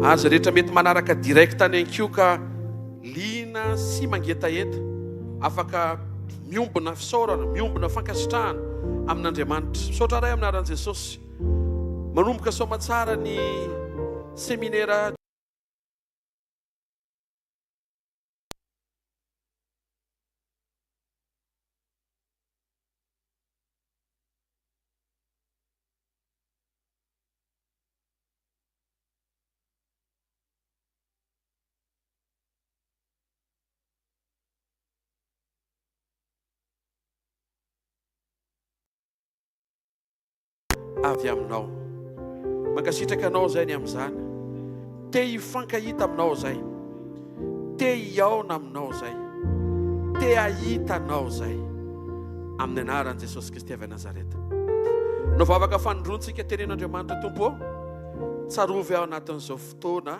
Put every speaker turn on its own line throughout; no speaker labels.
aza rehetra mety manaraka direct any anko ka liana sy mangetaeta afaka miombona fisaorana miombona fankasitrahana amin'Andriamanitra. Misaotra ray amin'ny anaran'i Jesosy. Manomboka soma tsara ny seminaire avy aminao. Mankasitraka anao zay ny amin'izany. Te hifankahita aminao zay. Te hiaona aminao zay. Te ahita anao zay. Amin'ny anaran'i Jesosy Kristy avy Nazareta. No vavaka fanondrontsika teren'Andriamanitra Tompo. Tsarovy ao anatin'izao fotoana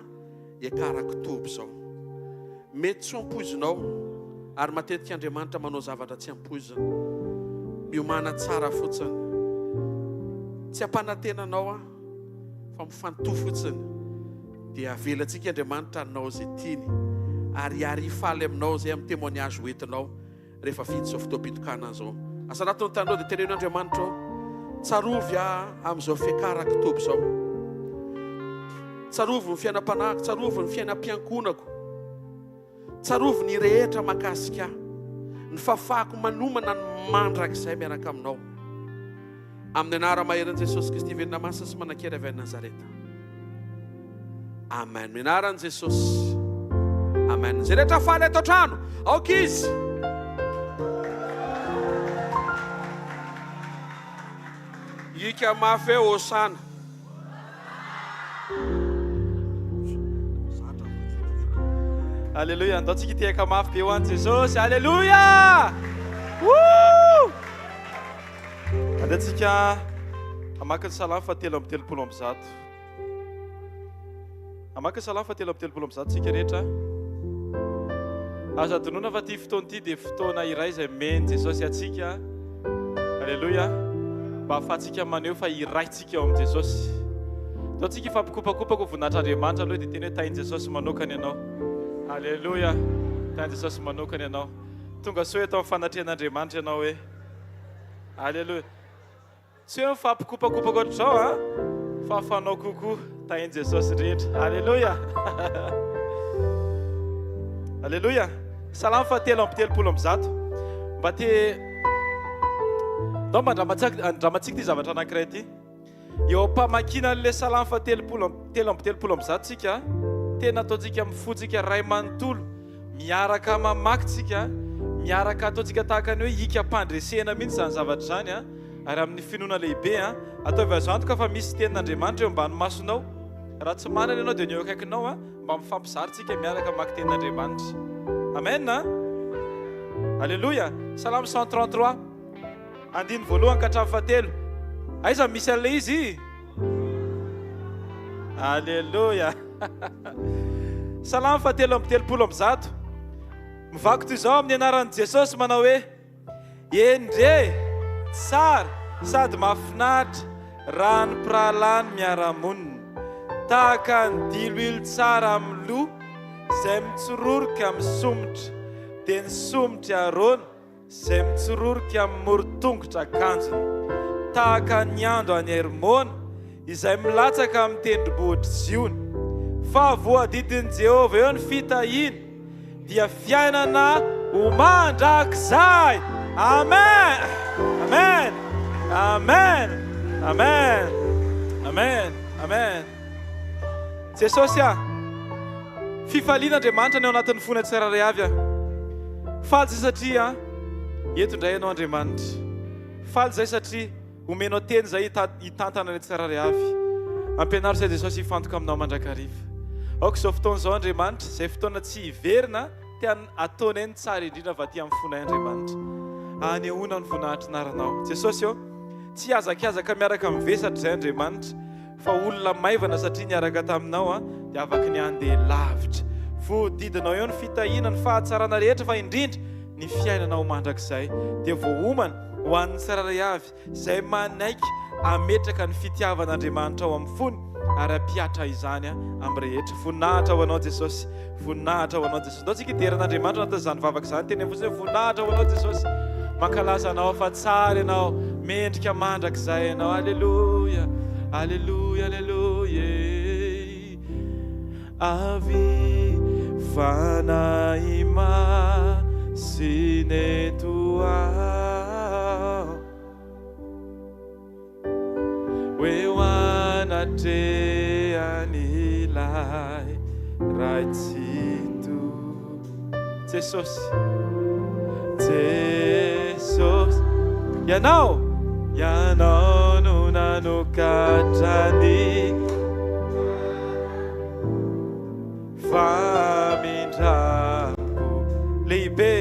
hiakarako toby zao. Mety tsy ampoizinao ary matetika Andriamanitra manao zavatra tsy ampoizina. Miomana tsara fotsiny. Tsy ampanantenanao fa mifantohy fotsiny dia avelantsika Andriamanitra anao zay tiany ary arifaly aminao zay amin'ny témoignage hoentinao rehefa vita zao fotoam-pitokana zao. Asa anatin'ny tanao dia teren'Andriamanitra tsarovy amin'izao fiakarako toby zao. Tsarovy ny fiainam-panahiko, tsarovy ny fiainam-piankonako, tsarovy ny rehetra makasika ny fafako manomana ny mandrakizay miaraka aminao. Amin'ny anara maheran'i Jesosy Kristy venina masa sy manan-kera avy Nazareta. Amen. Amin'ny anaran'i Jesosy. Amen. Zay rehetra faly eto an-trano. Aoka izy. Ika mafy hosana.
Alléluia. Andaontsika ity eka mafy be ho an'i Jesosy. Alléluia. Woo! Andatsika amaky ny salamo fahatelo amby telopolo amby zato. Amaky ny salamo fahatelo amby telopolo amby zato tsika rehetra. Azo adonona fa ty fotoana ity dia fotoana iray izay meny Jesosy atsika. Alléluia. Mba ahafahantsika maneho fa iraitsika eo amin'i Jesosy. Taontsika ifampikopakopako voninahitran'Andriamanitra aloha dia teny hoe tain'i Jesosy manokana ianao. Alléluia. Tain'i Jesosy manokana ianao. Tonga soa eto amin'ny fanatrehan'Andriamanitra ianao hoe. Alléluia. Tsy hoe mifampikopakopako ohatr'izao fa fanao kokoa tain'i Jesosy rehetra. Alléluia. Alléluia. Salamo fahatelo amby telopolo amby zato. Mba te mba andramatsika ty zavatra anankiray ity. Eo am-pamakina an'ilay salamo fahatelo amby telopolo amby zato tsika tena ataontsika mifotsika ray manontolo miaraka mamaky tsika miaraka ataontsika tahaka ny hoe hika mpandresena mihitsy zany zavatra zany ary amin'ny finoana lehibe ataovy azo antoka fa misy tenin'Andriamanitra eo ambany masonao. Raha tsy manana ianao dia ny eo akaikinao mba mifampizary tsika miaraka mamaky tenin'Andriamanitra. Amen. Alléluia. Salamo 133 andiny voalohany ka hatramin'ny fahatelo. Aiza misy an'ilay izy? Alléluia. Salamo fahatelo amby telopolo amby zato. Mivako toy izao amin'ny anaran'i Jesosy manao hoe endre tsara sady mahafinaritra raha ny mpirahalahy miara-monina tahaka ny diloilo tsara amin'ny loha izay mitsororoka amin'ny somotra dia ny somotra arona izay mitsororoka amin'ny morotongotra akanjony tahaka ny andro any Hermona izay milatsaka amin'ny tendrombohitra Ziony. Fa voadidin'i Jehovah eo ny fitahiana dia fiainana ho mandrakizay. Amen. Amen. Amen. Amen. Amen. Amen. Jesosy fifalian'Andriamanitra ny ao anatin'ny fona tsiraray avy faly zay satria eto indray ianao Andriamanitra. Faly zay satria omenao teny zay hitantana ny tsiraray avy. Ampianaro izay Jesosy hifantoka aminao mandrakariva. Aoka izao fotoana izao Andriamanitra, izay fotoana tsy hiverina tia ataonay ny tsara indrindra va ty amin'ny fonay Andriamanitra. Anehoana ny voninahitry naranao. Jesosy tsy azakazaka miaraka mivesatra izay Andriamanitra fa olona maivana satria niaraka taminao dia afaka ny andeha lavitra. Voadidinao eo ny fitahiana ny fahatsarana rehetra fa indrindra ny fiainanao mandrakizay dia voaomana ho an'ny tsiraray avy izay manaiky ametraka ny fitiavan'Andriamanitra ao amin'ny fony ara-piatra izany amin'ny rehetra. Voninahitra ho anao Jesosy, voninahitra ho anao Jesosy. Ndao tsika iteran'Andriamanitra natazany vavaka izany teny fotsiny hoe voninahitra ho anao Jesosy. Mankalaza anao fa tsara ianao, mendrika mandrakizay ianao. Alleluia, alleluia, alleluia. Avy fanahy masiny toa hoe anatrehan'ilay raitsito. Jesosy, Jesosy, ianao no nanokatrany famindrako lehibe,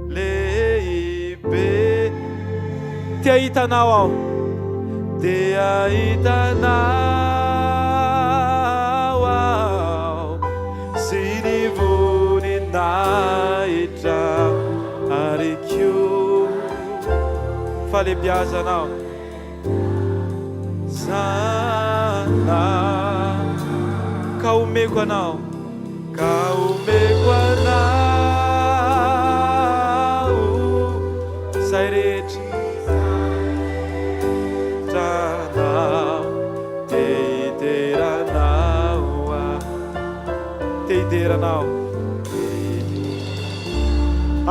lehibe. Ty ahitanao aho, dia ahitanao aho sy ny voninahitra ary koa falebiazanao sana ka omeko anao, ka omeko anao zay rehetra tranao te hideranao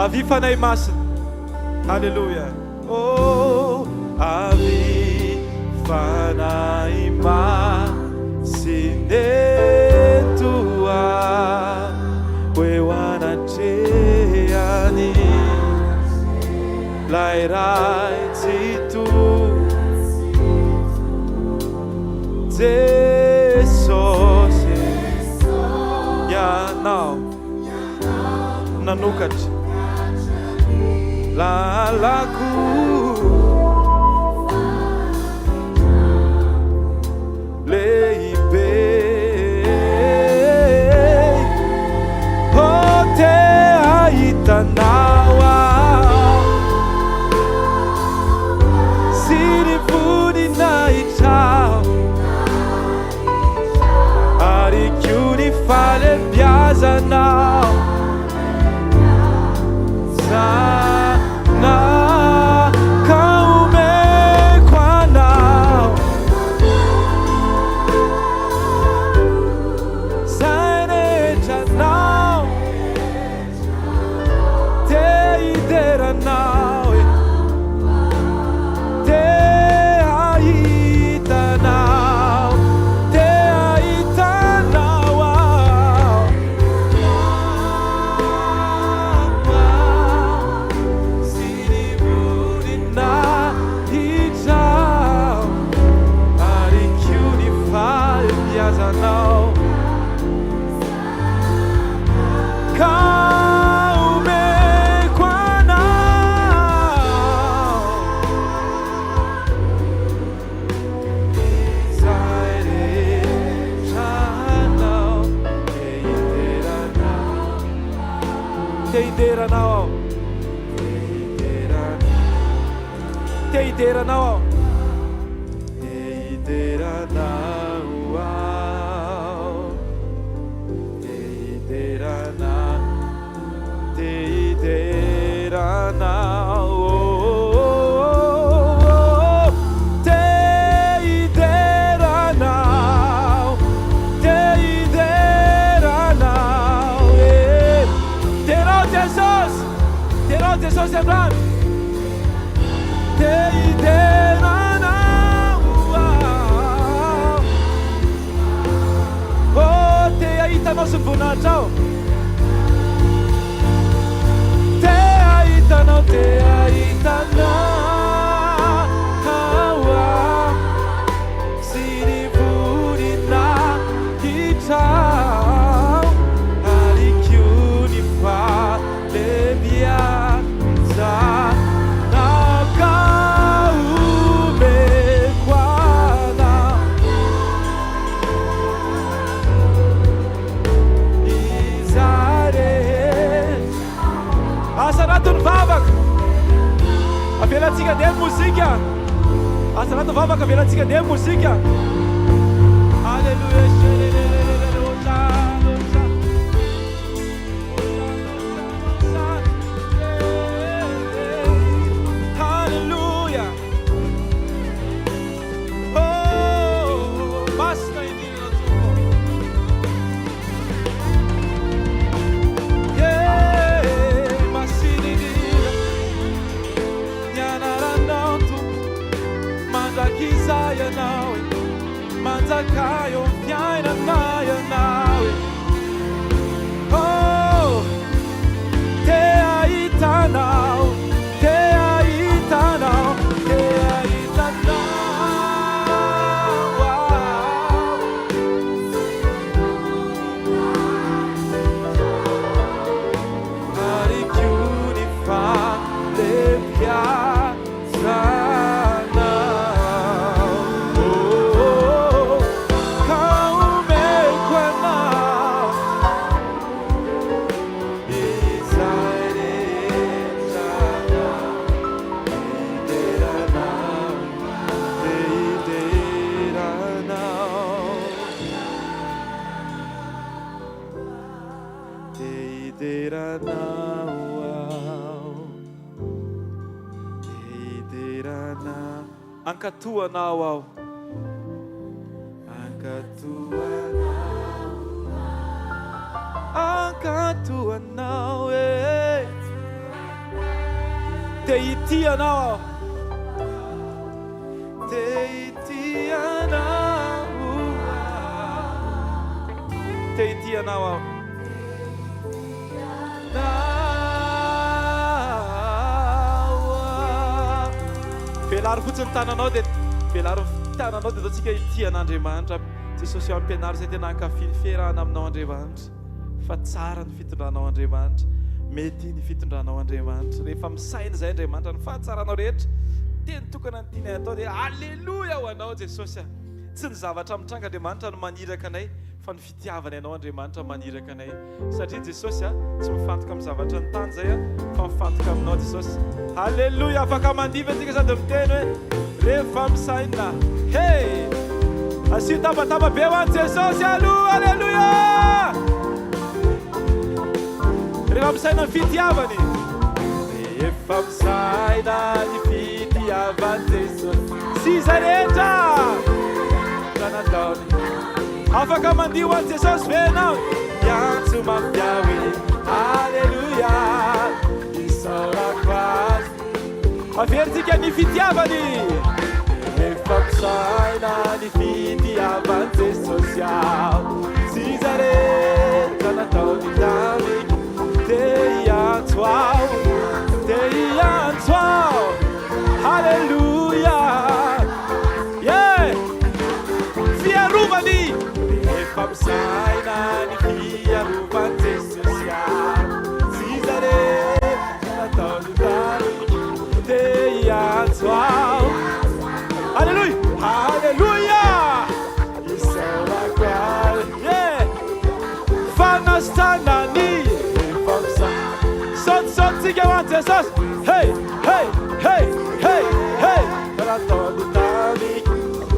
avy fanahy masina. Alleluia. Oh, avy fanahy masina toa hoe anatrehan'ny lay raitsito. Jesosy, ianao nanokatra lalako lehibe. Oh, te ahitanao aho sy ny voninahitra ary koa ny falebiazanao sana ka omeko anao zay rehetranao te hideranao te ahitanao, te ahitanao aho sy ny voninahitra ary koa ny falebiazanao ka omeko anao zay rehetranao te hideranao, te hideranao, te hideranao aho, te hideranao aho, te hideranao, te hideranao, te hideranao, te hideranao. Terão Jesus, terão Jesus lembrando. Te hideranao, oh, te ahitanao sy voninahitra. Te ahitanao, te ahitanao sy ny voninahitra ary koa ny falebiazanao ka omeko anao izay rehetra. Asa anatin'ny vavaka avelantsika andeha mozika, asa anatin'ny vavaka avelantsika andeha mozika. Ankatoanao ao, ankatoanao te itianao ao, te itianao ao. Velaro fotsiny tananao dia velaro tananao dia ataontsika itian'Andriamanitra. Jesosy eo ampianary izay tena ankafy fiarahana aminao Andriamanitra. Fa tsara ny fitondranao Andriamanitra, mety ny fitondranao Andriamanitra. Rehefa misaina izay Andriamanitra ny fahatsaranao rehetra dia ny tokana ny tianay atao dia alleluia ho anao Jesosy. Tsy ny zavatra mitranga Andriamanitra no maniraka anay, fa ny fitiavana ianao Andriamanitra maniraka anay. Satria Jesosy tsy mifantoka amin'ny zavatra ny tany izay fa mifantoka aminao Jesosy. Alleluia, afaka mandiva antsika sady miteny hoe rehefa misaina. Hey! Asio tabataba be ho an'i Jesosy aloha, alleluia! Rehefa misaina ny fitiavany. Rehefa misaina ny fitiavany Jesosy. Sy izay rehetra! Nataony. Afaka mandio an'i Jesosy venao. Iantso mampiawe, alleluia. Isaorako azy. Averitsika ny fitiavany. Rehefa misaina ny fitiavany Jesosy ao. Sy izay rehetra nataony taminy. Te iantso ao, te iantso ao. Alleluia. Yeah! Fiarovany. Rehefa misaina ny fiarovany Jesosy ao. Sy izay rehetra nataony taminy. Te iantso ao. Alleluia. Alleluia. Isaorako azy. Yeah! Fanasanany. Sotsika ho an'i Jesosy. Hey, hey, hey, hey, hey. Nataony taminy.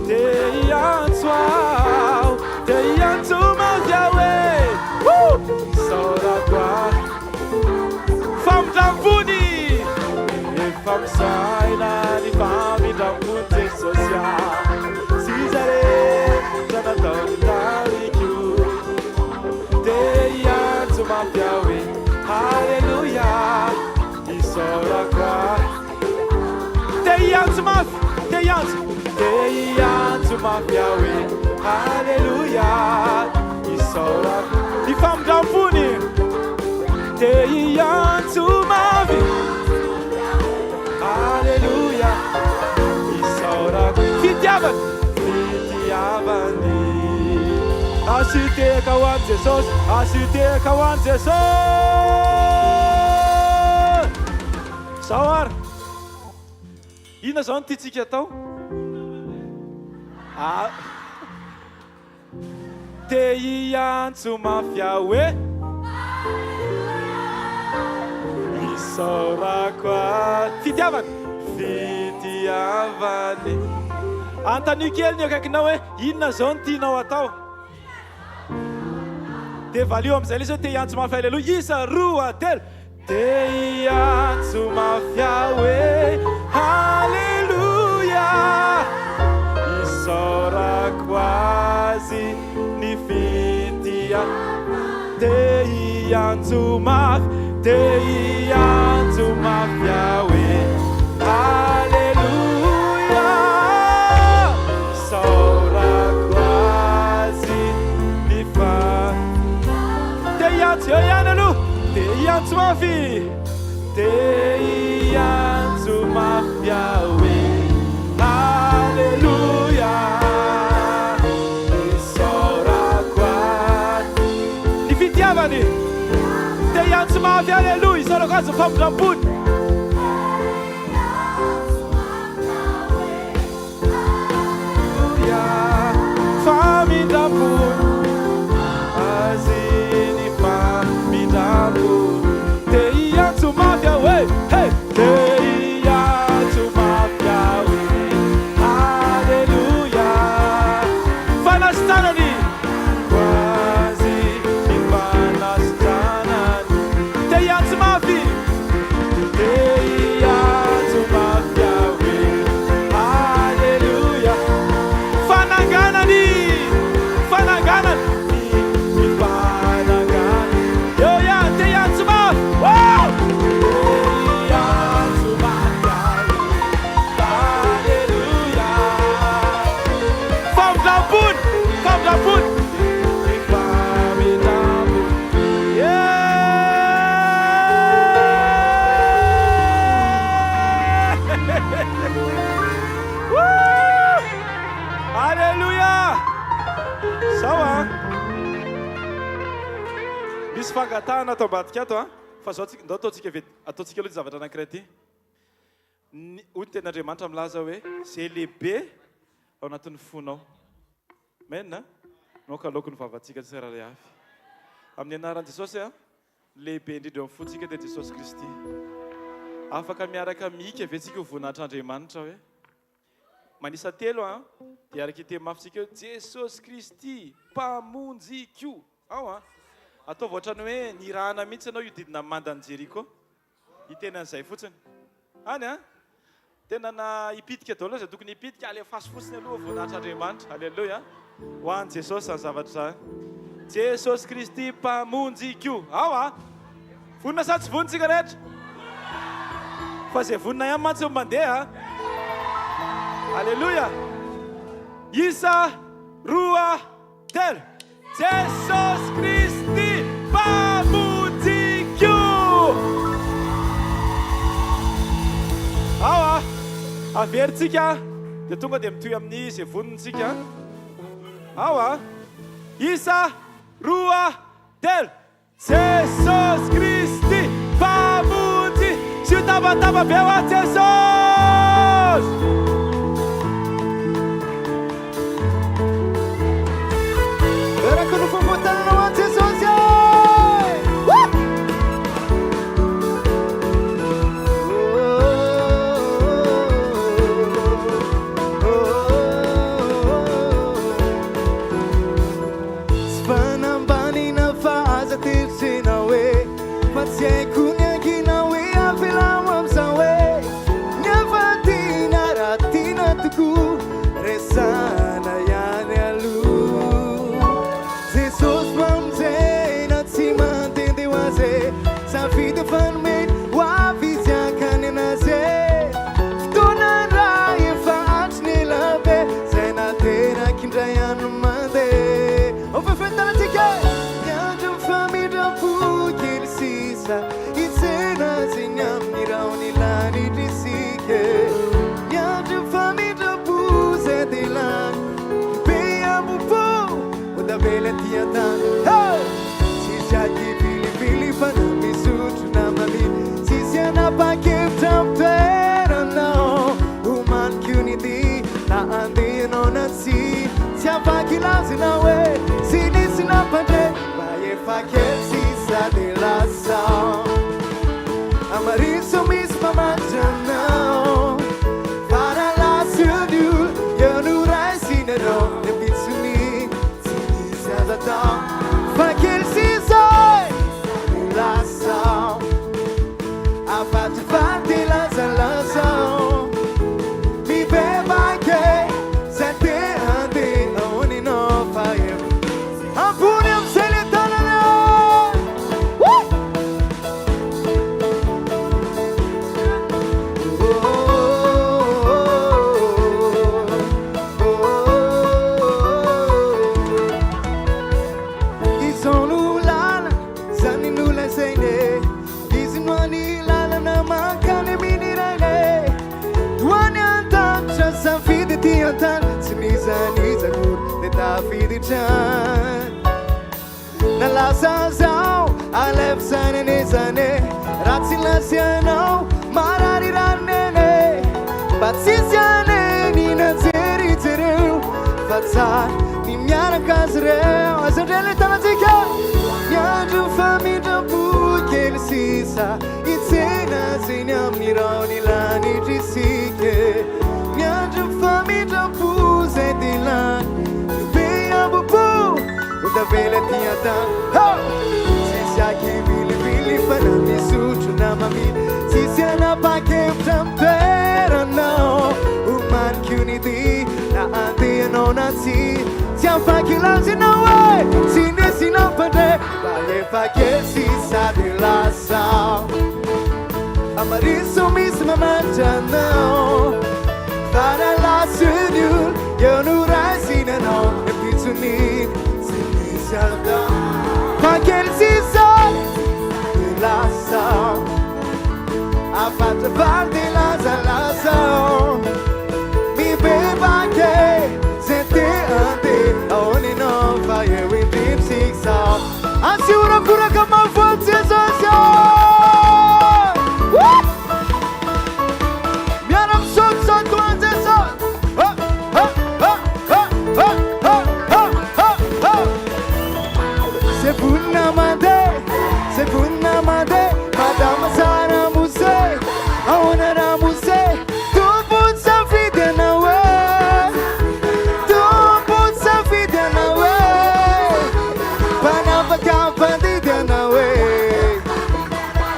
Te iantso ao, te iantso Yahweh. Isaorako azy. Famindramvony. Rehefa misaina ny famindramvony Jesosy ao. Sy izay rehetra nataony taminy. Te iantso Yahweh. Alleluia, isaorako azy. Te iantso mafy, te iantso mafy Yahweh. Alleluia, isaorako. Ny famindramvony. Te iantso mafy. Alleluia, isaorako. Fitiavany. Fitiavany. Asiteka ho an'i Jesosy, asiteka ho an'i Jesosy. Sao ary? Ina zao ny tiantsika atao? Te iantso mafy Yahweh. Isaorako azy. Fitiavany. Fitiavany. Antany kely ny akaikinao hoe inona zao ny tianao atao. Dia valio amin'izay ilay zao te hiantso mafy aleloha. Isa roa telo. Te hiantso mafy hoe haleluya. Isaorako azy ny fitia. Te hiantso mafy. Te hiantso mafy hoe haleluya. Isaorako azy ny fa. Te hiantso eo ihany aloha. Te hiantso mafy. Te hiantso mafy hoe haleluya. Isaorako azy ny fitiavany. Te hiantso mafy haleluya. Isaorako azy famindram-pony. Famindram-pony. Azy ny famindram-pony. Te hiantso mafy hoe. Hey! Te hiantso mafy hoe haleluya. Fanasitanany. Quasi ny fanasitanany. Te hiantso mafy. Te hiantso mafy hoe haleluya. Fananganany. Fananganany. Ny fananganany. Eo ihany te hiantso mafy. Wow! Te hiantso mafy haleluya. Famindram-pony. Famindram-pony. Ny famindram-pony. Woo! Haleluya. Sao misy fangatahana atao ambadika ato fa zao ndao ataontsika ataontsika aloha zavatra anankiray ty. Hoy ny ten'Andriamanitra milaza hoe zay lehibe ao anatin'ny fonao. Menina nao kaloko ny vavantsika tsirairay avy. Amin'ny anaran'i Jesosy lehibe indrindra amin'ny fontsika dia Jesosy Kristy. Afaka miaraka mika avetsika ho voninahitran'Andriamanitra hoe manisa telo dia araka iteny mafitsika hoe Jesosy Kristy mpamonjiko. Ao ataovy ohatrany hoe nirahana mihitsy anao io didina mandany Jeriko. Itenan'izay fotsiny. Any tena na hipitika daholo izay tokony hipitika ale fasy fotsiny aloha voninahitran'Andriamanitra. Haleluya. Ho an'i Jesosy ny zavatra zany. Jesosy Kristy mpamonjiko. Ao vonina sa tsy vonitsika rehetra. Fa zay vonina ihany mantsy eo mandeha. Haleluya. Isa roa telo. Jesosy Kristy mpamonjiko. Ao averitsika dia tonga dia mitohy amin'ny zay vonintsika. Ao Isa roa telo. Jesosy Kristy mpamonjiko. Sy tabataba be ho Jesosy.
Amariso misma mangiano para la seduce, io non Lasazao, Alef Sananizane, Ratsilaziano, Marari Ranene, Batsiziane, Nina Zeri Teru, Fatsar, Nimiana Casreo, as a Gelitazica, Yadu Famida Buke, Sisa, Itzena, Zina Mironi Lani Gisike, Yadu Famida Buse Dilan, Beabu. Da vela tinha se se aqui vili para me sujo na mami se se na paque tambera não o mar que unidi na ande não nasci se a faque lá se não é se nesse não pode vai faque se sabe lá sal amarisso mesmo mata não para lá senhor eu não rasina não é pituni Paquel sisa de laço a fata parte laço me beba que sente ante onde não vai eu em sisa assura cura como forte me aram só tuas Sepuna made, madama sara muse, auna ra muse, tu put sa vida na we, tu put sa vida na we, panapaka pandida na we,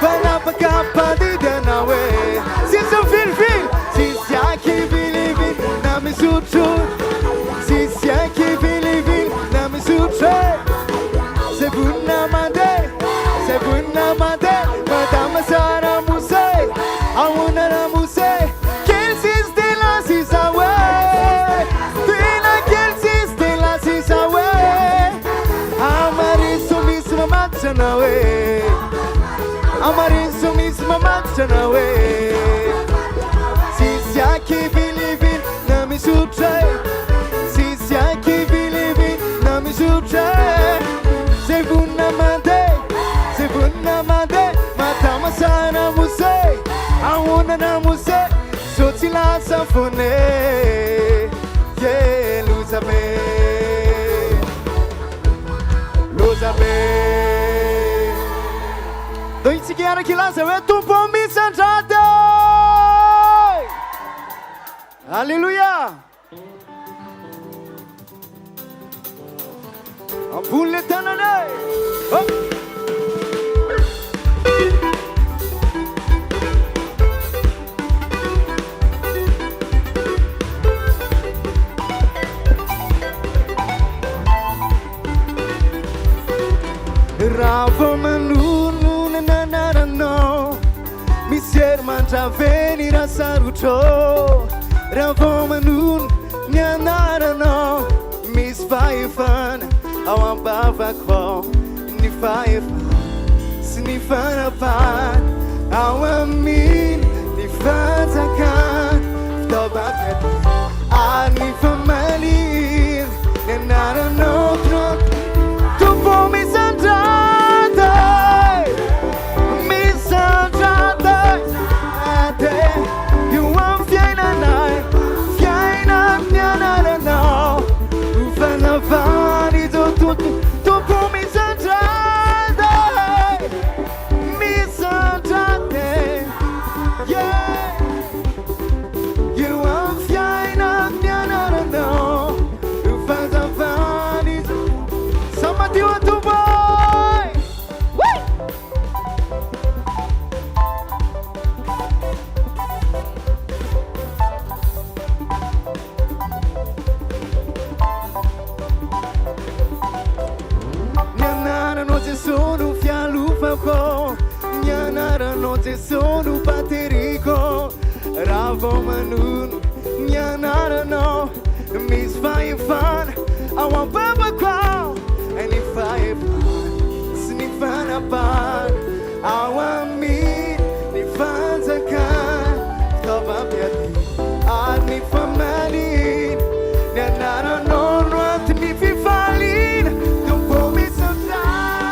panapaka pandida na we, sisa fil, sisa ki believe na me sutu, sisa ki believe na me sutu, sepuna made. Sepuna made, madama sara muse, auna ra muse, quel siste la sisa we, fina quel siste la sisa we, amariso misma matana we, amariso misma matana we, sisia ki believe na mi sutre, sisia ki believe na mi sutre, sepuna made. Sepuna made, matama sana muse, auna na muse, sotila safone, yeah, luzabe, dois que que lança, é tu bom me sanjade, aleluia, a bulletana né, Ravo manunu na na no, mi ser mantra venir a saruto. Ravo manunu na na no, mi svaifan, awan bava ko, ni faifan, snifan apan, awan min, ni fatakan, tobakat, ani family, na no no, tu for me sono baterico, ravo manun, nyanara no, mis fire fun, I want baba call, and if I fun, sniffan apart, I want me, ni fans a can, stop up yet, I need for money, nyanara no, not me fi falling, don't pull me so down.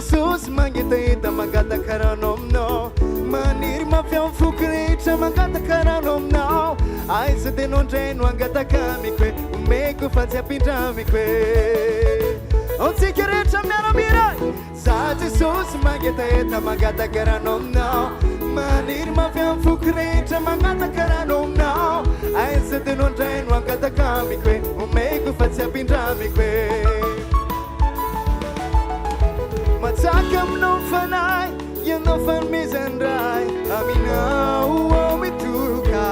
Jesus mangitaita magata karanomno maniry mafiam fokrehetra magata karanomnao aiza de nondraino angata kamiko e omeko fa tsy ampindramiko e ontsika rehetra miaramira za Jesus mangitaita magata karanomnao maniry mafiam fokrehetra magata karanomnao aiza de nondraino angata kamiko e omeko fa tsy ampindramiko e Matsaka aminao fanay ianao fanomezandray aminao mituroka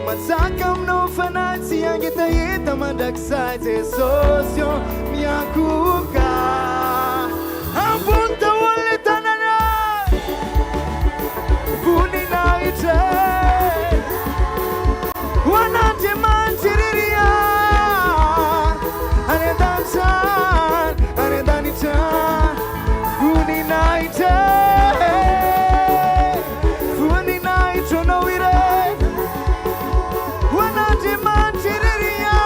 Matsaka aminao fanay tsy angetaeta mandrakizay Jesosy io miakoka ambony daholo tanana voninahitra ho an'Andriamanitra iriria any an-danitran any an-danitran Funinaitro no ire Wananje manchiriria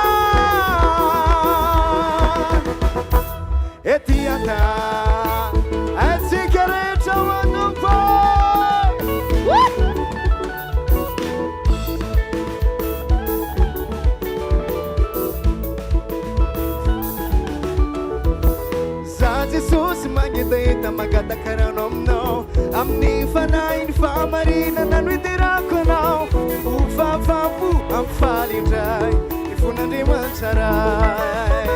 Etiata Atsicarecha wadumpo Jesus magitaita magata karanomno amni fanain famarina nanuitirako nao ufafampu amfalindray ifunandriamancharay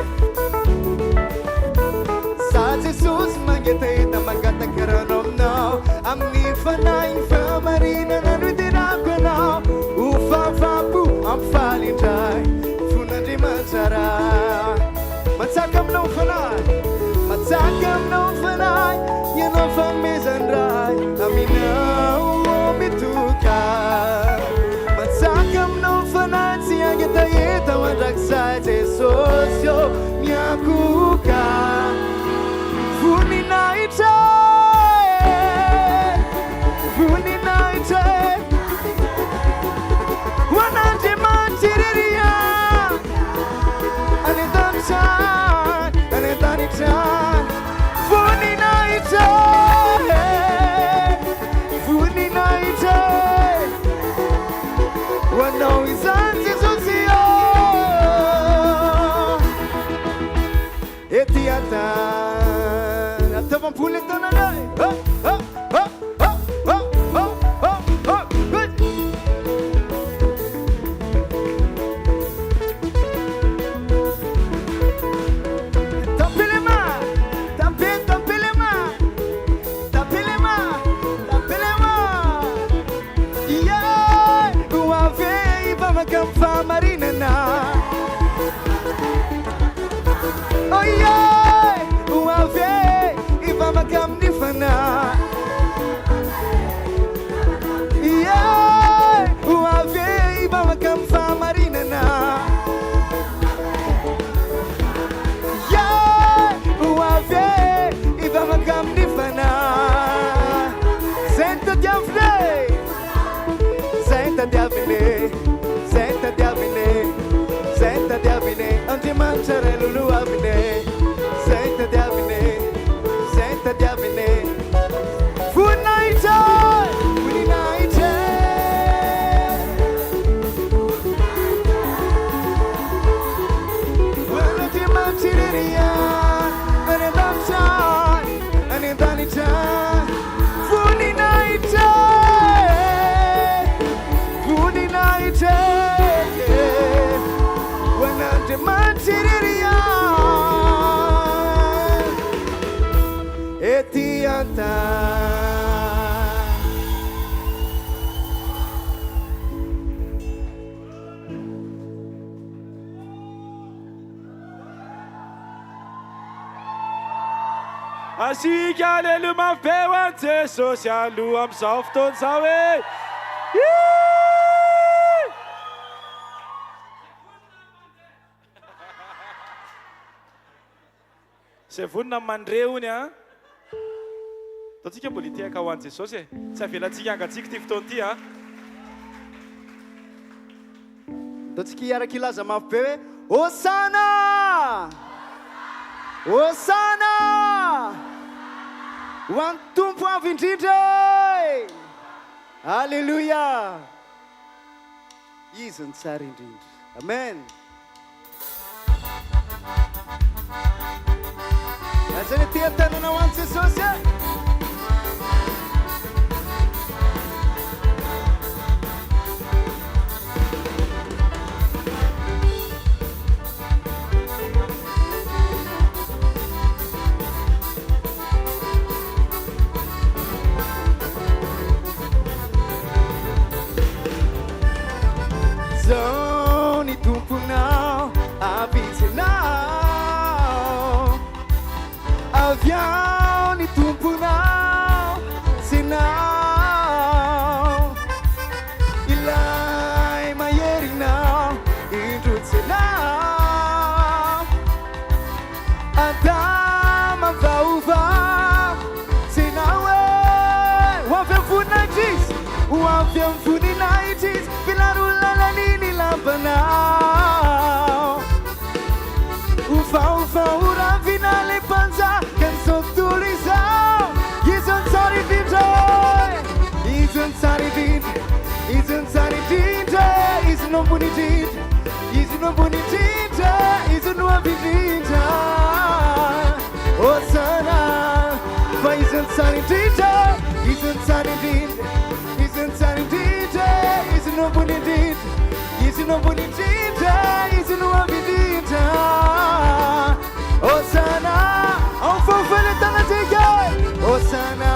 sa Jesus magitaita magata karanomno amni fanain famarina nanuitirako nao ufafampu amfalindray ifunandriamancharay matsaka aminao fanay Matsaka aminao fanay ianao fanomezandray aminao mitoka Matsaka aminao fanay tsy angetaeta mandrakizay Jesosy io miakoka voninahitra voninahitra ho an'Andriamanitra iriria any an-danitran any an-danitran Funinaitro Wanao izany Jesus io Ety atan Atavam-poly tananay Marinana Oh yeah Uave Ivama kamnifana Yeah Uave Ivama kamfa marinana Yeah Uave Ivama kamnifana Senta diavne Senta diavne Senta diavine, Andriamanitra lulu avine Senta diavine Funinaitro Funinaitro Andriamanitra iriria any an-danitran any an-danitran Funinaitro Funinaitro Manchiriria Etianta
Asika aleluia feo an Jesosy aloha am'izao fotoana zao e Zay vonina mandrehony a ataontsika mbola itiaka ho an'i Jesosy e tsy avelantsika angatsika ty fotoana ty a
ataontsika hiaraka ilaza mafy be hoe Hosana Hosana One tumpo avy indrindra. Alleluia. Izy ny tsara indrindra. Amen. Azany tia tanana ho an'i Jesosy. Zao ny tomponao ampitsinao, avy ao ny tomponao sinao, ilay maherinao indrotsinao, andama vaovao sinao e ho avy amin'ny voninahitra izy, ho avy amin'ny voninahitra izy, filarolananiny lampanao, ufau ravina le panza kan sotturizao, izon sari dinte, izon sari dinte, izon sari dinte, izon non buni dinte, izon non buni dinte, izon nuovi dinte, Osana, fa izon sari dinte, izon sari dinte, izon sari dinte, izon non buni dinte, izon non buni dinte, izon nuovi dinte. Osana, on fulfill it on the ticket. Osana,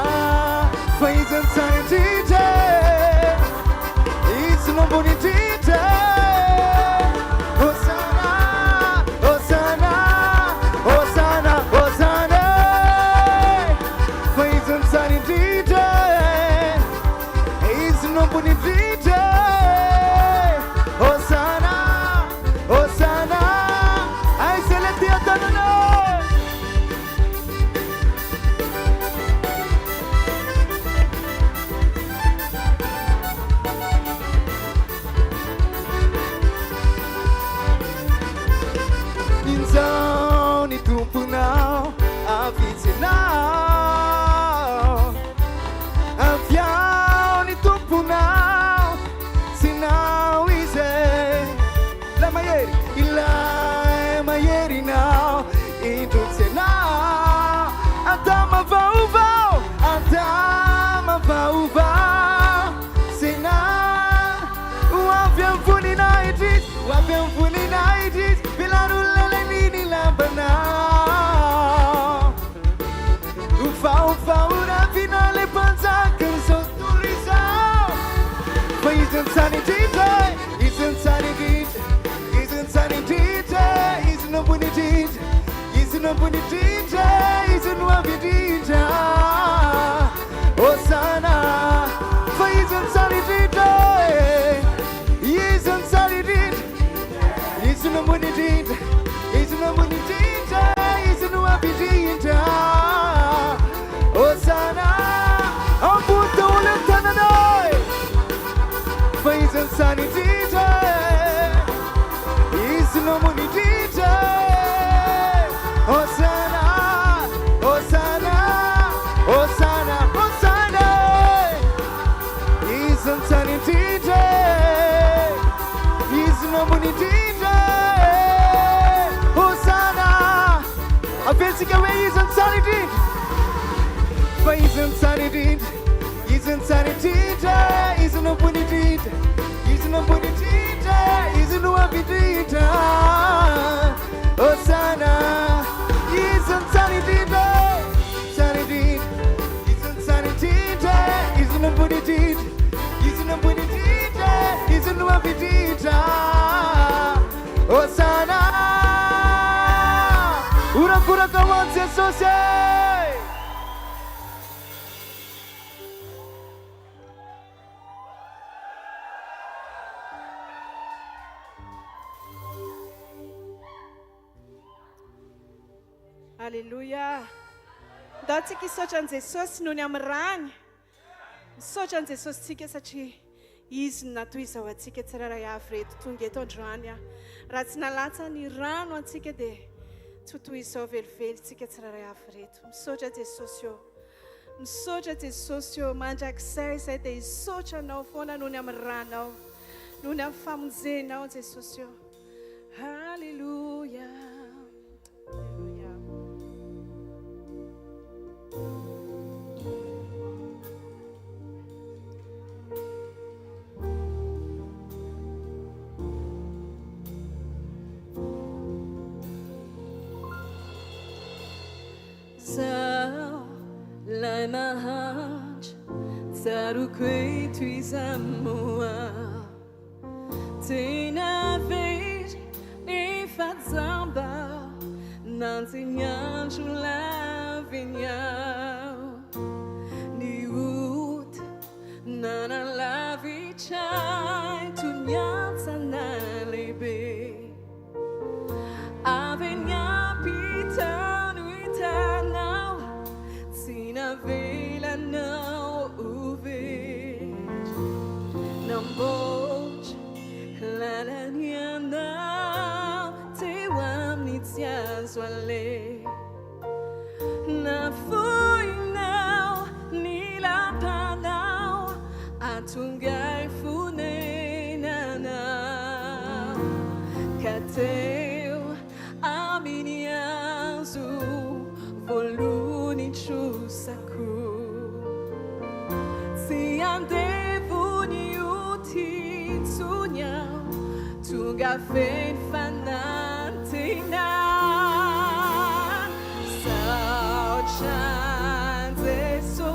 praise and sanity. It's no bonita. Osana, Osana, Osana, Osana, praise and sanity. It's no bonita. Osana, Osana, I select the other. Ni tumpunao avicinao, aviao ni tumpunao sinao ize la mayeri ila mayeri nao indutsenao atama vauvau sinao waviam funinaitis bilaruleleni lambanao, ufau finale panza kan sotturizao, fa isn't sanity, isn't sanity, isn't sanity, isn't no bonity, isn't no bonity, isn't nuovi dita. Osana, fa isn't sanity, isn't sanity, isn't no bonity. Isn't no money danger, isn't no happy danger. Osana, I'm put the whole entire face and sunny danger. Isn't no money danger. Osana, Osana, Osana, Osana. Isn't sunny danger. Isn't no money danger. A physical way isn't sanity. But isn't sanity. Isn't sanity. Isn't no bonity. Isn't no bonity. Isn't no happy. Osana. Isn't sanity. Sanity. Isn't sanity. Isn't no bonity. Isn't no bonity. Isn't no happy. Osana. Ura kawan Jesosy.
Alleluia. Datsika misaotra an' Jesosy noho ny amin'ny rany. Misaotra an' Jesosy tsika satria izy natoy izao antsika tsiraray avy reto tonga eto androany. Raha tsy nalatsa ny rano antsika dia tsy toy izao velively tsika tsiraray avy reto. Misaotra Jesosy eo. misaotra jesosy eo mandrakizay izay dia hisaotra anao foana noho ny amin'ny ranao noho ny amin'ny famonjenao jesosy eo halleluja halleluja
Lai mahaj Sarukwe tuizamoa Tena vez E fazamba Nanzinhanjo lavinhau Ni ut Nana lavichai Tunyansa na lebe Avenha pitano eternal Sina vela não o vejo Não pode Lalania não Teu amnitias vale Na fui não Ni la panau Atungai funena não Cateu Aminiazu Voluni chusaku Si andevo ni uti tsunyao Tunga fen fanantina Sao chanze so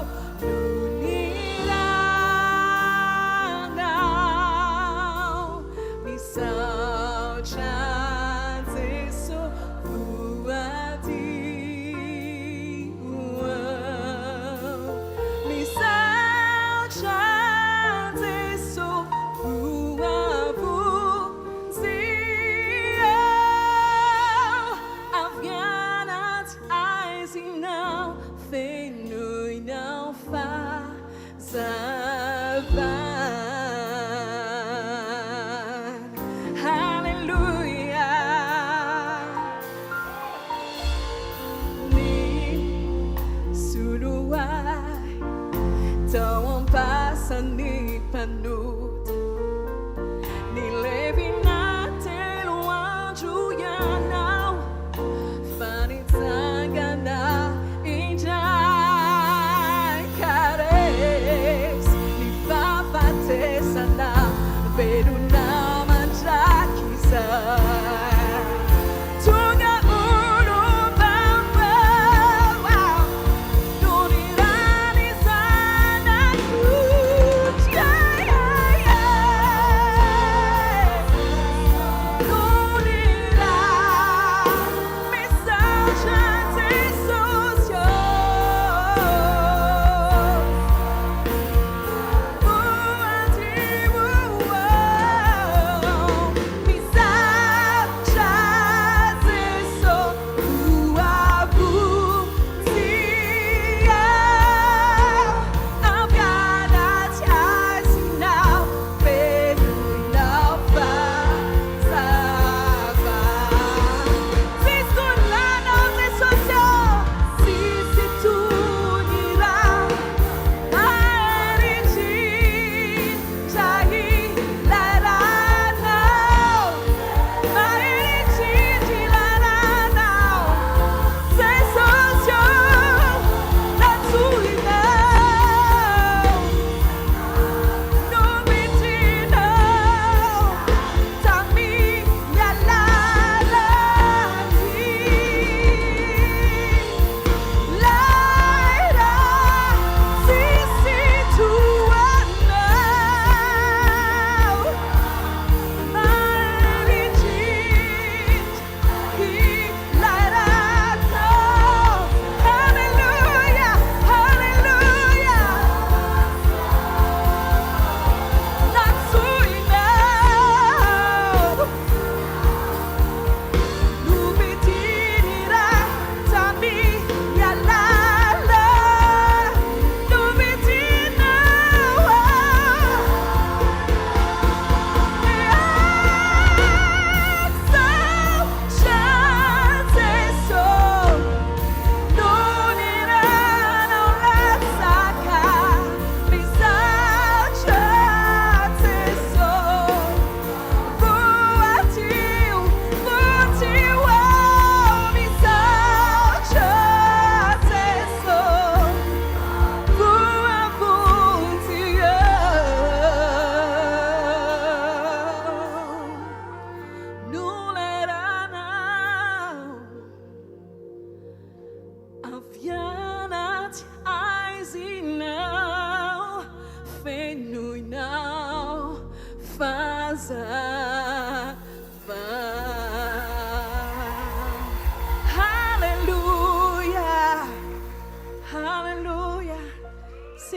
lunilao Mi sao chanze so vuati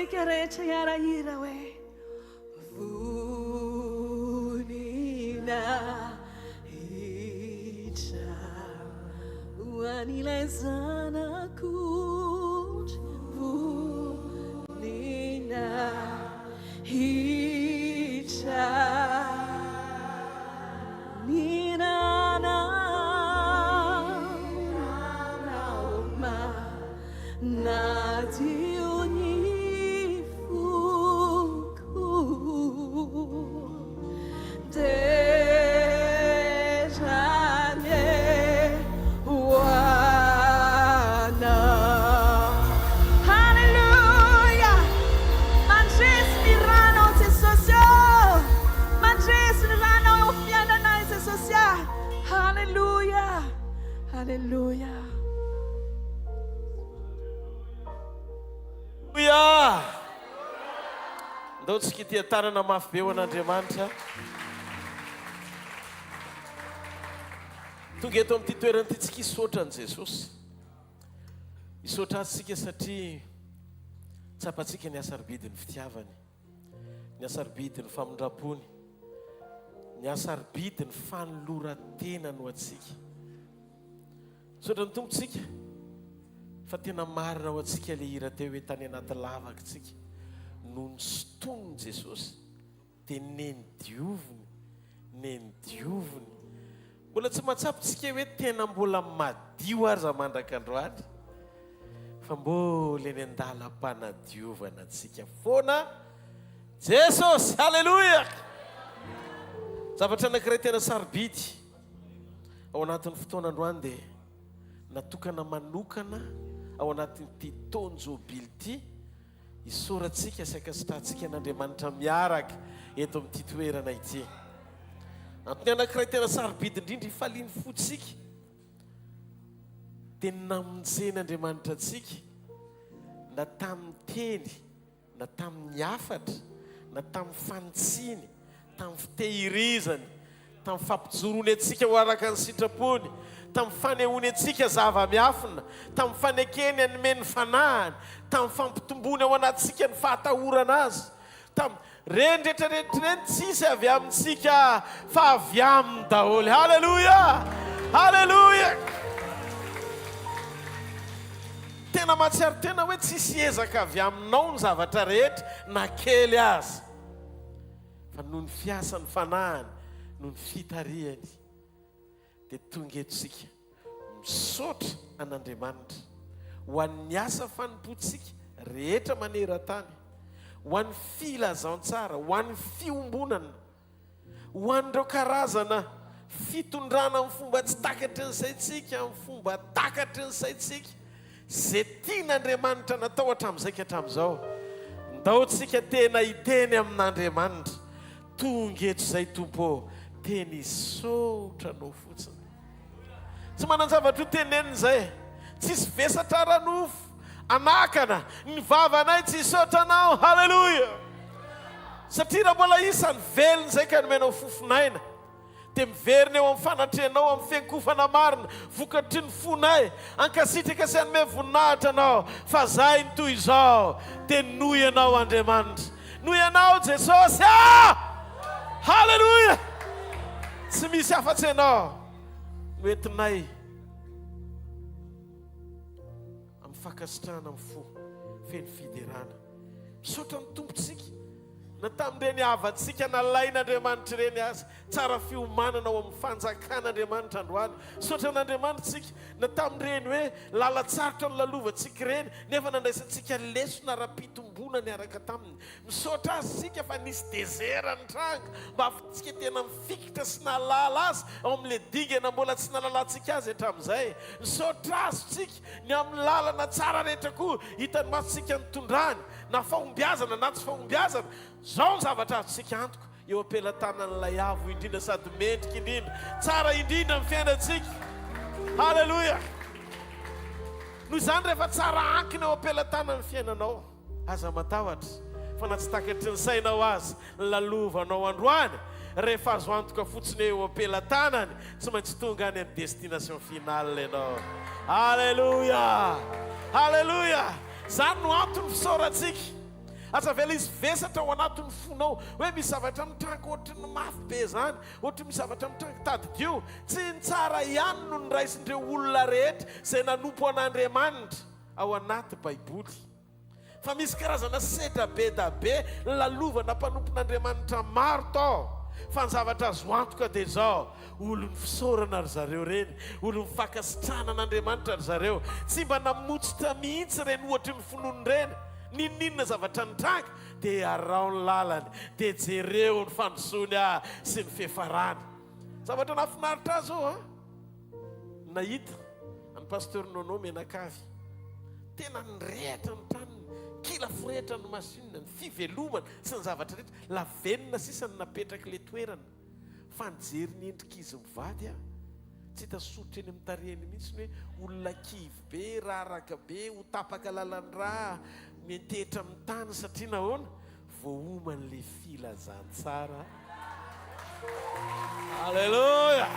tsika rehetra iarahira hoe
vonina hitra ho an'ilay zanak'ondry vonina hitra ninanaoma nadio ny foko derane hoana.
Halleluja! Mandresy ny ranao Jesosy ô! Mandresy ny ranao eo fiainanay Jesosy a! Halleluja! Halleluja!
Haleluya! Ndao tsika ity tanana mafy be ho an'Andriamanitra. Tonga eto amin'ity toerana ity tsika hisaotra an' Jesosy. Hisaotra atsika satria tsapantsika ny asaribidi ny fitiavany, ny asaribidi ny famindram-pony, ny asaribidi ny fanoloran-tena no atsika. Hisaotra ny tompontsika fa tena marina ho atsika le hira teo hoe tany anaty lavaka tsika no ny sotonony Jesosy dia nendiovony, nendiovony. Mbola tsy matsapitsika hoe tena mbola madio ary za mandrak'androany, fa mbola eny an-dalam-panadiovana atsika foana Jesosy. Halleluja! Zavatra anankiray tena sarobidy ao anatin'ny fotoanandroany dia natokana manokana ao anatin'ity taona jobily ity hisoratsika sy akasitratsika n'Andriamanitra miaraka eto amin'ity toerana ity. Antony anankiray tena sarobidy indrindra hifaliany fotsika dia namonjen'Andriamanitra atsika na tamin'ny teny, na tamin'ny hafatra, na tamin'ny fanitsiny, tamin'ny fitehirizany, tamin'ny fampijorony atsika ho araka ny sitrapony, tamin'ny fanehony atsika zava-miafina, tamin'ny fanekeny anymeny fanahany, tamin'ny fampitombony ao anatsika ny fahatahorana azy, reny rehetrarehetra reny tsisy avy amintsika fa avy aminy daholo. Halleluja! Halleluja! Tena matsiaro tena hoe tsisy ezaka avy aminao ny zavatra rehetra na kely azy, fa noho ny fiasan'ny fanahany, noho ny fitariany dia tonga etsika misaotra an'Andriamanitra ho an'ny asa fanompoantsika rehetra maneran-tany, ho an'ny filazantsara, ho an'ny fiombonana, ho an'ireo karazana fitondrana amin'ny fomba tsy takatry ny saitsika, amin'ny fomba takatry ny saitsika, zay tian'Andriamanitra natao hatramin'izay ka hatramin'izao. Ndao tsika tena hiteny amin'Andriamanitra, tonga eto izay tompo, teny hisaotra anao fotsiny. Tsy manan-javatra ho tenenina izay, tsisy vesatra ranofo anakana ny vavanay tsy hisaotra anao. Halleluja! Satria raha mbola isany velona izay ka nomenao fofonaina dia miverina eo amin'ny fanatrenao amin'ny fiankofana marina vokatry ny fonay ankasitraka sy hanome voninahitra anao fa zahay ny toy izao dia noy ianao Andriamanitra, noy ianao Jesosy. Halleluja! Tsy misy afa-tsy ianao no entinay amin'ny fankasitrahana amin'ny fo feno fiderana. Misaotra ny tompontsika na tamin'ireny havatsika nalain'Andriamanitra ireny azy, tsara fiomanana ao amin'ny fanjakan'Andriamanitra androany. Misaotra n'Andriamanitra tsika na tamin'ireny hoe lalatsarotra ny lalovantsika ireny nefa nandraisantsika leso na raha-pitomboana ny araka taminy. Misaotra azy tsika fa nisy dezera ny tranga mba afatsika tena mifikitra sy nalala azy ao amin'ilay dingana mbola tsy nalalantsika azy hatramin'izay. Misaotra azy tsika ny amin'ny lalana tsara rehetra koa hitany masontsika ny tondrany na fahombiazana na tsy fahombiazana. Zao ny zavatra azotsika antoko eo ampelantanan'ilay avo indrindra sady mendrika indrindra, tsara indrindra amin'ny fiainantsika. Halleluja! Noho izany rehefa tsara ankina eo ampelantanan'ny fiainanao, aza matahotra fa na tsy takatry ny sainao azy ny lalovanao androany, rehefa azo antoka fotsiny eo ampelantanany tsy maintsy tonga any amin'ny destination finale ianao. Halleluja! Halleluja! Zany no antony fisaorantsika aza vela izy vesatra ao anatin'ny fonao hoe misy zavatra mitrango ohatry ny mafy be zany, ohatry misy zavatra mitrango tadidio. Tsy ny tsara ihany no niraisindreo olona rehetra izay nanompo an'Andriamanitra ao anaty baiboly. Fa misy karazana sedra be da be lalovana mpanompon'Andriamanitra maro tao. Fa ny zavatra azo antoka dia zao, olo ny fisaorana ry zareo reny, olo ny fakasitrana an'Andriamanitra ry zareo. Tsy mba namotsitra mihitsy reny ohatry ny finoany reny. Ninninona zavatra nitranga dia arao ny lalany, dia jereo ny fandrosoany sy ny fiafarany. Zavatra nafinaritra azy ao nahita ny pasteur Nono Menakavy, tena nirehatra ny taniny, kila forehatra ny masinina, ny fivelomana sy ny zavatra rehetra, lavenina sisa ny napetraka ilay toerana. Fa nijery ny endrika izy mivady tsy hita sotra eny amin'ny tarehiny mihitsy hoe olona kivy be, raraka be, ho tapaka lalan-drà, miantetra amin'ny tany satria nahoana voahoman'ilay filazany tsara. Alleluia.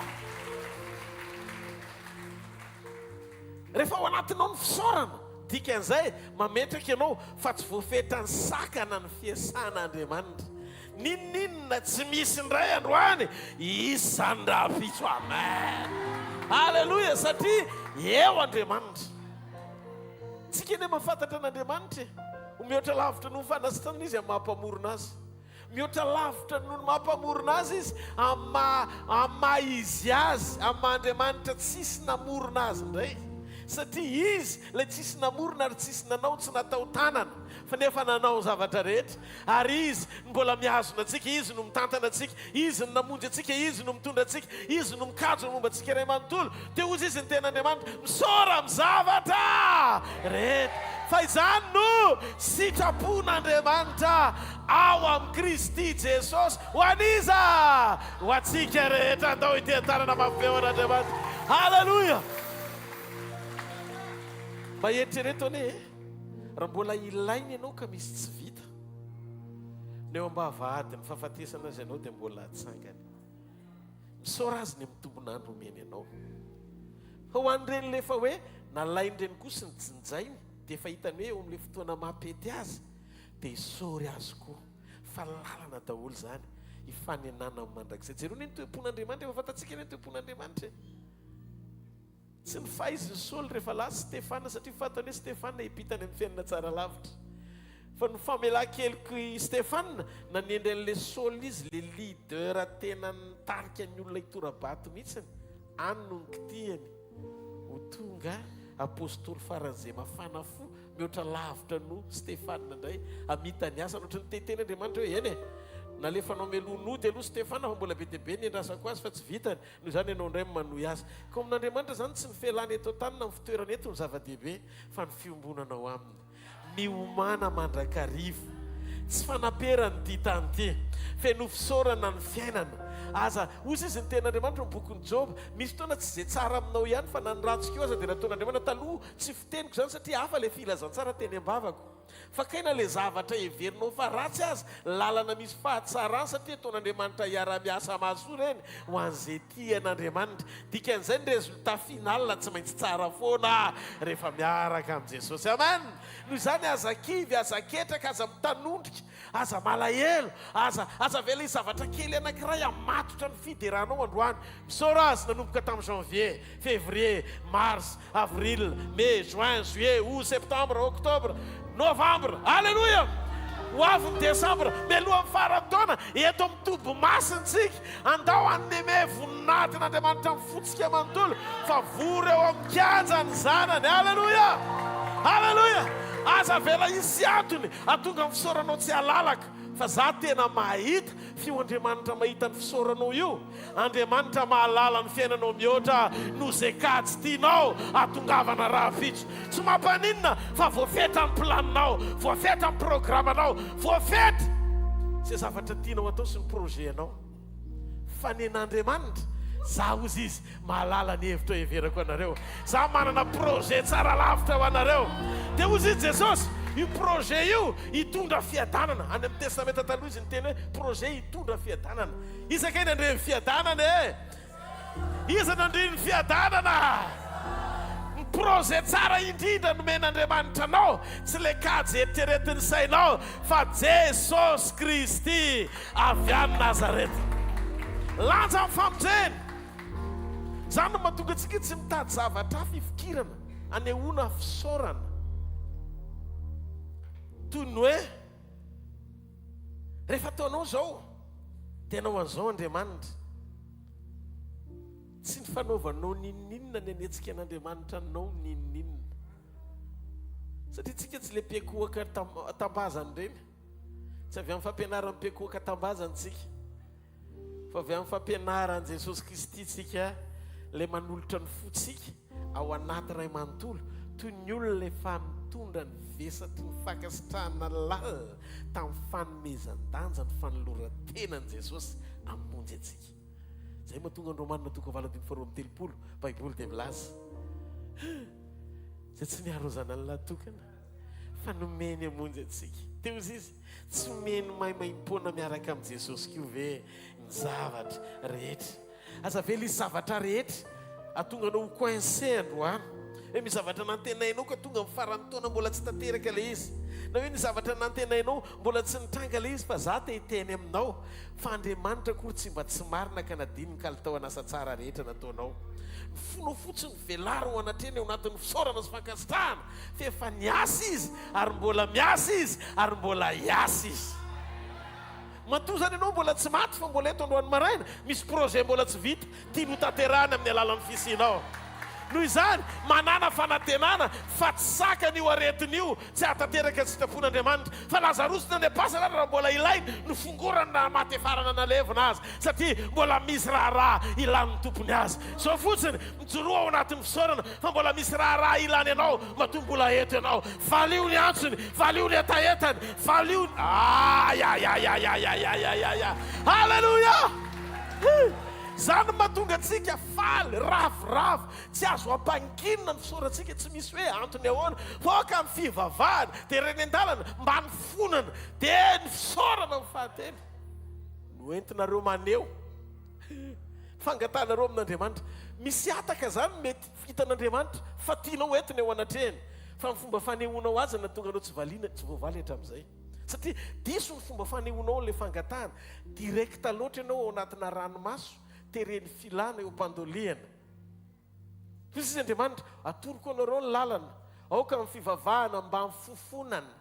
Rehefa ao anatinao ny fisaorana, dikan'izay mametraka ianao fa tsy voafetra ny sakana ny fiasan'Andriamanitra. Ninninona tsy misy ndray androany, izy zany raha pitso. Amen. Alleluia. Satria eo Andriamanitra. Tsika eny mahafantatra an'Andriamanitra mihoatra lavitra noho ny fanasitrana izy amin'ny mahampamorona azy. Mihoatra lavitra noho ny mahampamorona azy izy amma izy azy, amma Andriamanitra tsisy namorona azy ndray. Satria izy ilay tsisy namorona ary tsisy nanao, tsy natao tanana, fa nefa nanao zavatra rehetra. Ary izy mbola mihazona antsika, izy no mitantana antsika, izy no namonjy antsika, izy no mitondra antsika, izy no mikajo momba antsika iray manontolo. Dia ozy izy ny ten'Andriamanitra misaora amin'ny zavatra rehetra. Fa izany no sitrapon'Andriamanitra ao amin'ny Kristy Jesosy ho aniza, ho antsika rehetra andao itentanana mafy an'Andriamanitra. Halleluia. Mba eritrereto ane raha mbola ilainy ianao ka misy tsy vita, neo ambavahady ny fahafatesana azy ianao dia mbola atsangany. Misaora azy ny amin'ny tombon'andro omeny ianao. Fa ho an'ireny lefa hoe nalain'ireny kosa ny jinjainy, dia efa hitany hoe eo amin'ilay fotoana mampety azy, dia hisaory azy koa. Fa lalana daholo zany hifanenana amin'ny mandrakizay. Jereo ny toe-pon'Andriamanitra, efa fantatsika ny toe-pon'Andriamanitra. Tsy ny faizy ny Saoly rehefa lasa Stefana, satria fantany hoe Stefana hipitany amin'ny fiainana tsara lavitra. Fa ny famelan-keloky Stefana nanendry an'ilay Saoly izy, le leader tena nitarika ny olona hitorabato mihitsiny, any no nikitihany ho tonga apôstôly faran'izay mafana fo, mihoatra lavitra no Stefana indray amitany asa. Nohatra ny teteny Andriamanitra hoe eny nalefanao melonody aloha Stefana, fa mbola be dia be niendrasako azy fa tsy vitany, noho izany ianao indray manohy azy. Ka amin'Andriamanitra zany tsy ny fialany eto an-tanina amin'ny fitoerana eto ny zava-dehibe, fa ny fiombonanao aminy. Miomana mandrakarivo, tsy fanaperany ty tany ty, feno fisaorana ny fiainana. Aza ozy izy ny ten'Andriamanitra ny bokin'ny Job, misy fotoana tsy izay tsara aminao ihany fa naniratsika eo aza dia nataon'Andriamanitra. Taloha tsy fiteniko zany satria hafa le filazantsara teny ambavako, fa kaina le zavatra heverinao fa ratsy azy, lalana misy fahatsarany satria ataon'Andriamanitra hiara-miasa mahasoa reny ho an'izay tian'Andriamanitra. Dikan'izay ny resultat final tsy maintsy tsara foana rehefa miaraka amin'i Jesosy. Amen. Noho izany aza kivy, aza ketraka, aza mitanondrika, aza malahelo, aza vela izy zavatra kely anankiray amatotra ny fideranao androany. Misaora azy nanomboka tamin'ny janvier, février, mars, avril, mai, juin, juillet, août, septembre, octobre, novembre. Alléluia. Ho avy ny décembre, mialohan'ny faran-taona, eto amin'ny tobo-masintsika andao anome voninahityn'Andriamanitra amin'ny fotsika manontolo, fa vory eo amin'ny kianjany zanany. Alléluia. Alléluia. Aza vela isy antony atonga amin'ny fisaoranao tsy halalaka, fa za tena mahita fio Andriamanitra mahita ny fisaoranao io. Andriamanitra mahalala ny fiainanao mihoatra no zay kajy tianao atongavana raha fitso. Tsy mampaninona fa voafetra ny planinao, voafetra ny programanao, voafetra zay zavatra tianao atao sy ny projet-nao. Fa nen'Andriamanitra za ozy izy mahalala ny hevitra heverako anareo, za manana projet tsara lavitra ho anareo. Dia ozy izy Jesosy, io projet io hitondra fiadanana. Any amin'ny testamenta taloha izy ny teny hoe projet hitondra fiadanana. Isaka iny andreny fiadanana e, iza nandreny fiadanana. Ny projet tsara indrindra nomen'Andriamanitra anao, tsy le kajy eritreretin'ny sainao fa Jesosy Kristy avy any Nazareta. Lanja amin'ny famonjeny. Zany no mahatonga antsika tsy mitady zavatra fifikirana, anehoana fisaorana. Toy ny hoe rehefa ataonao zao dia anao an'izao Andriamanitra, tsy ny fanaovanao ninninna ny anetsika an'Andriamanitra anao ninninna. Satria tsika tsy le mpiakohaka tambazany ireny, tsy avy amin'ny fampianarana mpiakohaka tambazany tsika, fa avy amin'ny fampianarana Jesosy Kristy tsika le manolotra ny fotsika ao anaty ray manontolo, toy ny olona efa mitondra ny vesatry ny fakasitrahana lalina tamin'ny fanomezan-danja ny fanoloran-tenan'i Jesosy hamonjy antsika. Zay mahatonga ny Romanina 12:30 Baiboly dia milaza zay tsy miarozana ny latokana fa nomeny hamonjy antsika. Teo izy tsy omeny maimaimpona miaraka amin'i Jesosy koa ve ny zavatra rehetra. Aza vela izy zavatra rehetra atonga anao coincé androany, hoe misy zavatra nantenainao ka tonga amin'ny faran'ny taona mbola tsy tanteraka le izy, na hoe ny zavatra nantenainao mbola tsy nitranga le izy fa za te hiteny aminao fa Andriamanitra kory tsy mba tsy marina ka nadiny ny kalitao anasa tsara rehetra nataonao. Ny fonao fotsiny velary ho anatreny ao anatin'ny fisaorana sy fankasitrahana fa efa niasa izy ary mbola miasa izy ary mbola hiasa izy. Matozany ianao mbola tsy maty fa mbola eto androany maraina, misy projet mbola tsy vita tiany ho tanterahana amin'ny alalan'ny fisianao. Noho izany manana fanantenana fa tsy sakany io aretin'io tsy hatanteraka sitrapon'Andriamanitra, fa Lazarosy ny pasana raha mbola ilainy no fongorana na maty efarana nalevina azy, satria mbola misy raha ilan'ny tompony azy. So fotsiny mijoroa ao anatin'ny fisaorana fa mbola misy raha ilany ianao mahatonga mbola eto ianao. Valio ny antsony, valio ny etaetany, valio ny Halleluja! Zany mahatonga antsika faly, ravoravo, tsy azo ampanginina ny fisaorantsika, tsy misy hoe antony ahoana, foka amin'ny fivavahana dia reny an-dalana mba ny fonana dia ny fisaorana ny fahatelo no entinareo maneho fangatanareo amin'Andriamanitra. Misy ataka zany mety hitan'Andriamanitra fa tianao entiny eo anatreny, fa ny fomba fanehoanao azy natonga anao tsy valiana, tsy voavaly hatramin'izay. Satria diso ny fomba fanehoanao le fangatana direkta loatra ianao ao anatina ranomaso tereny filana eo am-pandoliana. Izy Andriamanitra atoroko anareo ny lalana aoka amin'ny fivavahana mba amin'ny fofonana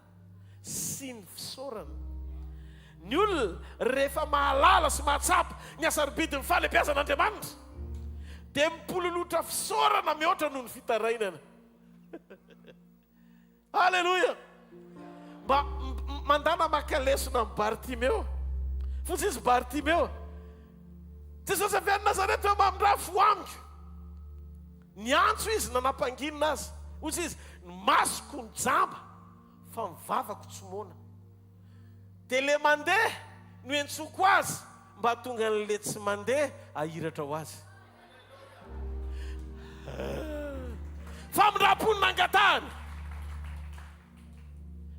sy ny fisaorana. Ny olona rehefa mahalala sy mahatsapa ny asaribidiny fahalebiazan'Andriamanitra dia mipololotra fisaorana mihoatra noho ny fitarainana. Halleluja! Mba mandana maka lesona amin'ny Bartimeo, fotsy izy Bartimeo Jesosy avy any Nazareta eo mamindra foamiko. Ny antso izy nanampanginina azy, ozy izy masoko ny jamba fa mivavako tsy mona. Dia le mandeha no entsoko azy mba tonga n'le tsy mandeha ahiratra ho azy. Famindram-pony nangatahany,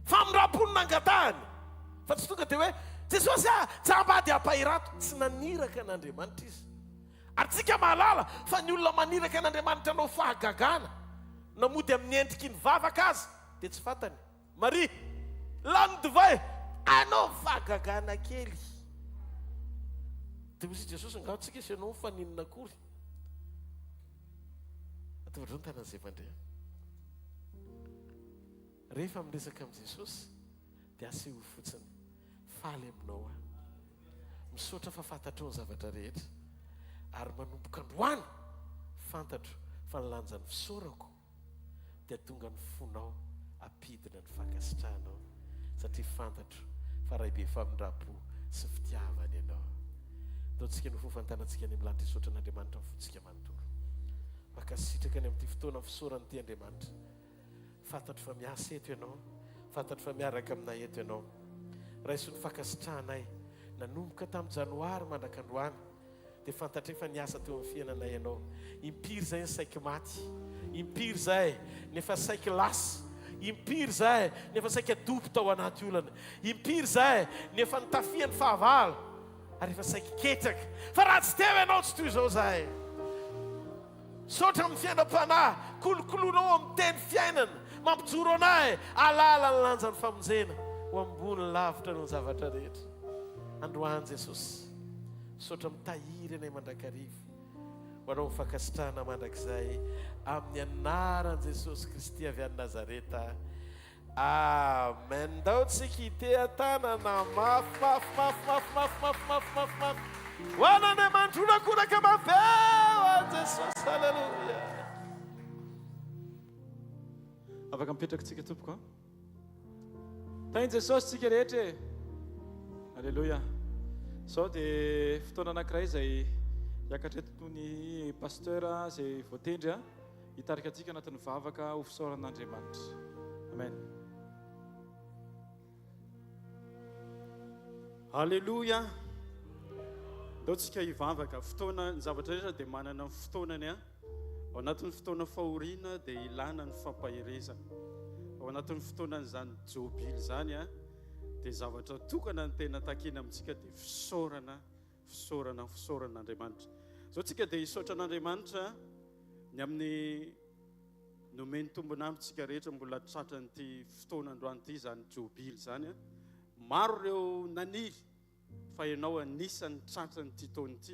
famindram-pony nangatahany, fa tsy tonga dia hoe Jesosy jambady ampahirato, tsy naniraka n'Andriamanitra izy. Ary tsika mahalala fa ny olona maniraka n'Andriamanitra anao fahagagana namody amin'ny endriky ny vavaka azy dia tsy fantany. Maria, lany divay, anao fahagagana kely. Dia misy Jesosy ngao tsika sy anao faninona akory. Ataovadreo ny tanan'izay mandeha. Rehefa miresaka amin'i Jesosy dia aseho fotsiny, faly aminao misaotra fa fantatrao ny zavatra rehetra ary manomboka androany fantatro fa nilanjan'ny fisaorako dia tonga ny fonao ampidina ny fankasitrahanao, satria fantatro fa rahabe famindram-po sy fitiavany ianao. Ataontsika no fofantanantsika ny amin'ny lanitra isotra n'Andriamanitra ny fontsika manontolo. Makasitraka ny amin'ity fotoana fisaoran'ity Andriamanitra. Fantatro fa miasa eto ianao, fantatro fa miaraka aminay eto ianao. Raiso ny fankasitrahanay nanomboka tamin'ny janoary mandrakandroany dia fantatra efa niasa teo amin'ny fiainanay ianao. Impiry zay ny saiky maty, impiry zay nefa saiky lasa, impiry zay nefa saiky adobo tao anaty olana, impiry zay nefa nitafiany fahavalo ary efa saiky ketraka, fa raha tsy teo ianao tsy toy izao zay. saotra amin'ny fiainam-panahy kolokoloanao amin'ny teny fiainana mampijoro anahy alala ny lanjany famonjena ho ambony lavitra ny zavatra rehetra. Androany Jesosy, saotra mitahiry anay mandrakarivo ho anao mifankasitrahana mandrakizay amin'ny anaran'i Jesosy Kristy avy any Nazareta. Amen. Ndao tsika hitea tanana mafy ho an'Andriamanitra honakoraka maveo an Jesosy. Halleluja.
Afaka mipetraka tsika tompoko. Tainy Jesosy tsika rehetra. Halleluja. Sao dia fotoana anankiray izay hiakatra eto toy ny pasteur izay voatendry hitarika antsika anatin'ny vavaka ho fisaoran'Andriamanitra. Amen.
Halleluja. Ndao tsika hivavaka. Fotoana ny zavatra rehetra dia manana ny fotoanany. Ao anatin'ny fotoana fahoriana dia ilana ny fampahirezana. Ao anatin'ny fotoanan'izany jobily izany dia zavatra tokana ny tena takina amintsika dia fisaoran'Andriamanitra. Zao tsika dia hisaotra an'Andriamanitra ny amin'ny nomeny tombona amintsika rehetra mbola tratra nyity fotoana androany ity zany jobily zany. Maro ireo naniry fa ianao anisan'ny tratra nyity taona ity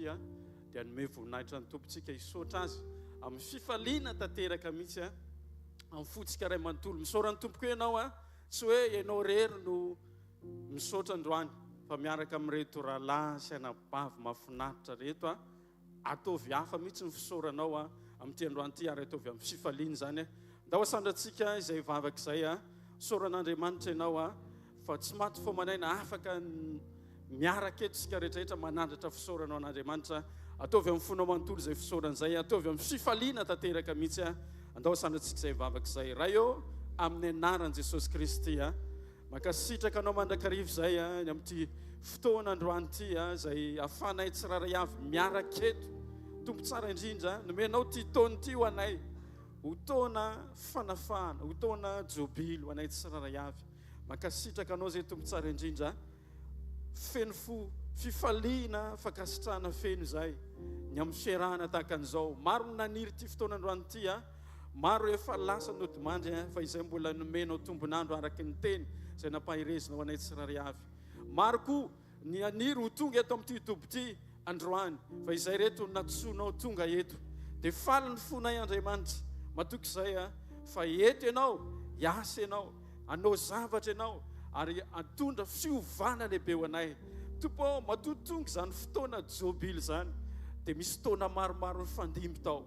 dia anome voninahitra ny tompontsika hisaotra azy amin'ny fifaliana tanteraka mihitsy amin'ny fotsika ray manontolo. Misaoran'ny tompoko ianao tsy hoe ianao rery no misaotra androany fa miaraka amin'reto rahalahy sy anabavy mahafinaritra reto ataovy hafa mihitsy ny fisaoranao amin'ity androany ity ary ataovy amin'ny fifaliana zany. Ndao asandratsika izay vavaka izay fisaoran'Andriamanitra ianao fa tsy maty fo manaina afaka miaraka eto sika rehetrarehetra manandratra fisaoranao an'Andriamanitra. Ataovy amin'ny fonao manontolo izay fisaoran'izay, ataovy amin'ny fifaliana tanteraka mihitsy. Andao asandratsika izay vavaka izay. Raha eo amin'ny anaran'i Jesosy Kristy makasitraka anao mandrakarivo izay ny amin'ity fotoana androany ity izay ahafahanay tsiraray avy miaraka eto. Tompo tsara indrindra nomenao ty taona ity ho anay ho taona fanafahana, ho taona jobily ho anay tsiraray avy. Makasitraka anao izay tompo tsara indrindra feno fo fifaliana fankasitrahana feno izay ny amin'ny fiarahana tahaka an'izao. Maro ny naniry ty fotoana androany ity maro efa lasa nodimandry fa izay mbola nomenao tombonandro araky ny teny izay nampahirezinao anay tsiraray avy. Maro koa ny aniry ho tonga eto amin'ity tobo ity androany fa izay reto natsoanao tonga eto dia faly ny fonay Andriamanitra matoky izay fa eto ianao hiasa ianao anao zavatra ianao ary atondra fiovana lehibe ho anay. Tompo matotonga izany fotoana jobily zany dia misy taona maromaro mifandimby tao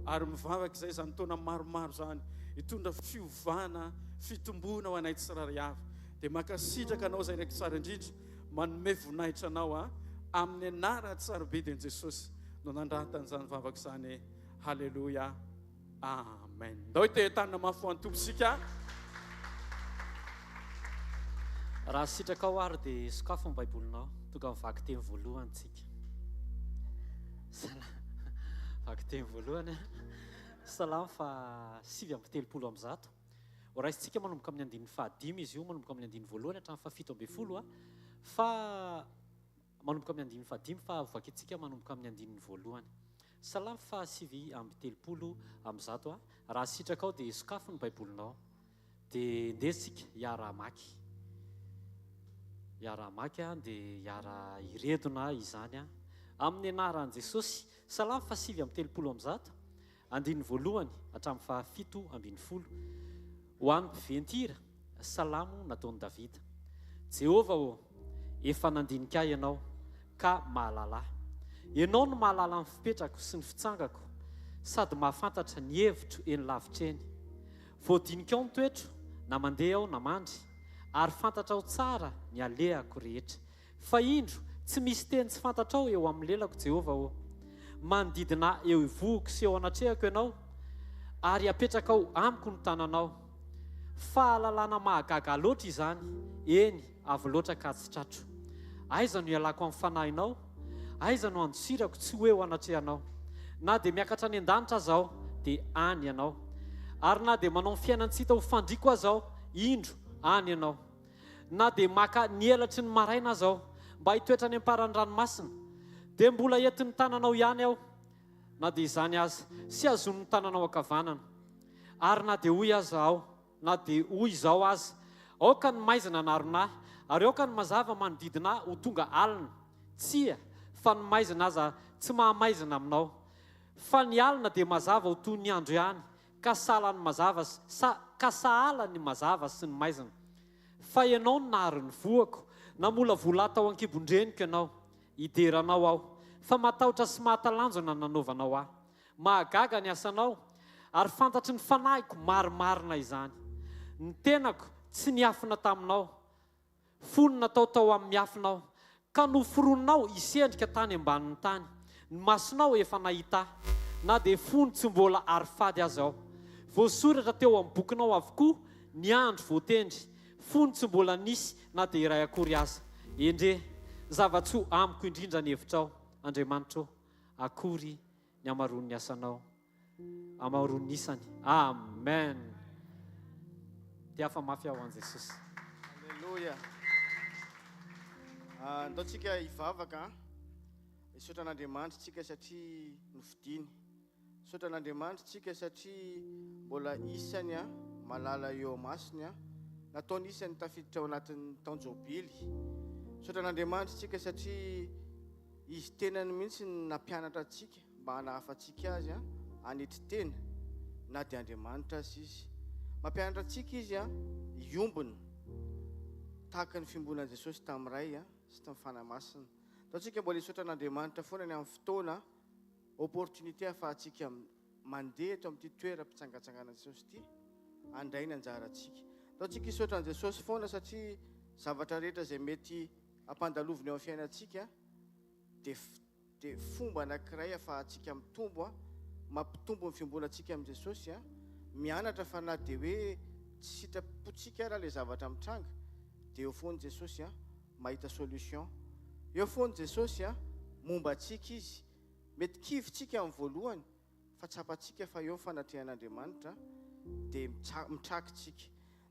ary mivavaka izay zany taona maromaro zany hitondra fiovana fitombona ho anay tsiraray avy. Dia makasitraka anao izay ndraiky tsara indrindra manome voninahitra anao amin'ny anara tsara be dia Jesosy no nandratan'izany vavaka izany. Halleluja. Amen. Ndao itetanina mafy ho an'ny tomposika.
Raha sitraka ao ary dia sokafo ny baibolinao tonga mivaky teny voalohany tsika. Vaky teny voalohany Salamo fa 7:30 oraisitsika manomboka amin'ny andininy fahadimy izy io manomboka amin'ny andininy voalohany hatramin'ny fahafito ambin'ny folo fa manomboka amin'ny andininy fahadimy fa vakitsika manomboka amin'ny andininy voalohany. Salamo fa 7:30 raha sitraka ao dia sokafo ny baibolinao dia ndesika hiara maky dia hiara iredona izany amin'ny anaran'i Jesosy. Salamo fa 7:30 andininy voalohany hatramin'ny fahafito ambin'ny folo. Ho an'ny mpiventira salamo nataon'i Davida. Jehova efa nandinika ianao ka mahalala. Ianao no mahalala ny fipetrako sy ny fitsangako sady mahafantatra ny hevitro eny lavitra eny. Voadinika ao ny toetro na mandeha ao na mandry ary fantatra ao tsara ny alehako rehetra. Fa indro tsy misy teny tsy fantatra ao eo amin'ny lelako Jehova manodidina eo ivoko sy eo anatrehako ianao ary apetraka ao amiko ny tananao. Fahalalana mahagaga loatra izany, eny avy loatra ka tsy tratro. Aiza no ialako amin'ny fanahinao, aiza no andosirako tsy hoe ho anatrehanao. Na dia miakatra any an-danitra azaho dia any ianao, ary na dia manao ny fiainantsita ho fandriko azaho, indro any ianao. Na dia maka ny elatry ny maraina azaho mba hitoetra any am-paran'ny ranomasina dia mbola entin'ny tananao ihany aho. na dia izany azy sy azon'ny tananao ankavanana ary na dia hoy azy ao na dia hoy izao azy aoka ny maizina naronahy ary aoka ny mazava manodidina ho tonga alina tsia fa ny maizina aza tsy mahamaizina aminao fa ny alina dia mazava ho toy ny andro ihany ka sahala ny mazava ka sahala ny mazava sy ny maizina fa ianao ny nahary ny voako na mola vola tao ankibondreniko ianao hideranao aho fa matahotra sy mahatalanjona nanaovanao aho mahagaga ny asanao ary fantatry ny fanahiko marimarina izany ny tenako tsy niafina taminao fonina taotao amin'ny afinao ka noforononao isendrika tany ambanin'ny tany ny masonao efa nahita na dia fony tsy mbola ary fady azy ao voasoratra teo amin'ny bokinao avokoa ny andro voatendry fony tsy mbola nisy na dia iray akory aza endre zavatsoa amiko indrindra ny hevitrao Andriamanitra akory ny amaron'ny asanao amaron'ny isany amen dia afa mafy ao an Jesosy
Alleluia. Ndaontsika hivavaka hisaotra an'Andriamanitra tsika satria nofidiny hisaotra an'Andriamanitra tsika satria mbola isany malala eo masony nataony isany tafiditra ao anatin'ny taonjobily hisaotra an'Andriamanitra tsika satria izy tenany mihitsy nampianatra atsika mba hanahafatsika azy hanetry tena na dia Andriamanitra azy izy mampianatra atsika izy iombona tahaka ny fimbonan'i Jesosy tamin'iray sy tamin'ny fanamasina taontsika mbola hisaotra an'Andriamanitra foana ny amin'ny fotoana opportunité ahafahantsika mandeha eto amin'ity toeram-pitsangatsanganan'i Jesosy ity handray ny anjarantsika taontsika hisaotra an'i Jesosy foana satria zavatra rehetra izay mety hampandalovina eo amin'ny fiainantsika dia fomba anankiray ahafahantsika mitombo mampitombo ny fimbonantsika amin'i Jesosy mianatra fa na dia hoe tsy sitrapontsika raha ilay zavatra mitranga dia eo foany Jesosy mahita solution eo foany Jesosy momba antsika izy mety kivitsika amin'ny voalohany fa tsapantsika fa eo fanatrehan'Andriamanitra dia mitrakitsika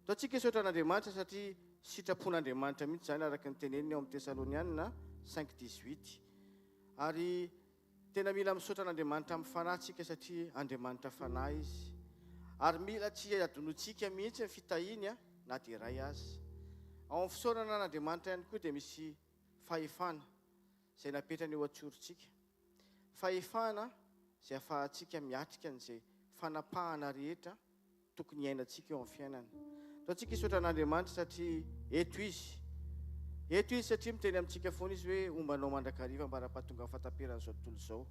taontsika hisaotra an'Andriamanitra satria sitrapon'Andriamanitra mihitsy izany araka ny teneniny eo amin'ny Tesalonianina 5:18 ary tena mila misaotra an'Andriamanitra amin'ny fanahintsika satria Andriamanitra fanahy izy ary mila tsy adonontsika mihitsy ny fitahiny na dia iray azy ao amin'ny fisaorana an'Andriamanitra ihany koa dia misy fahefana izay napetrany eo antsorontsika fahefana izay ahafahantsika miatrika an'izay fanapahana rehetra tokony iainantsika eo amin'ny fiainana taontsika hisaotra an'Andriamanitra satria eto izy satria miteny amintsika foana izy hoe ombanao mandrakariva mba raha-pahatonga amin'ny fataperan'izao tontolo izao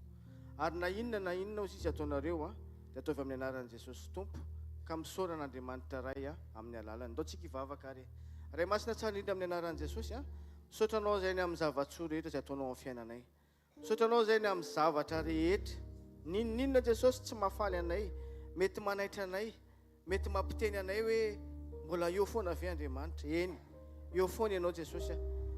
ary na inona ozy izy ataonareo dia ataovy amin'ny anaran'i Jesosy Tompo ka misaora an'Andriamanitra ray amin'ny alalany ndaontsika hivavaka ary ray masina tsara indrindra amin'ny anaran'i Jesosy misaotranao zay ny amin'ny zavatsoa rehetra izay ataonao amin'ny fiainanay misaotranao zay ny amin'ny zavatra rehetra ninona Jesosy tsy mahafaly anay mety manaitra anay mety mampiteny anay hoe mbola eo foana ave Andriamanitra eny eo foana ianao Jesosy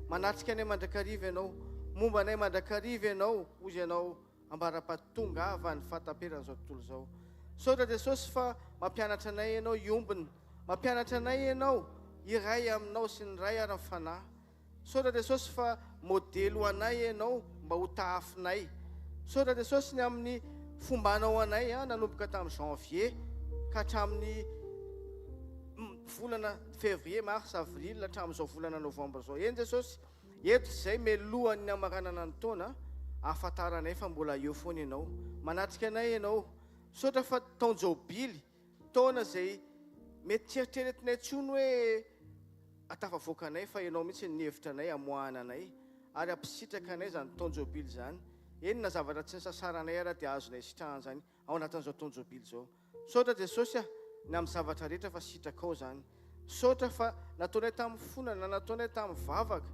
manatrika anay mandrakariva ianao momba anay mandrakariva ianao ozy ianao ambara-pahatonga avy ny fataperan'izao tontolo izao misaotra Jesosy fa mampianatra anay ianao iombina mampianatra anay ianao iray aminao sy ny ray ary fanahy misaotra Jesosy fa modely anay ianao mba ho tahafinay misaotra Jesosy ny amin'ny fombanao anay nanomboka tamin'ny janvier ka hatramin'ny volana février mars avril hatramin'izao volana novembre zao eny Jesosy eto izay melohan'ny amaranana ny taona ahafantaranay fa mbola eo foana ianao manatrika anay ianao misaotra fa taonjobily taona izay mety tseritreretinay tsony hoe atafavoaka anay fa ianao mihitsy nihevitra anay amoahana anay ary ampisitraka anay zany taonjobily zany eny na zavatra tsy nisasaranay ara dia azonay sitrahana zany ao anatin'izao taonjobily zao misaotra Jesosy ny amin'ny zavatra rehetra fa sitraka ao zany misaotra fa nataonay tamin'ny fonana nataonay tamin'ny vavaka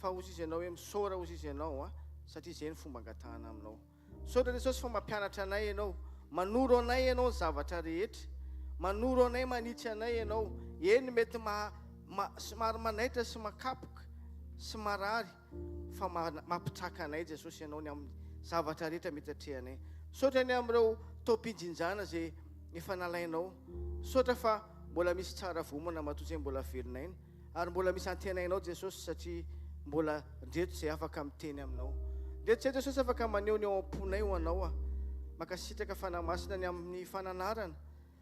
fa ozy izy ianao hoe misaora ozy izy ianao satria izay ny fomba angatahana aminao misaotra Jesosy fa mampianatra anay ianao manoro anay ianao ny zavatra rehetra manoro anay manitsy anay ianao eny mety somary manaitra sy makapoka sy marary fa mampitraka anay Jesosy ianao ny amin'ny zavatra rehetra mety atrehanay misaotra ny amin'ireo taom-pijinjana izay efa nalainao misaotra fa mbola misy tsara vomana matoa izay mbola velonay ary mbola misy antenainao Jesosy satria mbola ndreto izay afaka miteny aminao ndreto izay Jesosy afaka maneho ny ao am-ponay ho anao makasitraka fanamasina ny amin'ny fananarana,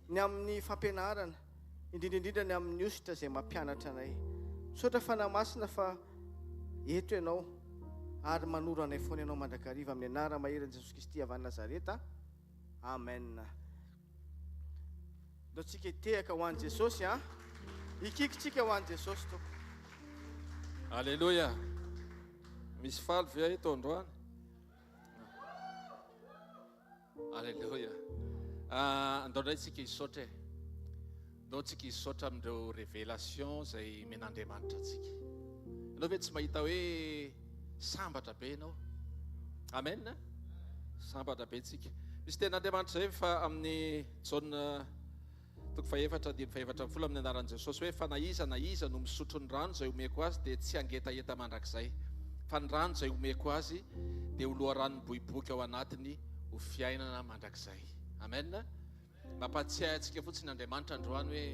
ny amin'ny fampianarana, indrindraindrindra ny amin'ny ositra izay mampianatra anay. Misaotra fanamasina fa eto ianao ary manoro anay foana ianao mandrakariva amin'ny anara maheran'i Jesosy Kristy avy any Nazareta. Amen. Ndao tsika hitehaka ho an'i Jesosy a. Ikikytsika ho an'i Jesosy toko.
Alléluia. Misy faly ve eto androany? Alléluia. Andao ndray tsika hisaotra. Ndao tsika hisaotra amindreo révélation izay men'Andriamanitra atsika. Ianao ve tsy mahita hoe sambatra be ianao? Amen. Sambatra be tsika. Misy ten'Andriamanitra zay fa amin'ny Jaune toko faefatra dimy faefatra folo amin'ny anaran'i Jesosy hoe fa na iza no misotro ny rano izay omeko azy dia tsy hangetaheta mandrakizay, fa ny rano izay omeko azy dia ho loharano miboiboika ao anatiny ho fiainana mandrakizay. Amen. Mampatsiahy antsika fotsiny Andriamanitra androany hoe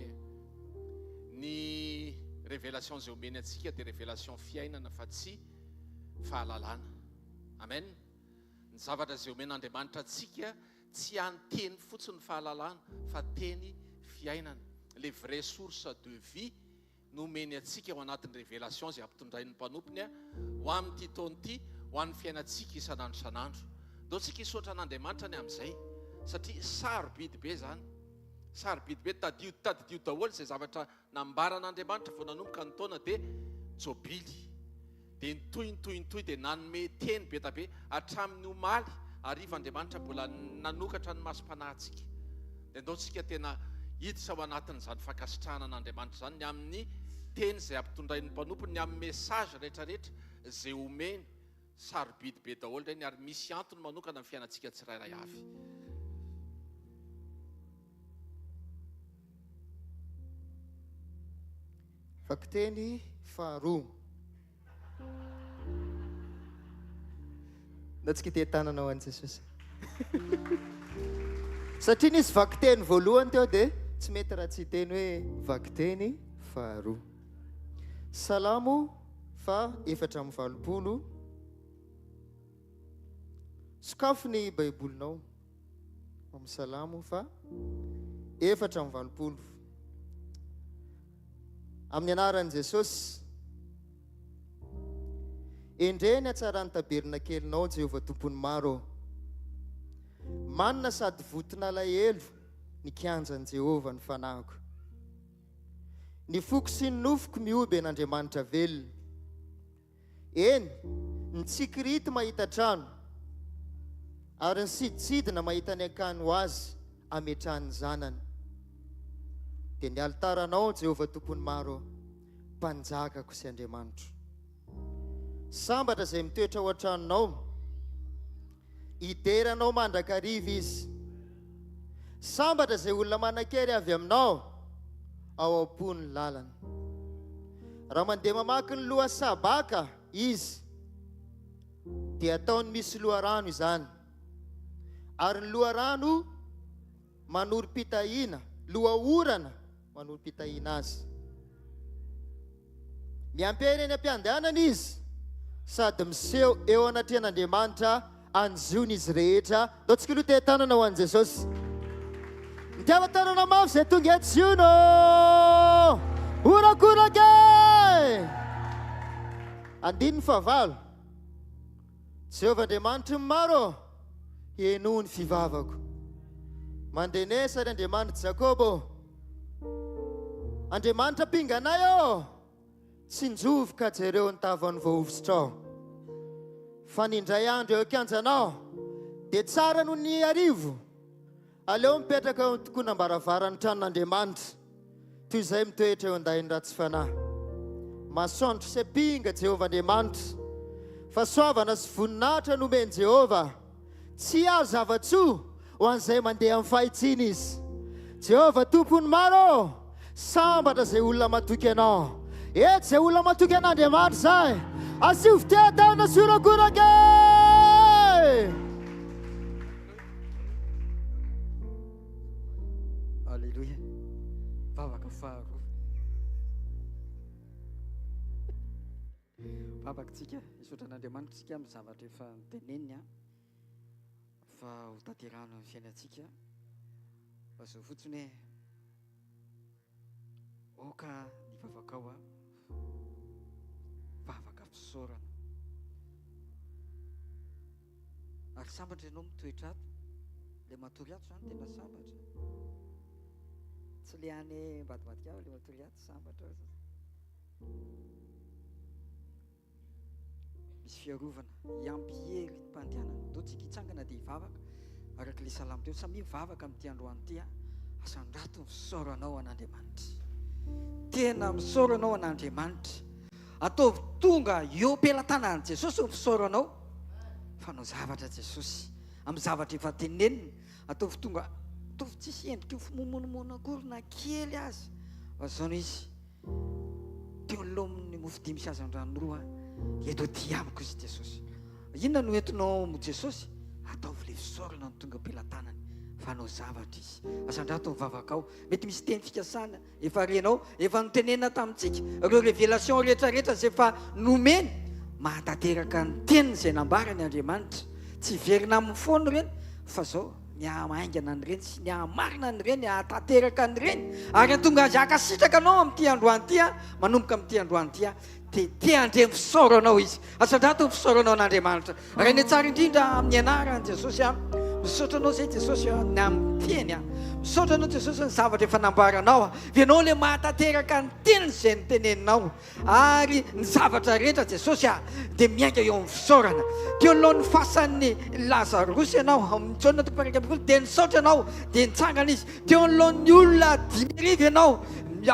ny révélation izay omeny antsika dia révélation fiainana fa tsy fahalalana. Amen. Ny zavatra izay omen'Andriamanitra antsika tsy anteny fotsiny fahalalana fa teny fiainana. Les vraies sources de vie no omeny antsika ao anatin'ny révélation izay ampitondrain'ny mpanompony ho amin'ity taona ity, ho an'ny fiainantsika isan'andro isan'andro. Ndao tsika hisaotra an'Andriamanitra ny amin'izay satria sarobidy be zany. Sarobidy be tadidio daholo izay zavatra nambaran'Andriamanitra vao nanomboka ny taona dia jobily. Dia nitoy dia nanome teny be tabe hatramin'ny omaly hariva Andriamanitra mbola nanokatra ny masom-panahintsika. Dia ndao tsika tena hiditra ao anatin'izany fankasitrahana an'Andriamanitra izany ny amin'ny teny izay ampitondrain'ny mpanompony, ny amin'ny message rehetrarehetra izay omeny. Sarobidy be daholo ireny ary misy antony manokana amin'ny fiainantsika tsirairay avy.
Vakteny faharoa. Ndao tsika te tananao an'i Jesosy. Satria nisy vakteny voalohany teo dia tsy mety raha tsy hiteny hoe vakteny faharoa. Salamo fa 4:20. Sokafo ny baibolinao amin'ny Salamo fa 4:20. Amin'ny anaran'i Jesosy. Endreny hatsarany tabernakelinao Jehovah tompony maro. Manina sady votona alahelo ny kianjan'i Jehovah ny fanahiko. Ny foko sy ny nofoko mioby an'Andriamanitra velona. Eny, ny tsikirity mahita trano, ary ny siditsidina mahita ny akany ho azy ametrahany zanany. Dia ny altaranao Jehovah tompony maro, mpanjakako sy Andriamanitra. Sambatra izay mitoetra ao an-tranonao, hideranao mandrakariva izy. Sambatra izay olona manan-kery avy aminao, ao am-pony lalana. Raha mandeha mamaky ny loha sabaka izy, dia ataony misy loharano izany. Ary ny loharano manoro-pitahiana, loha-orana manoro-pitahiana azy. Miampera eny am-piandehanana izy, sady miseho eo anatrehan'Andriamanitra anjony izy rehetra. Ndao tsika aloha te tanana ho an'i Jesosy. Mitiava tanana mafy izay tonga eto ziono. Orakorake. 9:9. Jehovah Andriamanitra maro, eno ny fivavako. Mandrenesa ry Andriamanitra Jakobo. Andriamanitra pinganay ao, tsy njovoka jereo ny tavany voavotsitrao. Fa nindray andro eo kianjanao, dia tsara noho ny arivo, aleo mipetraka eo tokoa nambaravaran'ny tranon'Andriamanitra, toy izay mitoetra eo andahiny ratsy fanahy. Masoandro sy pinga Jehovah Andriamanitra, fa soavana sy voninahitra nomeny Jehovah, tsy azo zava-tsoa ho an'izay mandeha amin'ny fahitsiny izy. Jehovah tompony maro, sambatra izay olona matoky anao. Eto izay olona matoky an'Andriamanitra zay, asio fitiatana sy orakorake.
Alleluia. Vavaka faharoa. Vavaka tsika, isotra an'Andriamanitra tsika amin'ny zavatra efa niteneniny. fa ho tanterahana ny fiainantsika fa zao fotsiny hoe oka ny vavakao a vavaka fisaorana ary sambatra ianao mitoetra ato le matory ato zany tena sambatra tsy le any mbadibadika aho le matory ato sambatra misy fiarovana iampihery mpandehanana do tsika hitsangana dia hivavaka araka le salamo teo samy mivavaka amin'ity androany ity a asandrato misaoranao an'Andriamanitra tena misaoranao an'Andriamanitra ataovy tonga eo am-pelantanan'i Jesosy ny fisaoranao fanao zavatra Jesosy amin'ny zavatra efa tenenina ataovy tonga ataovy tsisy endrika io fimomonomono akory na kely azy fa zao izy teo lomin'ny mofo dimy sy azan-dranoroa eto ty amiko izy Jesosy inona no entinao mo Jesosy ataovy le fisaorana ny tonga am-pelantanany fanao zavatra izy asandrato mivavakao mety misy teny fikasana efa renao efa notenena tamintsika ireo révélation rehetrarehetra zay efa nomeny mahatateraka ny teniny izay nambarany Andriamanitra tsy verina amin'ny fono reny fa zao ny amaingana ny reny sy ny amarina ny reny ahatateraka ny reny ary atonga azy akasitraka anao amin'ity androany ity a manomboka amin'ity androany ity a te andre fisaoranao izy asandrato fisaoranao an'Andriamanitra raha ny tsara indrindra amin'ny anarany Jesosy a misaotra anao zay Jesosy ny amin'ny teny a misaotra anao Jesosy ny zavatra efa nambaranao a vienao le mahatateraka ny teniny izay noteneninao ary ny zavatra rehetra Jesosy a dia miainga eo amin'ny fisaorana teo alohan'ny fasan'ny Lazarosy ianao amin'ny taona tokoparaika ambinifolo dia nisaotra ianao dia nitsangana izy teo alohan'ny olona 10,000 ianao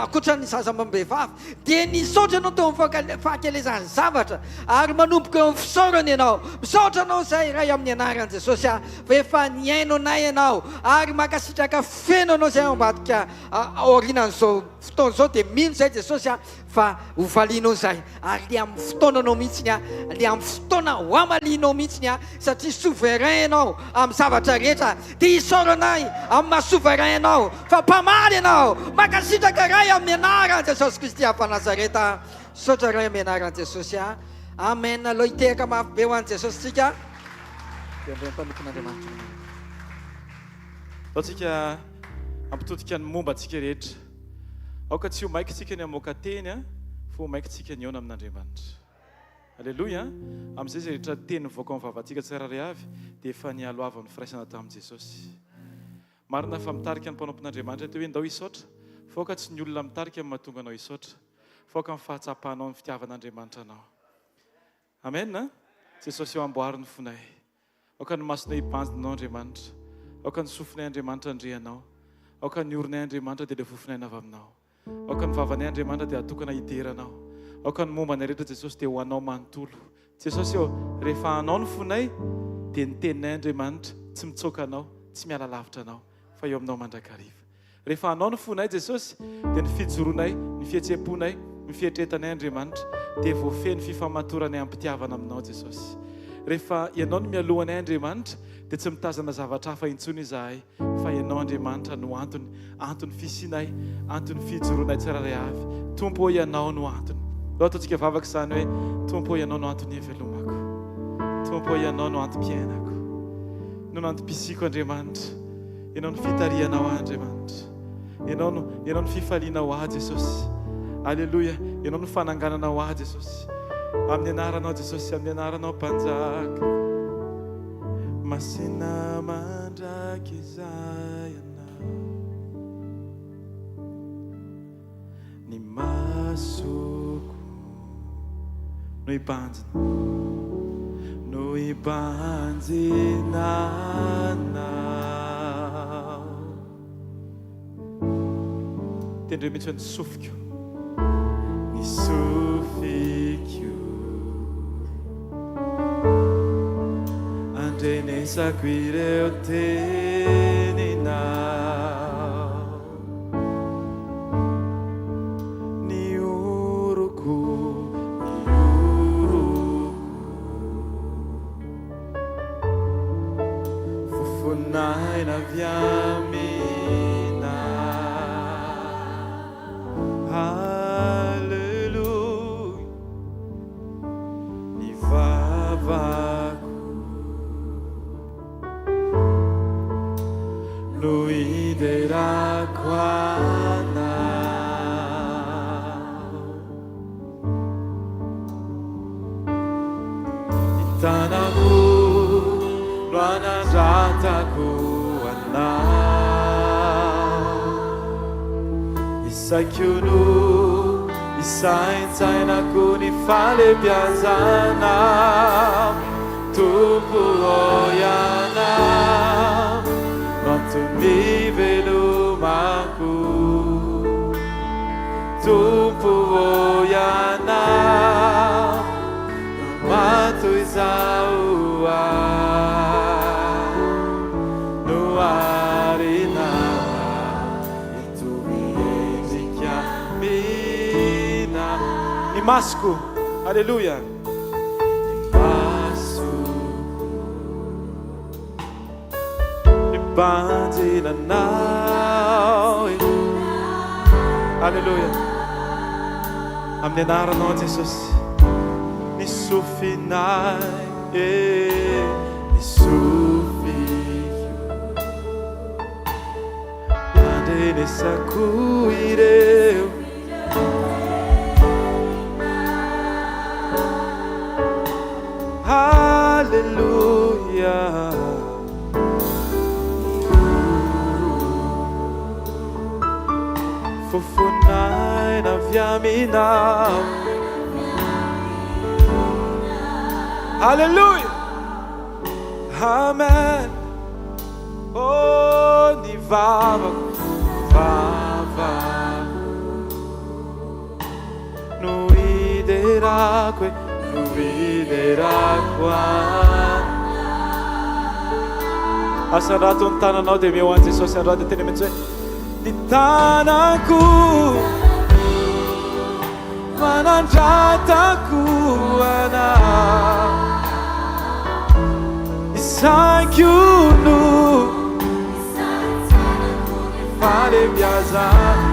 akoatra ny zaza ambehivavy dia nisaotra anao teo amin'ny fahakelezany zavatra ary manomboka eo amin'ny fisaorana ianao misaotra anao zay ray amin'ny anaran'i Jesosy a fa efa niaino anay ianao ary makasitraka feno anao zay ambadika aorinan'izao fotoana zao dia mino zay Jesosy a fa hovalianao zay ary le amin'ny fotoananao mihitsiny a le amin'ny fotoana ho amalinao mihitsiny a satria souverain ianao amin'ny zavatra rehetra dia isaoranay amin'ny maha-souverain ianao fa mpamaly ianao makasitraka ray amin'ny anaran'i Jesosy Kristy afa Nazareta saotra ray amin'ny anaran'i Jesosy a amen aloha hitehaka mafy be ho an'i Jesosy tsika dia andrem-panokon'Andriamanitra
atsika ampitodika ny momba antsika rehetra aoka tsy ho maikitsika ny amoaka teny a fa ho maikitsika ny ona amin'Andriamanitra alleloia amin'izay zay rehetra teny mivoaka amin'ny vavantsika tsiraray avy dia efa nialoavan'ny firaisana tamin'i Jesosy marina fa mitarika ny mpanompon'Andriamanitra teo hoe ndao hisaotra foka tsy ny olona mitarika amin'ny mahatonga anao hisaotra foka amin'ny fahatsapahanao ny fitiavan'Andriamanitra anao amen Jesosy eo amboary ny fonay aoka ny masonay hibanjinao Andriamanitra aoka ny sofinay Andriamanitra andreanao aoka ny orinay Andriamanitra dia le fofinay avy aminao aoka ny vavanay Andriamanitra dia atokana hideranao aoka ny mombanay rehetra Jesosy dia ho anao manontolo Jesosy eo rehefa anao ny fonay dia ny teninay Andriamanitra tsy mitsoka anao tsy miala lavitra anao fa eo aminao mandrakariva rehefa anao ny fonay Jesosy dia ny fijoronay ny fihetseponay ny fihetretanay Andriamanitra dia voafeny fifamatorana ampitiavana aminao Jesosy rehefa ianao no mialohanay Andriamanitra dia tsy mitazana zavatra hafa intsony izahay fa ianao Andriamanitra no antony fisinay antony fijoronay tsiraray avy tompo ianao no antony lo ataontsika vavaka izany hoe tompo ianao no antony hivelomako tompo ianao no antom-piainako no antom-pisiko Andriamanitra ianao no fitarianao Andriamanitra ianao no fifalianao ahy Jesosy alleloia ianao no fanangananao ahy Jesosy amin'ny anaranao Jesosy amin'ny anaranao mpanjaka masina mandraky izay anao ny masoko no hibanjina anao tendreo mihitsy hoe nisofiko andrenesako ireo teninao ny oroko fofonay na avy amina halleluia ny vavako iderako anao. Ny tanako no anandratako anao. Isaiko no isaintsainako ny falebiazanao. Tompo ianao mampton'ny velomako. Tompo ianao matoy izao no arinao itovendrika mina. Ny masoko, aleluia. Banjinanao, aleluia. Amin'ny anaranao Jesosy, ny sofinay, ny sofiko andrenesako ireo. Aleluia. Fofonay na viaminao. Hallelujah. Amen. Oh, ny vavako, vavako no iderako asa rato ny tananao dia meo an Jesosy androa dia teny mihitsy hoe ny tanako manandratako anao. Isaiko no falebiazana.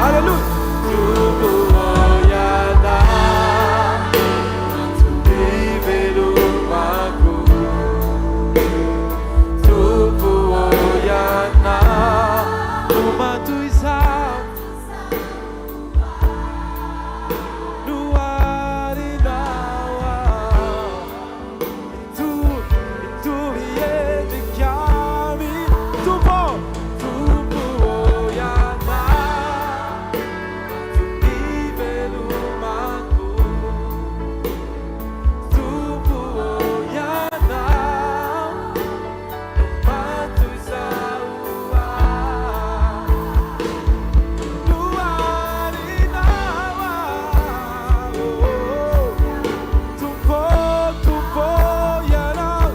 Aleluia. Tompo ianao mampton'ny velomako. Tompo ianao no matoy izao no arinao. Itovy endrika mina. Tompo ianao mampton'ny velomako. Tompo ianao matoy izao no arinao. Tompo ianao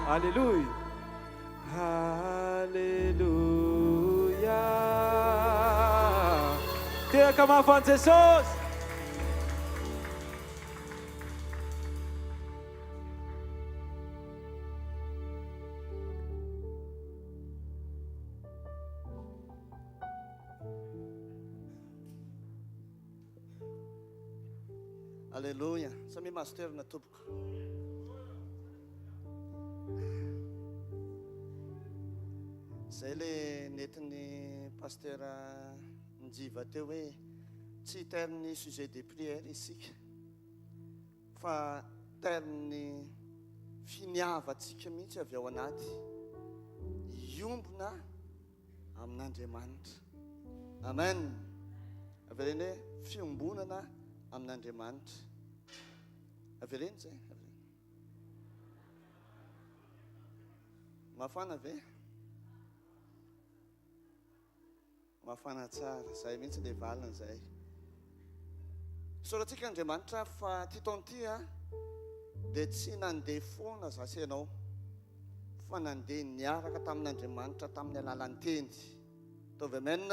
Hallelujah. Hallelujah. Tia kamafan Jesus.
Aleluia. Sami master na tuboko. Zay le nentin'ny pasteur Njiva teo hoe tsy terny sujet de prière isika fa terny finiavatsika mihitsy avy ao anaty iombona amin'Andriamanitra. Amen. Avereny hoe fiombonana amin'Andriamanitra. Avereny zay. Mafana ve? Mafana tsara. Zay mihitsy le valina zay. Soratsika Andriamanitra fa ty taona ty dia tsy nandeha foana zasy ianao fa nandeha niaraka tamin'Andriamanitra tamin'ny alalan'ny teny. Taovy amen.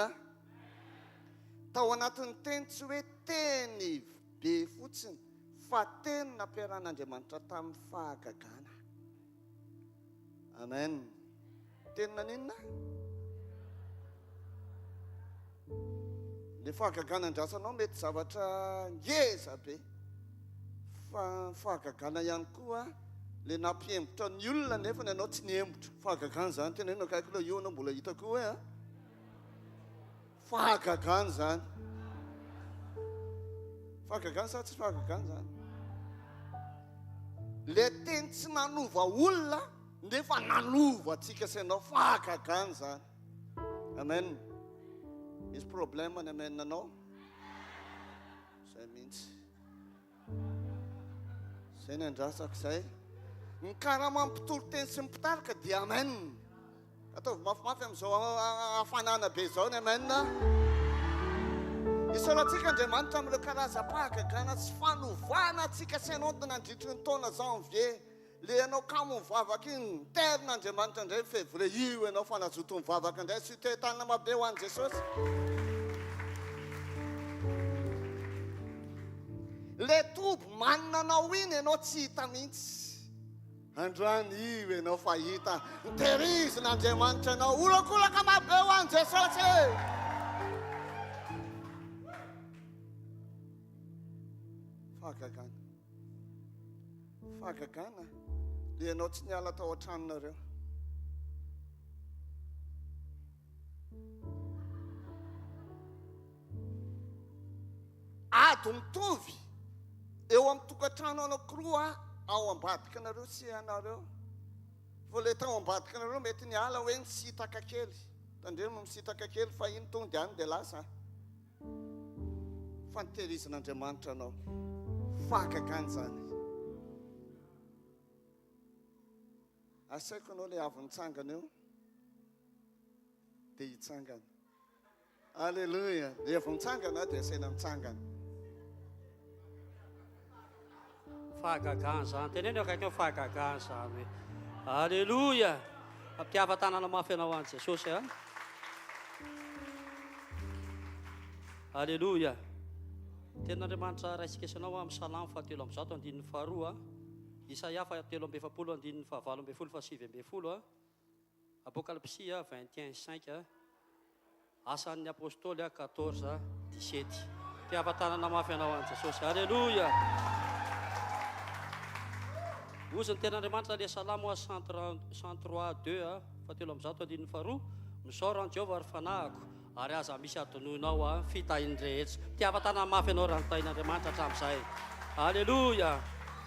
Tao anatin'ny teny tsy hoe teny be fotsiny fa teny nampiarahan'Andriamanitra tamin'ny fahagagana. Amen. Teny naninona? Le fahagagana andrasanao mety zavatra ngeza be fa fahagagana ihany koa le nampiembotra ny olona nefa ny anao tsy niembotra. Fahagagana zany tena hoe nakaiko loha io anao mbola hitako hoe fahagagana zany. Fahagagana sa tsy fahagagana zany? Le teny tsy nanova olona nefa nanova atsika sy anao. Fahagagana zany. Amen. Misy problème ny amen anao? Zay mihitsy. Zay ny andrasako zay. Ny karaha mampitoro teny sy mipitarika dia amen. Ataovy mafimafy amin'izao hafanana be zao ny amen. Isaorantsika Andriamanitra amin'ireo karazam-pahagagana sy fanovana atsika sy anao nandritry ny taona janvier. Le anao kamo mivavaka iny terin'Andriamanitra indray février io anao fanazoto mivavaka indray sy tetanina mabe ho an'i Jesosy. Le tobo manina anao iny anao tsy hita mihitsy. Androany io anao fa hita. Niterizin'Andriamanitra anao olakolaka mabe ho an'i Jesosy. Fahagagana. Fahagagana. Le anao tsy niala tao an-tranonareo. Ado mitovy eo amin'ny tokantrano anankiroa ao ambadika anareo sy anareo. Fa le tao ambadika anareo mety niala hoe nisitaka kely. Tandremo misitaka kely fa iny tonga any dia lasa. Fa nitehirizan'Andriamanitra anao. Fahagagana zany. Asaiko anao le avy nitsangana eo dia hitsangana. Alleluia. Le avy nitsangana dia asaina mitsangana.
Fahagagana zany. Teneno akaiky fahagagana zany. Alleluia. Ampiava tanana mafy anao an'i Jesosy. Alleluia. Ten'Andriamanitra raisika isanao amin'ny Salamo 7:1-2. Isaia 7:7-7:20. Apokalipsia 21:5. Asan'ny apôstôly 14:17. Mpiava tanana mafy anao an'i Jesosy. Alleluia. Ozy ny ten'Andriamanitra le Salamo 103:2. 7:7-2. Misaoro an Jehovah ary fanahiko ary aza misy adononao fitahiny rehetra. Mpiava tanana mafy anao raha nitahin'Andriamanitra hatramin'izay. Alleluia.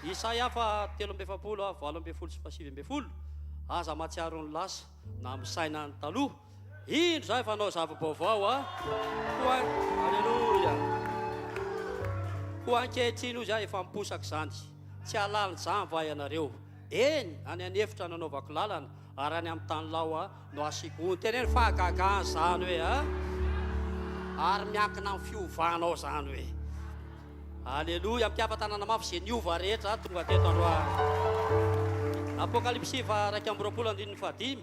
Isaia 7:8-7:7. Aza matsiaro ny lasa na misaina ny taloha. Indro zay fa anao zava-baovao Alleluia. Ho ankehitriny io zay efa miposaka zany. Tsy halaliny zany va ianareo. Eny any anefitra nanaovako lalana ary any amin'ny tany lao no asikony. Teneny fahagagana zany hoe ary miankina amin'ny fiovanao zany hoe. Alleluia. Mpiava tanana mafy zay niova rehetra tonga teto androany. Apokalipsia 2:2-5.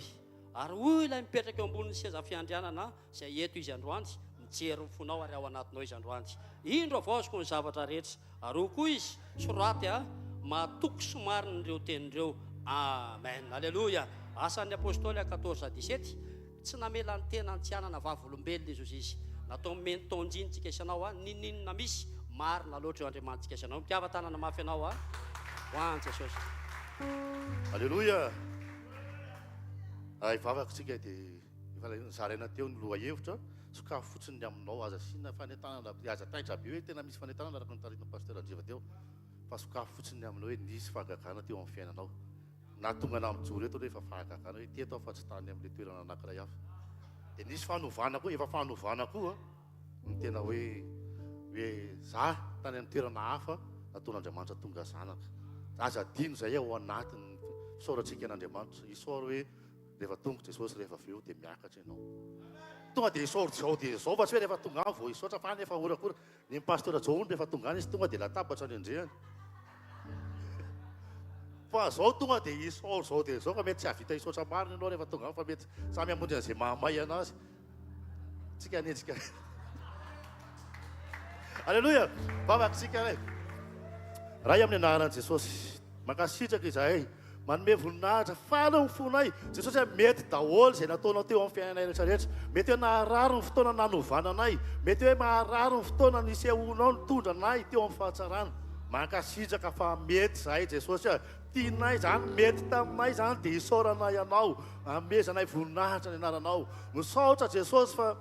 Ary hoy ilay mipetraka eo ambonin'ny seza fiandrianana zay eto izy androany mijery ny fonao ary ao anatinao izy androany. Indro avaoziko ny zavatra rehetra. Ary ho koa izy soraty matoko somary nireo teninireo. Amen. Alleluia. Asan'ny apôstôly 14:17. Tsy namela ny tena ntsianana vavolombelona izy. Natao meny taonjinitsika isanao nininona misy marina loatra eo Andriamanitsika isanao. Mpiava tanana mafy anao ho an'i Jesosy.
Alleluia. Ivavaka tsika dia efa zaraina teo ny loha hevitra Sakafo fotsiny ny aminao aza sina fanentanana aza taitra be hoe tena misy fanentanana araka ny taritiny pasteur Andriva teo. Fa sakafo fotsiny ny aminao hoe nisy fahagagana teo amin'ny fiainanao. Na tonga na mijoro eto rehefa fahagagana hoe teto fa tsy tany amin'ilay toerana anankiray hafa. Dia nisy fanovana koa, efa fanovana koa ny tena hoe za tany amin'ny toerana hafa nataon'Andriamanitra tonga zanaka. Aza dino zay ao anatin'ny fisaorantsika an'Andriamanitra. Isaoro hoe rehefa tonga Jesosy rehefa avy eo dia miakatra ianao. Tonga dia isaoro zao dia zao fa tsy hoe rehefa tonga any vao isaotra fa nefa orakora. Ny pasteur John rehefa tonga any izy tonga dia latabatra ny andreany. Fa zao tonga dia isaoro zao dia zao fa mety tsy havita isaotra marina ianao rehefa tonga any fa mety samy hamonjy an'izay mahamay anazy. Tsika anetsika. Alleluia. Vavatsika ray. Raha amin'ny anaran'i Jesosy mankasitraka izahay manome voninahitra fala ny fonay. Jesosy mety daholo izay nataonao teo amin'ny fiainanay rehetrarehetra. Mety hoe naharary ny fotoana nanovananay. Mety hoe maharary ny fotoana nisehoanao nitondra anay teo amin'ny fahatsarana. Mankasitraka fa mety zahay Jesosy tianay zany mety taminay zany dia isaoranay ianao. Amezanay voninahitra ny anaranao. Misaotra Jesosy fa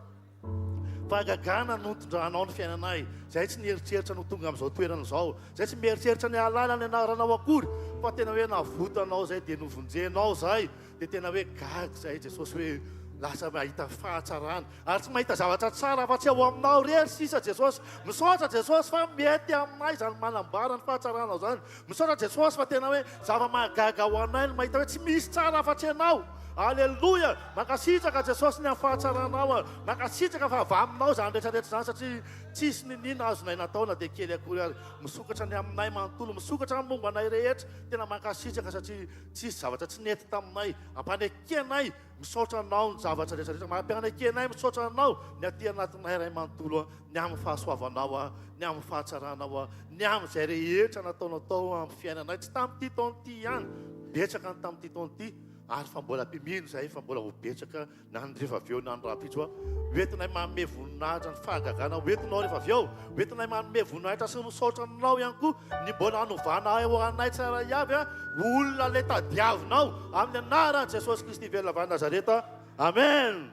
fahagagana no tondranao ny fiainanay. Zay tsy nieritreritra no tonga amin'izao toerana izao. Zay tsy mieritreritra ny alala ny anaranao akory. Fa tena hoe navotanao zay dia novonjenao zay. Dia tena hoe gaga zay Jesosy hoe lasa mahita fahatsarana. Ary tsy mahita zavatra tsara fa tsy ao aminao rery sisa Jesosy. Misaotra Jesosy fa mety aminay zany manambara ny fahatsaranao zany. Misaotra Jesosy fa tena hoe zava-mahagaga ao anay no mahita hoe tsy misy tsara afa-tsy ianao. Alleluia. Mankasitraka Jesosy ny amin'ny fahatsaranao. Mankasitraka fa avy aminao zany rehetrarehetra zany satria tsisy ninina azonay nataona dia kely akory ary. Misokatra ny aminay manontolo, misokatra amin'ny momba anay rehetra. Tena mankasitraka satria tsisy zavatra tsy nety taminay. Ampanekenay misaotra anao ny zavatra rehetrarehetra. Mampianekenay misaotra anao ny aty anatinay ray manontolo, ny amin'ny fahasoavanao, ny amin'ny fahatsaranao, ny amin'izay rehetra nataonao tao amin'ny fiainanay. Tsy tamin'ity taon'ity ihany, betsaka ny tamin'ity taon'ity. Ary fa mbola mpimino zahay fa mbola ho betsaka na ny rehefa avy eo na ny raha-pitso oentinay manome voninahitra ny fahagagana oentinao rehefa avy eo oentinay manome voninahitra sy misaotra anao ihany koa ny mbola hanovana eo anay tsara avy olona le tadiavinao amin'ny anaran'i Jesosy Kristy velona avy Nazareta. Amen.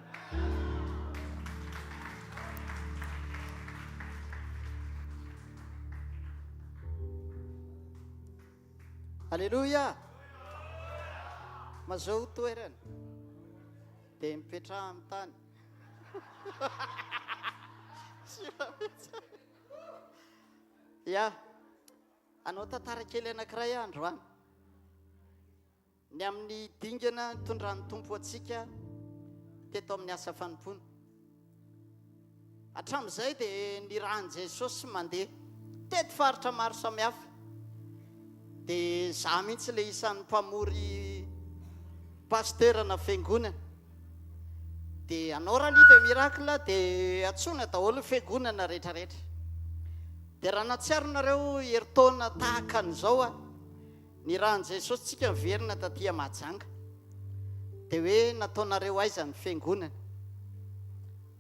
Alleluia. Mazao toerana dia mipetraha amin'ny tany. Ya, anao tantara kely anankiray androany. Ny amin'ny dingana tondrany tompo atsika teto amin'ny asa fanompona. Hatramin'izay dia ny rahan'i Jesosy mandeha teto faritra maro samihafa. Dia za mihitsy ilay isan'ny mpamory pasteur na fiangonana. Dia anao raha lida mirakla dia atsona daholo fiangonana rehetrarehetra. Dia raha natsiaronareo heritaona tahaka an'izao ny rahan'i Jesosy tsika miverina taty Mahajanga dia hoe nataonareo aiza ny fiangonana.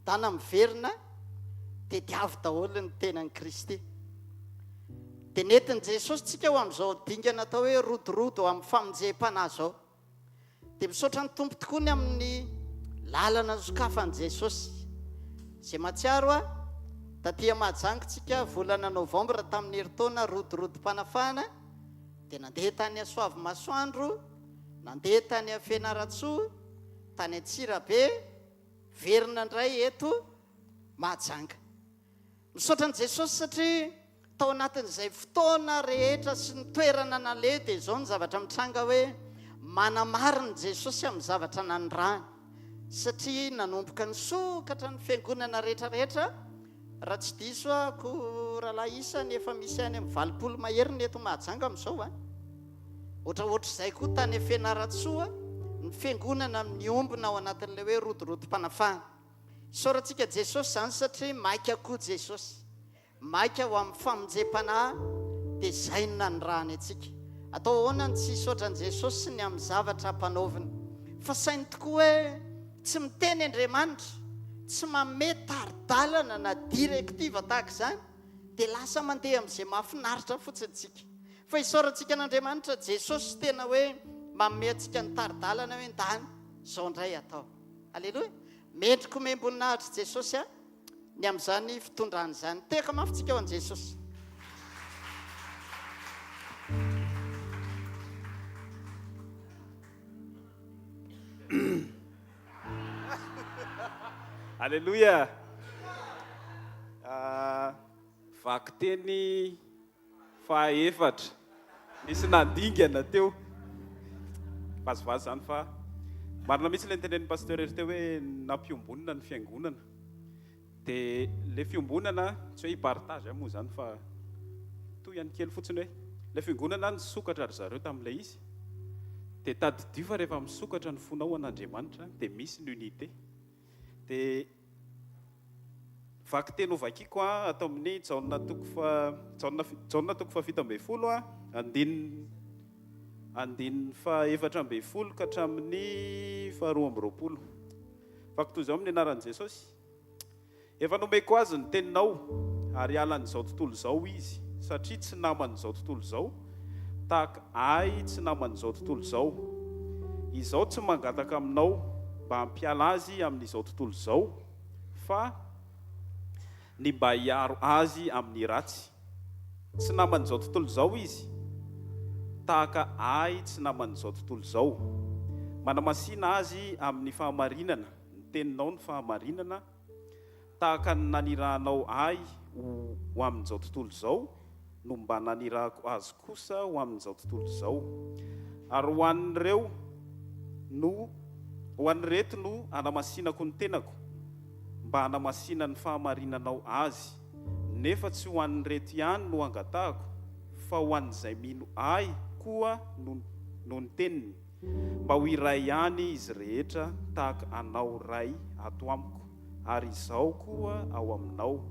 Tana miverina dia diavy daholo ny tenan'i Kristy. Dia nentin'i Jesosy tsika ho amin'izao dingana atao hoe rodorodo amin'ny famonjeham-panahy zao. Dia misaotra ny tompo tokoa ny amin'ny lalana sokafan'i Jesosy. Izay matsiaro taty Mahajanga tsika volana novambra tamin'ny heritaona rodorodo-panafahana dia nandeha tany Soavy Masoandro, nandeha tany Fianaratsoa, tany Antsirabe, verina indray eto Mahajanga. Misaotra ny Jesosy satria tao anatin'izay fotoana rehetra sy ny toerana naleha dia izao ny zavatra mitranga hoe manamariny Jesosy amin'ny zavatra nanirahany. Satria nanomboka ny sokatra ny fiangonana rehetrarehetra raha tsy diso ko rahalahy isany efa misy any amin'ny 20 mahery eto Mahajanga amin'izao ohatraohatr'izay koa tany Fianaratsoa ny fiangonana miombona ao anatin'ilay hoe rodorodo-panafahana. Isaorantsika Jesosy zany satria maika koa Jesosy, maika ho amin'ny famonjeham-panahy dia izay no nanirahany atsika. Atao ahoana ny tsy isaotra an'i Jesosy ny amin'ny zavatra ampanaoviny. Fa sainy tokoa hoe tsy miteny Andriamanitra, tsy manome taridalana na direktiva tahaka izany dia lasa mandeha amin'izay mahafinaritra fotsiny tsika. Fa isaorantsika an'Andriamanitra Jesosy tena hoe manome antsika ny taridalana hoe ndany izao indray atao. Alleloia.
mendriko membonahitra jesosy a ny amin'izany fitondrany izany teka mafitsika eo an' jesosy.
Alléluia. Vaky teny fahaefatra misy nandingana teo vazivazy zany fa marina misy ilay nytenen'ny pasteur ery teo hoe nampiombonana ny fiangonana dia le fiombonana tsy hoe hipartage moa zany fa toy ihany kely fotsiny hoe le fiangonana nisokatra ry zareo tamin'ilay izy dia tadidio fa rehefa misokatra ny fonao an'Andriamanitra dia misy ny unité dia vaky teny ho vakiako atao amin'ny jaona toko fa 17 andininy fa 14 ka hatramin'ny 12. Vaky toy izao amin'ny anaran'i Jesosy. Efa nomeko azy ny teninao ary alan'izao tontolo izao izy satria tsy naman'izao tontolo izao tahaka ay tsy naman'izao tontolo izao. Izao tsy mangataka aminao mba hampiala azy amin'izao tontolo izao fa ny mba hiaro azy amin'ny ratsy. Tsy naman'izao tontolo izao izy tahaka ay tsy naman'izao tontolo izao. Manamasina azy amin'ny fahamarinana, ny teninao ny fahamarinana tahaka ny nanirahanao ay ho amin'izao tontolo izao no mba nanirahako azy kosa ho amin'izao tontolo izao. Ary ho an'ireto no anamasinako ny tenako mba anamasina ny fahamarinanao azy, nefa tsy ho an'ireto ihany no angatahako fa ho an'izay mino ay koa no ny teniny, mba ho iray ihany izy rehetra tahaka anao ray ato amiko ary izao koa ao aminao,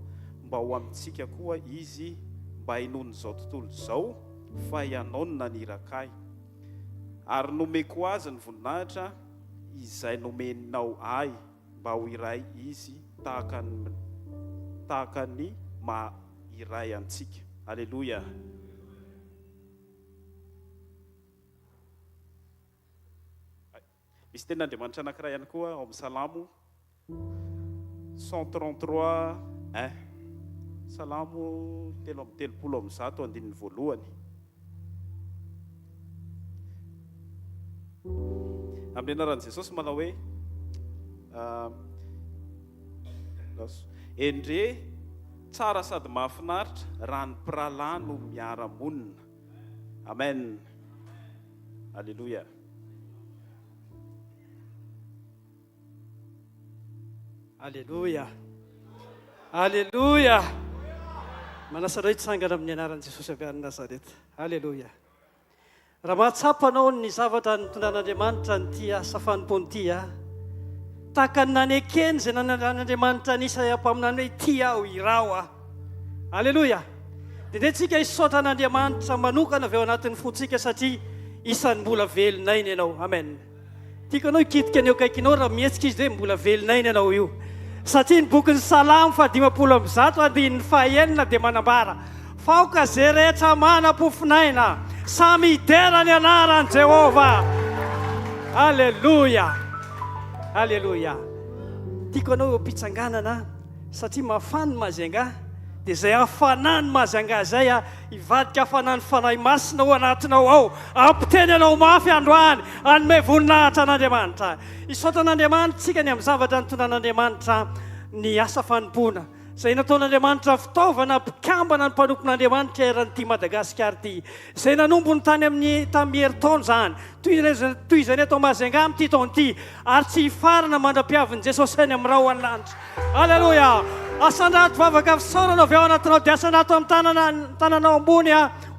mba ho amintsika koa izy mba hinon'izao tontolo izao fa ianao no nanirakay. Ary nomeko azy ny voninahitra izay nomeninao ay mba ho iray izy tahaka ny ma iray antsika. Alléluia. Misy tenin'Andriamanitra anankiray ihany koa ao amin'ny Salamo 133:1. Salamo 3:1 andininy voalohany. Amin'ny anaran'i Jesosy manao hoe endre tsara sady mahafinaritra raha ny mpirahalahy no miara-monina. Amen. Alléluia.
Alléluia. Alléluia. Manasarao hitsangana amin'ny anaran'i Jesosy avy any Nazareta. Alléluia. Raha mahatsapanao ny zavatra nitondran'Andriamanitra nyty asa fanompony ity tahaka ny nanekeny izay nan'Andriamanitra nisy ampaminany hoe ty aho irao aho. Alléluia. Dia ntsika hisaotra an'Andriamanitra manokana avy ao anatin'ny fontsika satria isan'ny mbola velonainy ianao. Amen. Tiako anao hikitika aneo kaikinao raha mihetsika izy hoe mbola velonainy ianao io. Satria ny bokin'ny Salamo 50:9 dia manambara faoka zay rehetra manam-pofinaina samy idera ny anaran'i Jehova. Alléluia. Alléluia. Tiako anao mpitsanganana satria mafany mazanga dia izay hafanany mazanga zay hivadika hafanany fanahy masina ao anatinao ao, ampiteny anao mafy androany anome voninahitra an'Andriamanitra. Isaotra an'Andriamanitra tsika ny amin'ny zavatra nitondran'Andriamanitra ny asa fanompoana izay nataon'Andriamanitra fitaovana mpikambana ny mpanompon'Andriamanitra eran'ity Madagasikara ity, izay nanombony tamin'ny herintaona zany toy izay ny atao mazanga amin'ity taona ity, ary tsy hifarana mandra-piavin'i Jesosy any amin'ny rahoan'ny lanitra. Alleluia. Asandrato vavaka fisaorana avy ao anatinao dia asandrato amin'ny tananao ambony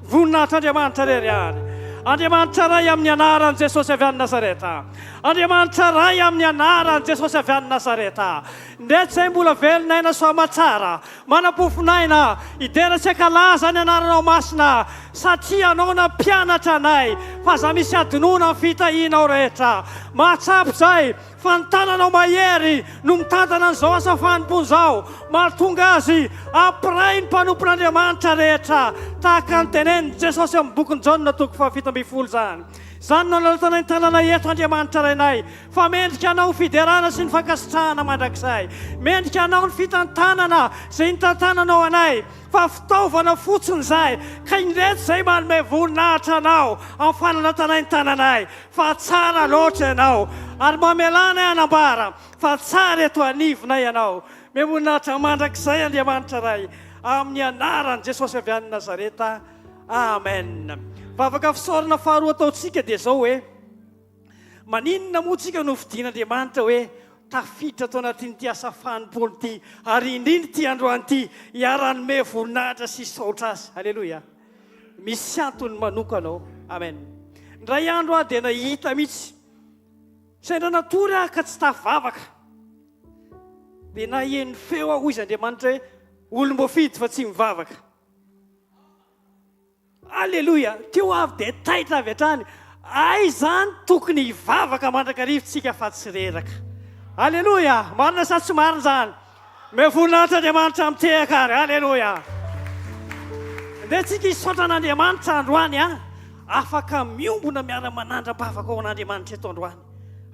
voninahitr'Andriamanitra rery any. Andriamanitra ray amin'ny anaran'i Jesosy avy any Nazareta. Andriamanitra ray amin'ny anaran'i Jesosy avy any Nazareta. Ndreto izay mbola velonaina soa matsara, manam-pofinaina, ideratsika laza ny anaranao masina satria anao nampianatra anay fa za misy adinoana amin'ny fitahianao rehetra. Mahatsapy izay fa ny tananao mahery no mitantana an'izao asa fanompony izao, mahatonga azy ampiray ny mpanompon'Andriamanitra rehetra tahaka ny tenenin'i Jesosy amin'ny bokin'ny Jaona 7:10 zany. Zany nalaltanay tanana eto Andriamanitra rainay. Fa mendrika anao fiderana sy ny fankasitrahana mandrakizay. Mendrika anao ny fitantanana izay nitantananao anay. Fa fitaovana fotsiny zay. Ka indreto izay manome voninahitra anao amin'ny fananantanay ny tananay. Fa tsara loatra ianao. Ary mamelana anambara. Fa tsara eto anivonay ianao. Mevoninahitra mandrakizay Andriamanitra ray. Amin'ny anaran'i Jesosy avy any Nazareta. Amen. Vavaka fisaorana faharoa ataontsika dia zao hoe maninona moa tsika no fidian'Andriamanitra hoe tafiditra tao anatin'ity asa fanimpony ity ary indrindra ity androany ity hiara-nome voninahitra sy saotra azy. Halleloja. Misy antony manokana. Amen. Ndray andro aho dia nahita mihitsy sendra natory aho ka tsy tafavavaka dia naheno feo aho izy Andriamanitra hoe olom-boafidy fa tsy mivavaka. Alleluia. Teo avy dia taitra avy hatrany. Ay zany tokony hivavaka mandrakarivotsika fa tsy reraka. Alleluia. Marina sa tsy marina zany? Me voninahitra Andriamanitra mitehaka ary. Alleluia. Dia tsika hisaotra an'Andriamanitra androany a. Afaka miombona miara-manandram-bavaka ao an'Andriamanitra eto androany.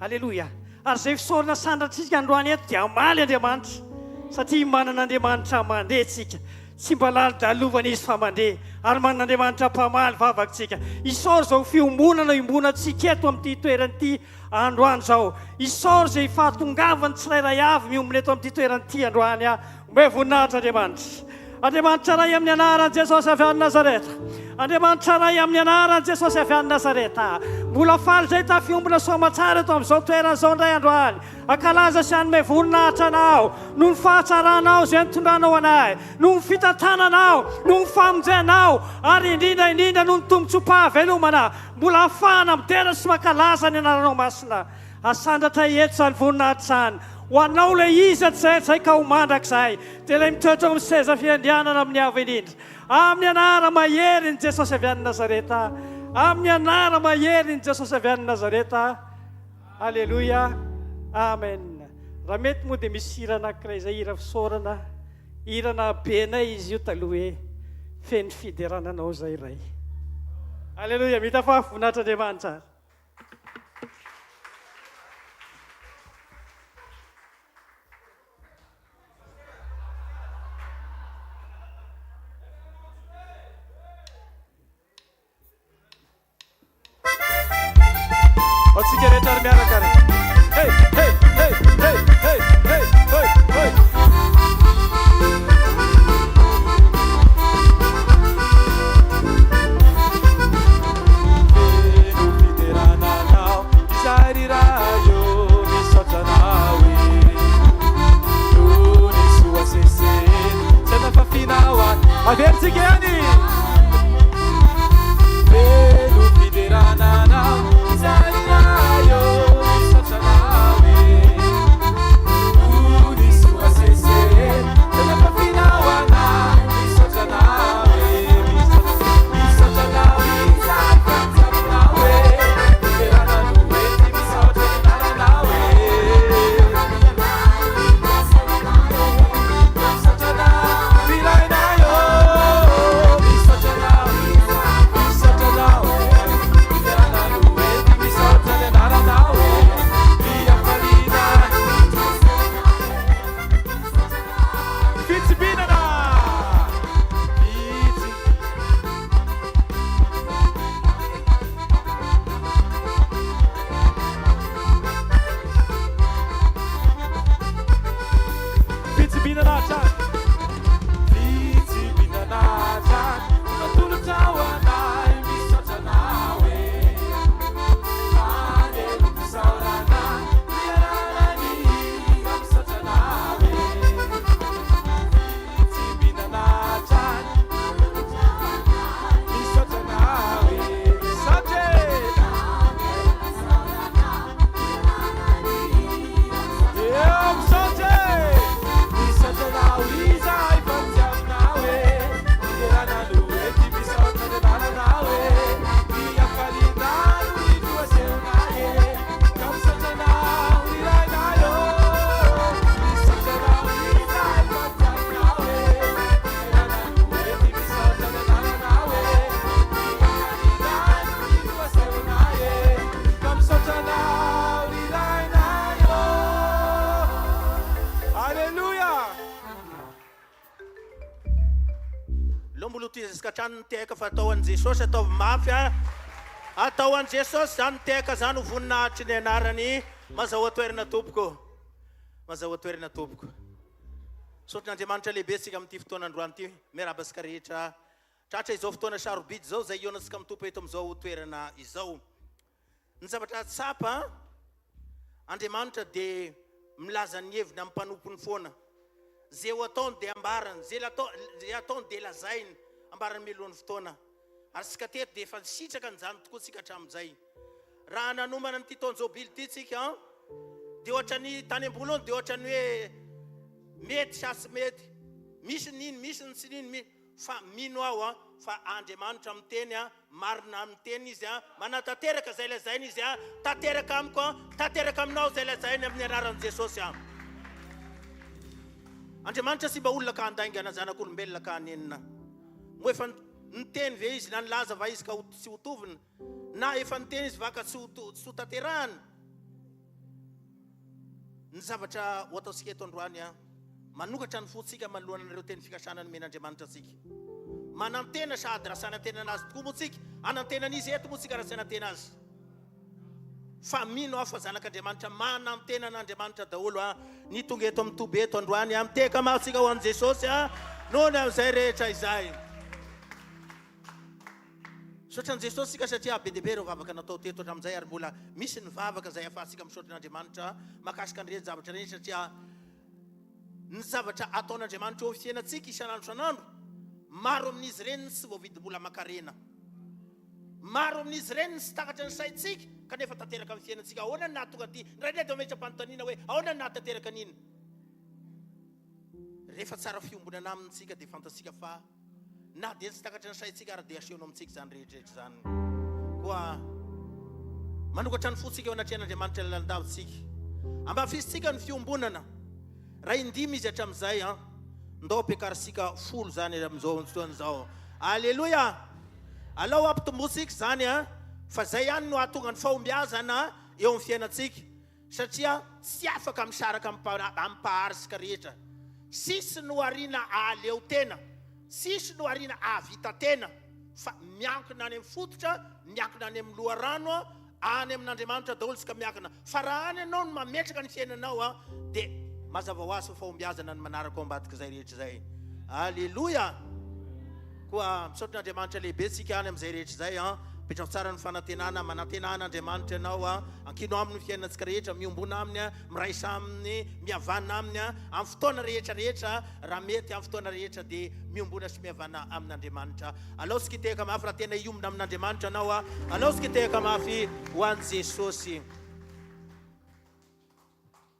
Alleluia. Ary izay fisaorana sandratsika androany eto dia amaly Andriamanitra. Satria manan'Andriamanitra mandeha tsika. Tsy mba lalidalovana izy fa mandeha. Ary manan'Andriamanitra mpamaly vavatsika. Isaory izao fiombonana iombonatsika eto amin'ity toeranyity androany izao. Isaory izay fahatongavany tsirairay avy miombona eto amin'ity toeranyity androany a. Mbe voninahitra Andriamanitra. Andriamanitra ray amin'ny anaran'i Jesosy avy any Nazareta. Andriamanitra ray amin'ny anaran'i Jesosy avy any Nazareta. Mbola faly izay tafiombona soamatsara eto amin'izao toerana izao indray androany. Ankalaza sy anome voninahitra anao. No ny fahatsaranao izay nitondranao anay. No ny fitantananao. No ny famonjenao. Ary indrindra no ny tombotsoa-pahavelomana. Mbola ahafahana midera sy mankalaza ny anaranao masina. Asandratra eto izany voninahitra izany. Ho anao ilay izy atsay ka ho mandrakizay. Dia ilay mitoetra amin'ny seza fiandrianana amin'ny avo indrindra. Amin'ny anara mahery ny Jesosy avy any Nazareta. Amin'ny anara mahery ny Jesosy avy any Nazareta. Alleluia. Amen. Raha mety moa dia misy hira anankiray izay hira fisaorana. Hirana benay izy io taloha hoe feno fiderananao izay iray. Alleluia. Mita fa voninahitra Andriamanitra.
Otsika rehetra ary miaraka ary. Hey, hey, hey, hey, hey, hey, hey, hey. Feno fiderananao izay rayo misaotra anao no ny soa seseny tsy anafafinao any averitsika ihany. Feno fiderananao izay rayo
zavatra nyteka fa atao an' Jesosy ataovy mafy a atao an' Jesosy zany teka zany ho voninahitry ny anarany mazao atoerana tompoko mazao atoerana tompoko sotran'Andriamanitra lehibe tsika amin'ity fotoana androany ity miarabasika rehetra tratra izao fotoana sarobidy zao zay ionatsika mitompo eto am'izao toerana izao ny zavatra tsapa Andriamanitra dia milaza ny heviny amin'ny mpanompony foana zay ho ataony dia ambarany zay ataony dia lazainy ambarany milohan'ny fotoana ary sika teto dia efa sitraka nyzany tokoa tsika hatramin'izay raha nanomana nyity taonjobily ity tsika dia ohatra ny tany ambony dia ohatra ny hoe mety sasy mety misy niny misy ny tsy niny fa mino aho fa Andriamanitra miteny marina miteny izy manatanteraka zay lazainy izy tanteraka amiko tanteraka aminao zay lazainy amin'ny anaran'i Jesosy Andriamanitra sy mba olona ka handaingana zanak'olombelona ka hanenina mo efa niteny ve izy na nilaza va izy ka tsy hotovina na efa niteny izy va ka tsy ho tanterahany ny zavatra ho ataosika eto androany manokatra ny fotsika manoloana anareo teny fikasana ny men'Andriamanitra tsika manantena sady rasanantena anazy tokoa moa tsika anantena n'izy eto moa tsika rasanantena azy fa mino aho fa zanak'Andriamanitra manantena an'Andriamanitra daholo ny tonga eto amin'ny toby eto androany miteka mahatsika ho an'i Jesosy nohony amin'izay rehetra izay sotran'i Jesosy sika satria be dehibe reo vavaka natao teto hatramin'izay ary mbola misy ny vavaka zay ahafahantsika misotran'Andriamanitra makasika ny reny zavatra reny satria ny zavatra ataon'Andriamanitra eo fiainantsika isan'andro san'andro maro amin'izy ireny sy voavidim-bola makarena maro amin'izy ireny sy takatra ny saitsika kanefa tanteraka amin'ny fiainantsika ahoana ny nahatonga ty ndraindray metra-panontaniana hoe ahoana ny nahatanteraka an'iny rehefa tsara fiombonana amintsika dia fantatsika fa na dia tsy takatra ny saitsika ary dia asehonao amintsika zany rehetrarehetra zany koa manokatra ny fotsika eo anatrehan'Andriamanitra lalandavitsika ambafisitsika ny fiombonana raha indimy izy hatramin'izay ndao ampiakarisika folo zany amin'izao fotoan'izao alleloia alao ampitombotsika zany fa zay ihany no ahatonga ny fahombiazana eo amin'ny fiainantsika satria tsy afaka misaraka ampaharisika rehetra sisy no ariana aleo tena sisy no ariana avita tena fa miankina any amin'ny fototra miankina any amin'ny loharano any amin'Andriamanitra daholo tsika miankina fa raha any ianao no mametraka ny fiainanao dia mazava ho azy fahombiazana ny manaraka ao ambadika zay rehetra zay alleloia koa misaotran'Andriamanitra lehibe tsika any amin'izay rehetra zay petrako tsara ny fanantenana manantenana Andriamanitra ianao ankino amin'ny fiainantsika rehetra miombona aminy miraisa aminy mihavana aminy amin'ny fotoana rehetra rehetra raha mety amin'ny fotoana rehetra dia miombona sy mihavana amin'Andriamanitra alao sika itehaka mafy raha tena iombona amin'Andriamanitra ianao alao sika itehaka mafy ho an'i Jesosy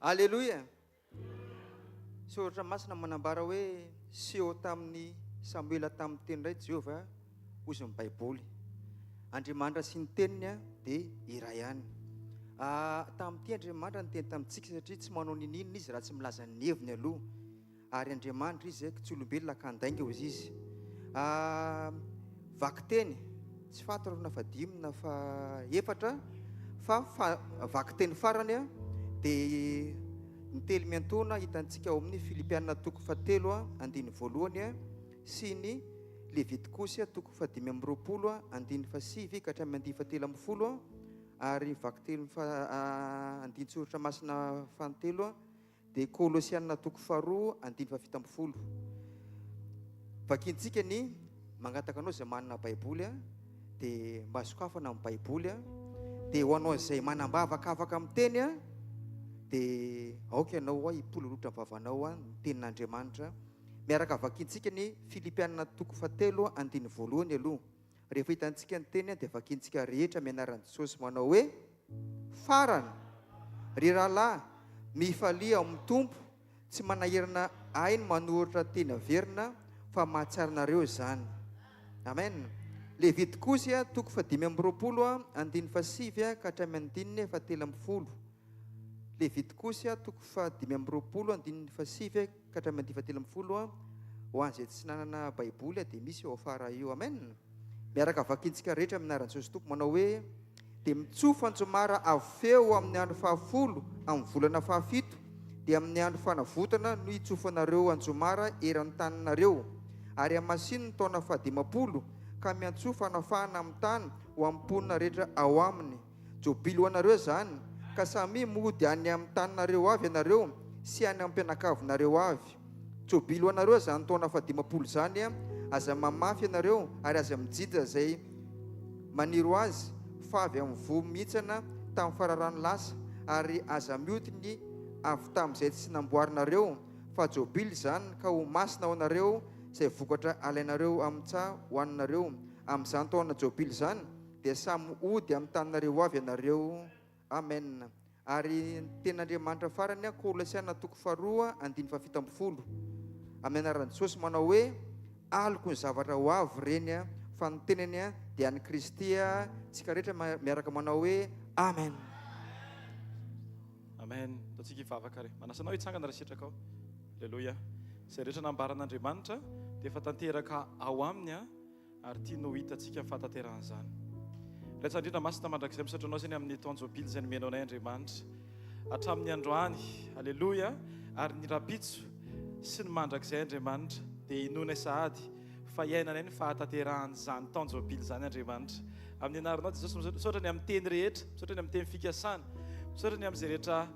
alleloia soratra masina manambara hoe seho tamin'ny Samuela tamin'ny teny iray Jehova ozy ny baiboly Andriamanitra sy ny teniny dia iray ihany tamin'ity Andriamanitra ny teny tamintsika satria tsy manao ninina izy raha tsy milaza ny heviny aloha ary Andriamanitra izy tsy olombelona ka handainga ozy izy vaky teny tsy fataro na fa dimy na fa efatra fa vaky teny farany dia ny telo miantona hitantsika ao amin'ny Filipianina toko 7:1 sy ny Levitikosy toko 5:20 andiny 7 ka hatramin'ny 7:10 ary vaky telo andin-tsoratra masina fantelo dia Kolosianina toko 2 andiny 7:10 vakintsika ny mangataka anao zay manana baiboly dia mba sokafana amin'ny baiboly dia ho anao zay manambavaka afaka amin'ny teny dia aoka ianao hipololotra vavanao ny tenin'Andriamanitra miaraka vakintsika ny Filipianina toko 7 andiny 1 aloha rehefa hitantsika ny teny dia vakintsika rehetra mianaran'i Jesosy manao hoe farana ry rahalahy mifalia amin'ny tompo tsy manahirana ainy manoratra teny averina fa mahatsarynareo zany amen Levitikosy toko 5:20 andiny 7 ka hatramin'ny 7:10 Levitikosy toko 5:20 andiny 7 ka hatramin'ny 7:10 ho an'izay tsy nanana baiboly dia misy eo afara io amen miaraka vakintsika rehetra minaran'i Jesosy tompo manao hoe dia mitsofa anjomara aveo amin'ny andro 10 amin'ny volana 7 dia amin'ny andro fanavotana no hitsofanareo anjomara eran'ny taninareo
ary amasiny ny taona fahadimapolo ka miantsoa fanafahana amin'ny tany ho amin'ny mponina rehetra ao aminy. Jobily ho anareo zany, ka samy mody any amin'ny taninareo avy ianareo sy any amin'ny mpianakavinareo avy. Jobily ho anareo zany taona fahadimapolo zany a, aza mamafy ianareo ary aza mijija zay maniro azy fa avy amin'ny voa mihitsana tamin'ny fararano lasa, ary aza miotiny avy tamin'izay tsy namboarinareo. Fa jobily zany ka ho masina ho anareo zay vokatra alainareo amin'ny tsaha hoaninareo. Amin'izany taona jobily zany dia samy ody amin'ny taninareo avy ianareo. Amen. Ary ten'Andriamanitra farany a Kolosiana 2:7-10. Amin'ny anaran'i Jesosy manao hoe aloko ny zavatra ho avy reny a, fa ny tenany a dia any Kristy a. Tsika rehetra miaraka manao hoe amen.
Amen. Tatsika hivavaka re. Manasanao hitsangana raha sitraka ao. Alleluia. Izay rehetra nambaran'Andriamanitra dia efa tanteraka ao aminy a, ary tia no hitantsika fahatanteran'izany. Rehetra indrindra masina mandrakizay misotranao zany amin'ny taona jobily izay nomenao anay Andriamanitra hatramin'ny androany. Alleluia. Ary ny rapitso sy ny mandrakizay Andriamanitra dia inona sahady fa iainanay ny fahatanteran'izany taona jobily izany Andriamanitra. Amin'ny anaranao Jesosy misaotra ny amin'ny teny rehetra, misaotra ny amin'ny teny fikasana, misaotra ny amin'izay rehetra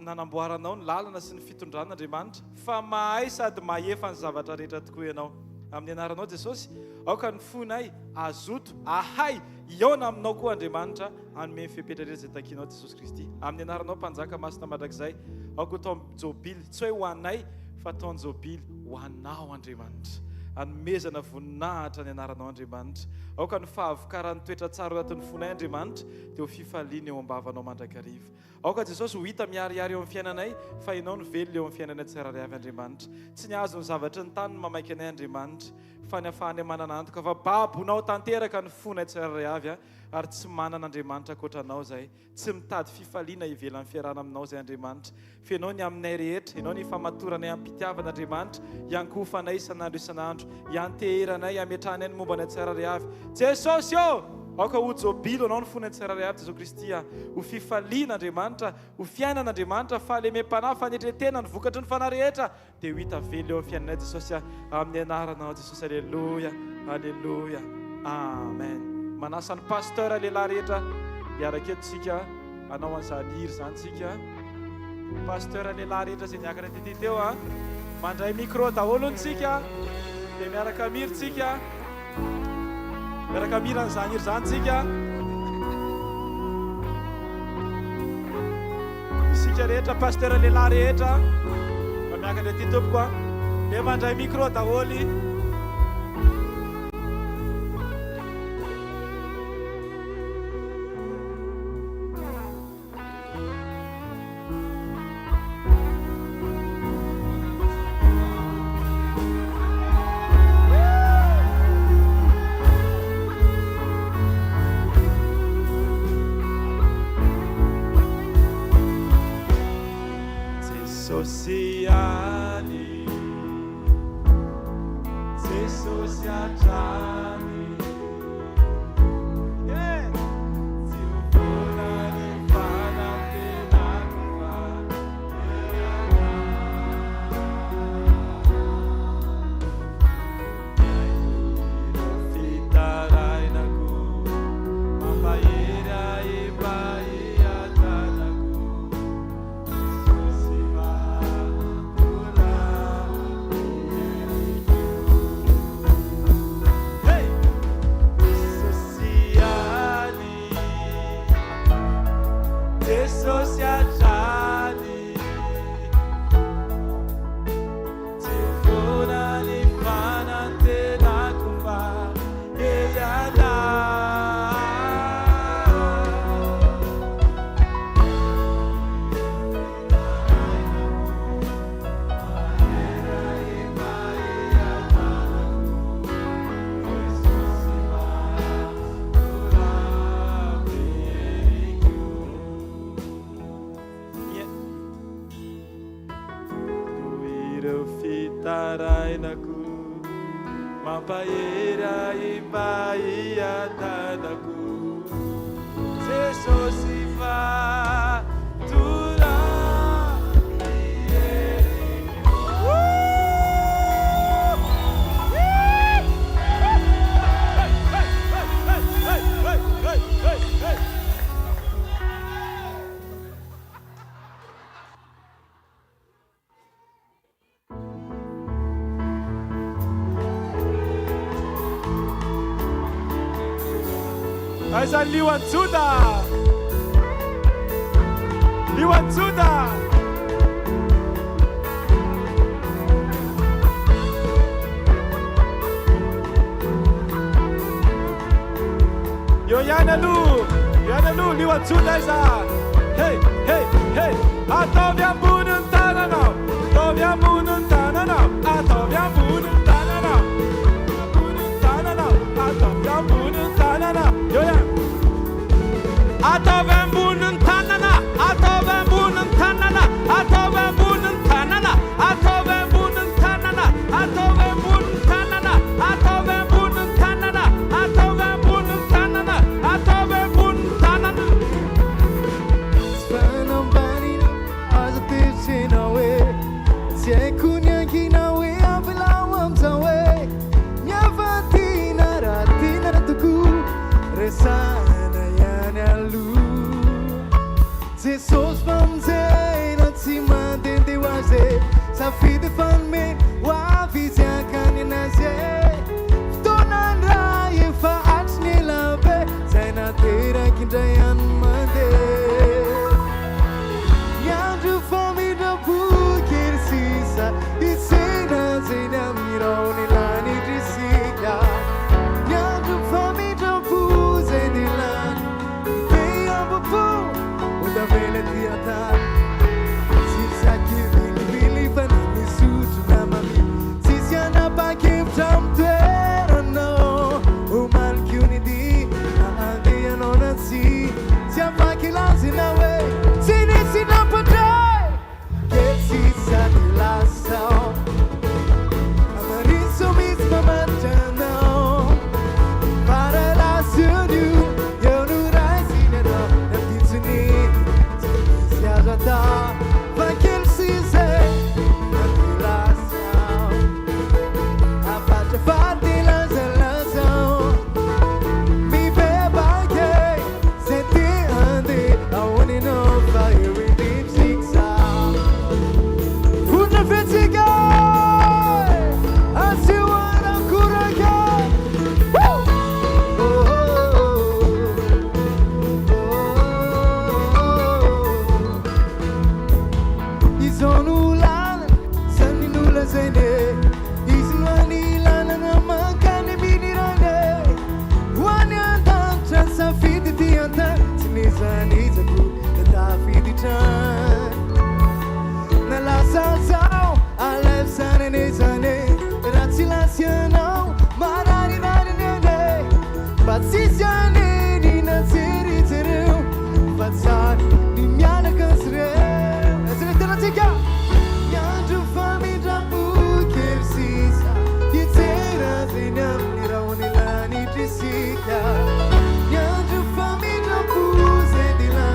nanamboaranao ny lalana sy ny fitondran'Andriamanitra, fa mahay sady mahefa ny zavatra rehetra tokoa ianao. Amin'ny anaranao Jesosy, aoka ny fonay azoto ahay iona aminao koa Andriamanitra, hanome fipetrarena izay takianao Jesosy Kristy. Amin'ny anaranao mpanjaka masina mandrakizay, aoka tao jobily tsy hoe ho anay fa tao jobily ho anao Andriamanitra. Hanomezana voninahitra ny anaranao Andriamanitra. Aoka ny fahavokaran'ny toetra tsara anatin'ny fonay Andriamanitra dia ho fifaliana eo am-bavanao mandrakariva. Aoka Jesosy ho hita miarihary eo amin'ny fiainanay, fa ianao ny velona eo amin'ny fiainanay tsirairay avy Andriamanitra. Tsy ny azo ny zavatra ny tany mamaiky anay Andriamanitra, fa ny ahafahany manana antoka fa babonao tanteraka ny fonay tsirairay avy, ary tsy manana Andriamanitra ankoatranao zay, tsy mitady fifaliana ivelan'ny fiarahana aminao zay Andriamanitra. Fa ianao ny aminay rehetra, ianao ny famatoranay amin'ny mpitiavan'Andriamanitra, iankofanay isan'andro isan'andro, ianteheranay, ametrahanay ny momba ny tsirairay avy. Jesosy aoka ho jobily anao ny fonay tsirairay avy Jesosy Kristy, ho fifaliana Andriamanitra, ho fiainan'Andriamanitra, fa lemem-panahy fanetretena ny vokatry ny fanahy rehetra dia ho hita velo eo amin'ny fiainanay Jesosy, amin'ny anaranao Jesosy. Alleluia, alleluia, amen. Manasa ny pasteur lehilahy rehetra hiaraka etontsika anao an'izany hira zany tsika. Pasteur lehilahy rehetra izay niakatra tety teo mandray micro daholo ntsika dia miaraka mira tsika, miaraka mira an'izany hira zany tsika. Isika rehetra pasteur lehilahy rehetra mba miakatra tety tompoko dia mandray micro daholo. Mampaera imbaia tanaku Jesosy fatura aiza liwan-tsoda liwan-tsoda eo ihany aloha liwan-tsoda aiza hey hey hey ataovy amboniny tananao ataovy amboniny tananao ataovy amboniny tananao amboniny tananao ataovy amboniny tananao eo ihany ataovy amboniny tanana ataovy amboniny tanana ataovy amboniny tanana ataovy amboniny tanana ataovy amboniny tanana ataovy amboniny tanana ataovy amboniny tanana ataovy amboniny tanana
Spanambanina aza tetsena hoe tsy haiko niankina hoe ampilao am'zao hoe miafatina raha tina tokoa resana ihany aloha Jesosy famonjena tsy mandehandeha ho azy safidy fanomeny ho avy izy akany anazy fotoanany raha efa atry ny elabe zay nateraky indray any mandeha Yandru famida bukir sisa Isena zena mironi lani disika Yandru famida buzeni lani Veya babu Uda vele tiata Sisa kivili vili vanami sutu namami Sisa napakim tamtera no Umal kyunidi Aande yanonatsi Siapa kilasi nawe Sini sinapadai Kesisa dilasao Amariso misma matano Para la sunu Yonurai sinero Napitsuni Siazata Vakil sise Dilasao Apache fadila zelasao Mi beba ke Senti andi I wanna know fire in deep six sound Futa fetiga Asi wana kuraga Woo! Oh, Izonulana Saninula zene Izinwani lana Namakani binirane Wani andan Chansa fiti tianta Sinizani zaku Tafiti chan Nalasasao Alef sane nezane Ratsilasianao Marani nani nene Batsisiane Nina tiri tireu Batsani Nimiana kansreu Esenetana tika Yandru famida bukir sisa Yitera zinam Nirauni lani tisika Yandru famida buzedila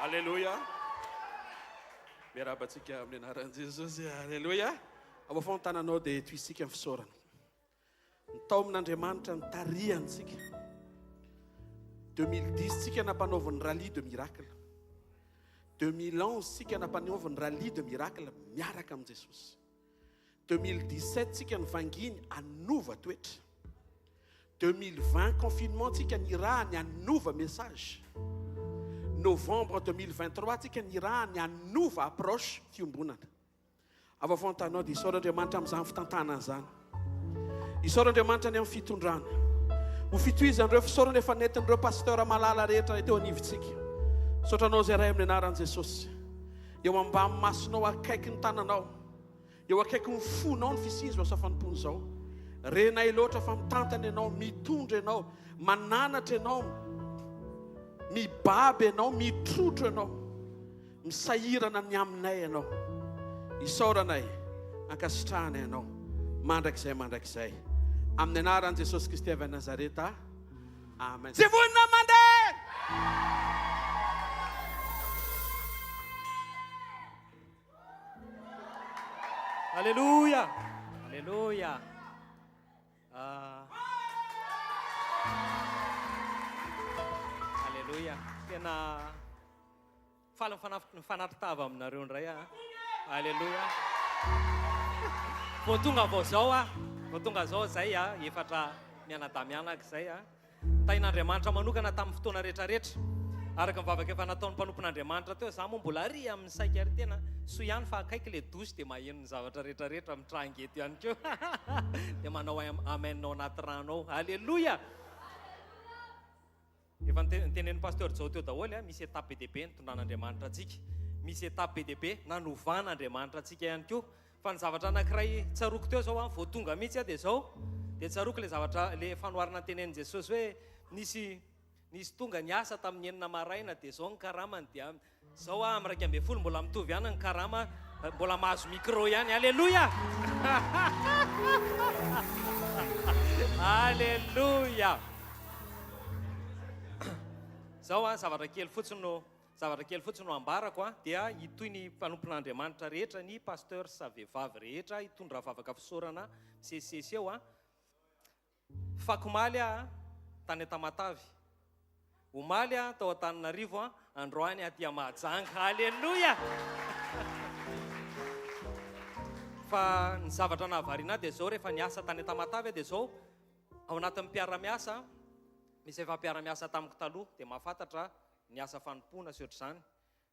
Alléluia. Miarabantsika amin'ny anaran'i Jesosy. Alléluia. Avo foana ny tananao dia toisika amin'ny fisaorana. Ny tao amin'Andriamanitra ny tarihantsika. 2010 tsika nampanaovy ny rallye de miracle. 2011 tsika nampanaovy ny rallye de miracle miaraka amin'ny Jesosy. 2017 tsika ny vanginy anova toetra. 2020 confinement tsika ny raha ny anova message. Novembre 2023 tsika ny raha ny anova approche fiombonana. Ava fontanao dia isaoran'Andriamanitra amin'izany fitantana izany. Isaoran'Andriamanitra ny amin'ny fitondrana. Ho fitohizan'ireo fisaorana efa nentin'ireo pasteur malala rehetra teo anivontsika. Saotranao izay ray amin'ny anaran'i Jesosy. Eo amba amin'ny masonao akaiky ny tananao. Eo akaiky ny fonao ny fisizona safanompoana izao. Renay loatra fa mitantana ianao, mitondra ianao, mananatra ianao, mibaby ianao, mitrotro ianao, misahirana ny aminay ianao. Isaoranay, ankasitrahana ianao, mandrakizay. Amin'ny anaran'i Jesosy Kristy avy Nazareta. Amen. Zay vonina mandeha!
Alléluia. Alléluia. Alléluia. Tena fala mifanatitava aminareo ndray a. Alléluia. Vao tonga vao zao a. Vao tonga zao zay a, efatra mianadamianaka zay a. Tain'Andriamanitra manokana tamin'ny fotoana rehetrarehetra. Araka mivavaka efa nataon'ny mpanompon'Andriamanitra teo, za moa mbola ary amin'ny saika ary tena soa ihany fa akaiky le dosy dia maheno ny zavatra rehetrarehetra mitrangeto ihany keo. Dia manao amenao anaty ranao. Alléluia. Efa nitenen'ny pasteur zao teo daholo, misy étape be dehibe nitondran'Andriamanitra antsika. Misy étape be dehibe nanovan'Andriamanitra antsika ihany keo. Fa ny zavatra anankiray tsaroko teo zao vao tonga mihitsy dia zao. Dia tsaroko le zavatra le fanoharana tenenin' Jesosy hoe nisy tonga niasa tamin'ny enina maraina dia zao ny karamany dia zao amin'ny 12 mbola mitovy ihany ny karama, mbola mahazo micro ihany. Alléluia. Alléluia. Zao zavatra kely fotsiny no ambarako dia itoy ny mpanompon'Andriamanitra rehetra, ny pasteur sa vehivavy rehetra hitondra vavaka fisaorana sesesy eo fakomaly tany Tamatavy. Omaly tao Antananarivo, androany aty Mahajanga. Alléluia. Fa ny zavatra nahavariana dia zao rehefa niasa tany Tamatavy dia zao ao anatin'ny mpiara-miasa, misy efa mpiara-miasa tamiko taloha dia mahafantatra niasa fanompoana sy ohatr'izany.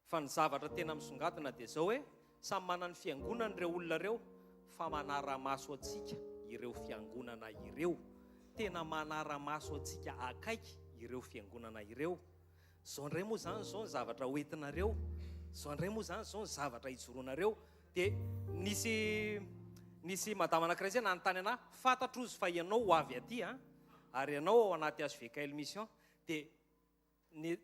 Fa ny zavatra tena misongadina dia zao hoe samy manana ny fiangonana ireo olona ireo, fa manara-maso antsika ireo fiangonana ireo. Tena manara-maso antsika akaiky ireo fiangonana ireo. Zao ndray moa zany zao ny zavatra hoentinareo. Zao ndray moa zany zao ny zavatra hijoroanareo. Dia nisy madama anankiray zay nanontany anahy, fantatro izy fa ianao ho avy aty ary ianao ao anaty hvkl-mission. Dia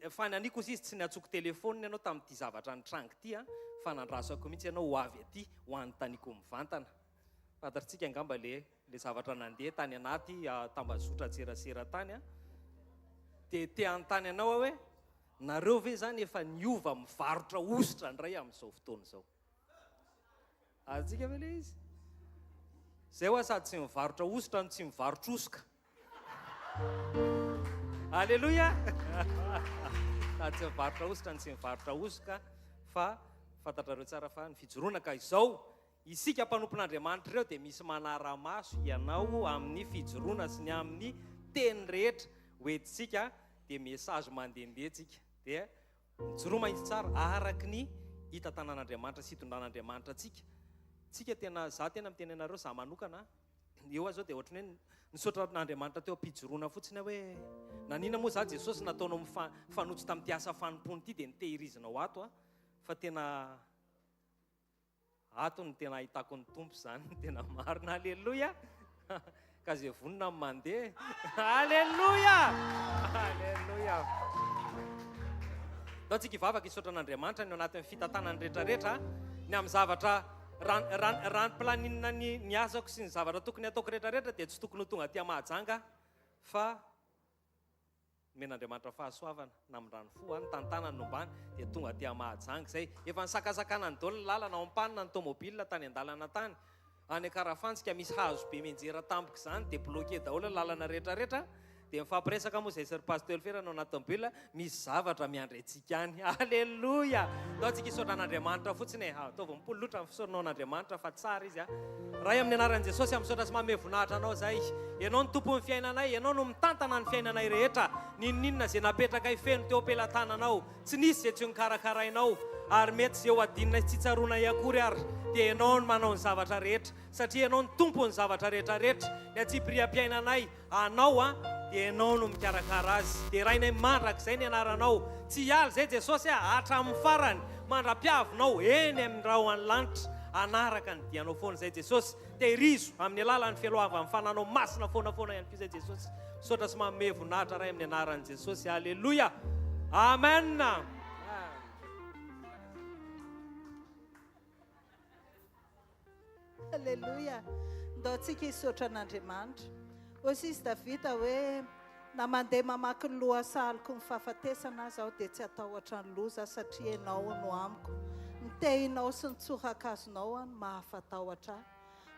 fananiko izy tsy niatsoko telefoniny ianao tamin'ity zavatra nitrango ity fa nandrasako mihitsy ianao ho avy aty ho anontanyko mivantana. Fantatritsika angamba le zavatra nandeha tany anaty tambazotra tserasera tany dia te anontany anao hoe nareo ve zany efa niova mivarotra ositra ndray amin'izao fotoana izao? Atsika ve le izy? Zay hoa sady tsy mivarotra ositra no tsy mivarotra osoka. Alléluia. Sady tsy mivarotra ositra no tsy mivarotra osoka, fa fantatrareo tsara fa ny fijoroana ka izao isika mpanompon'Andriamanitra ireo dia misy manara-maso ianao amin'ny fijoroana sy ny amin'ny teny rehetra hoentintsika dia message mandehandehetsika. Dia mijoro mahitsy tsara araky ny hita tanàn'Andriamanitra sy hitondran'Andriamanitra tsika tena za tena mitenenareo za manokana eo zao dia ohatrany hoe nisaotra n'Andriamanitra teo am-pijoroana fotsiny hoe nanina moa za Jesosy nataonao mifanotsy tamin'ity asa fanompony ity dia nitehirizinao ato fa tena ato ny tena ahitako ny tompo zany tena marina. Alléluia. Ka zay vonina mandeha. Alléluia. Alléluia. Dao tsika hivavaka hisaotra an'Andriamanitra ny anatin'ny fitantanany rehetrarehetra ny amin'ny zavatra ranom-planinina ny asako sy ny zavatra tokony ataoko rehetrarehetra dia tsy tokony ho tonga aty Mahajanga fa men'Andriamanitra fahasoavana na amin'ny rano fo any tantanany nombany dia tonga dia mahajangy zay efa nisakasakana ny daolina lalana ao am-panina ny tomobila tany an-dalana tany any Karafantsika misy hazo be menjera tampoka izany dia bloqué daholo lalana rehetrarehetra dia mifampiresaka moa zay sy ry pasteur ferana ao anatin'ny bila misy zavatra miandry antsika any. Alleloia, ataontsika hisaotra an'Andriamanitra fotsiny e. Ataovy mipolo loatra ny fisaoranao an'Andriamanitra fa tsara izy a. Raha amin'ny anaran'i Jesosy amin'ny misaotra sy manome voninahitra anao zay. Ianao no tompon'ny fiainanay, ianao no mitantana ny fiainanay rehetra. Ninninona zay napetraka ifeno teo ampelantananao, tsy nisy zay tsy nikarakarainao ary mety zay ho adinina tsy tsaroana iakory ary dia ianao no manao ny zavatra rehetra satria ianao no tompony zavatra rehetrarehetra. Ny atsipiriam-piainanay anao a dia ianao no mikarakara azy dia rainay mandrak'izay ny anaranao. Tsy hialy zay Jesosy hatramin'ny farany mandra-piavinao eny amin'ny raha ho any lanitra anaraka ny dianao foana zay Jesosy. Tehirizo amin'ny alalan'ny fialohavan'ny fananao masina foana ihany koa zay Jesosy. Misaotra sy manome voninahitra ray amin'ny anaran'i Jesosy. Alleluia, amen.
Alleluia, ndaontsika hisaotra an'Andriamanitra. Hoy izy Davida hoe na mandeha mamaky ny lohasaliko ny fahafatesana zaho dia tsy atahotra ny loza satria ianao no amiko. Ny tehinao sy ny tsorakazonao no mahafatahotra ahy.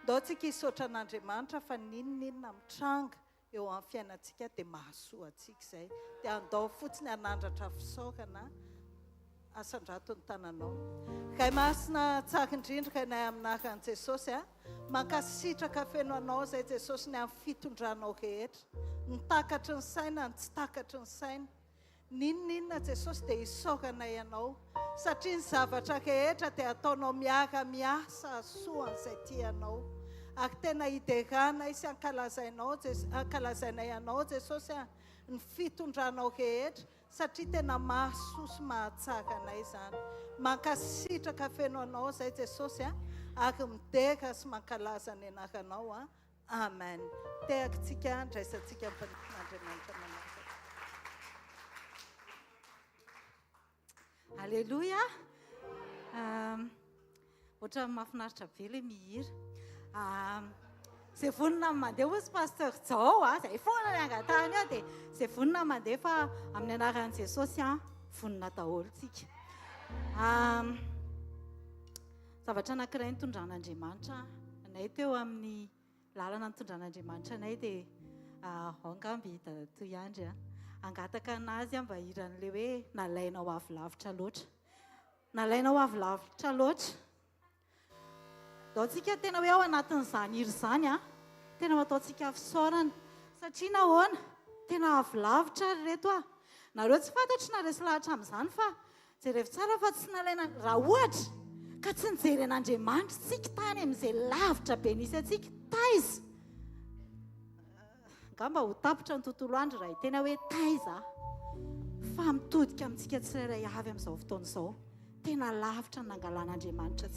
Ndaontsika hisaotra an'Andriamanitra fa ninninona mitranga eo amin'ny fiainantsika dia mahasoa antsika izay. Dia andao fotsiny hanandratra fisaorana asandrato ny tananao. Kay masina tsara indrindra kay nay aminaran'i Jesosy mankasitraka feno anao zay Jesosy ny amin'ny fitondranao rehetra. Ny takatry ny saina, ny tsy takatry ny saina. Ninninona Jesosy dia hisaorana ianao satria ny zavatra rehetra dia ataonao miara-miasa soan'izay tianao. Ary tena hiderana sy ankalazainay ianao Jesosy ny fitondranao rehetra satria tena mahasoa sy mahatsara anay izany. Mankasitraka feno anao zay Jesosy ary midera sy mankalaza ny anaranao. Amen. Tehakintsika ndraisantsika Andriamanitra manaraka.
Alleluia. Ohatra mahafinaritra be ilay mihira. Zay vonina mandeha hoy pasteur Jao zay foana ny angatahany ao dia zay vonina mandeha fa amin'ny anaran'i Jesosy vonina daholo tsika. Zavatra anankiray nitondran'Andriamanitra anay teo amin'ny lalana nitondran'Andriamanitra anay dia angamby toy andry angataka anazy mba hiran'ilay hoe nalainao avy lavitra loatra. Nalainao avy lavitra loatra. Daontsika tena hoe ao anatin'izany hira izany tena mataontsika fisaorana satria nahoana tena avy lavitra reto nareo tsy fantatry na resy lahatra amin'izany fa jerevy tsara fa tsy nalaina raha ohatra ka tsy nijery an'Andriamanitra tsika tany amin'izay lavitra be nisy atsika taiza ngamba ho tapitra ny tontolo andro raha tena hoe taiza fa mitodika amintsika tsirairay avy amin'izao fotoana izao tena lavitra nangalan'Andriamanitra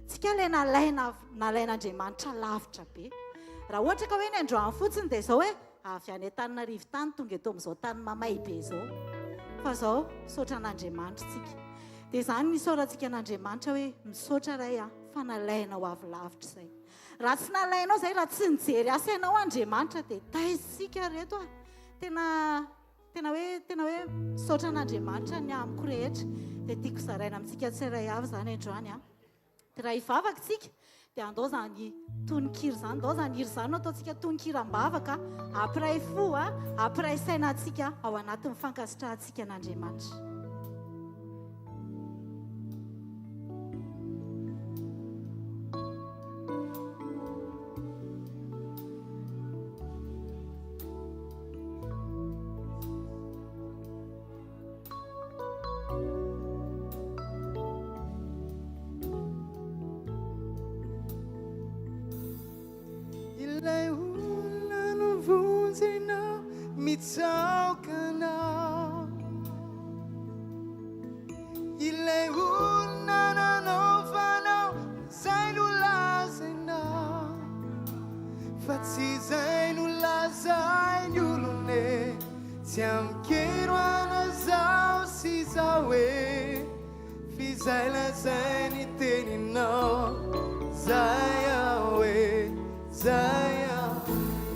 tsika ilay nalain'Andriamanitra lavitra be. Raha ohatra ka hoe ny androany fotsiny dia izao hoe avy any Antananarivo tany tonga eto amin'izao tany mamay be izao. Fa izao misaotra an'Andriamanitra tsika. Dia izany nisaorantsika an'Andriamanitra hoe misaotra ray fa nalainao avy lavitra izay. Raha tsy nalainao izay raha tsy nijery asa ianao Andriamanitra dia taizitsika reto tena hoe misaotra an'Andriamanitra ny amiko rehetra. Dia tiako zaraina amintsika tsirairay avy izany androany raha hivavaka tsika dia andao zany tononkira zany, andao zany hira zany ataontsika tononkira-mbavaka ampiray fo ampiray sainantsika ao anatin'ny fankasitrahantsika an'Andriamanitra.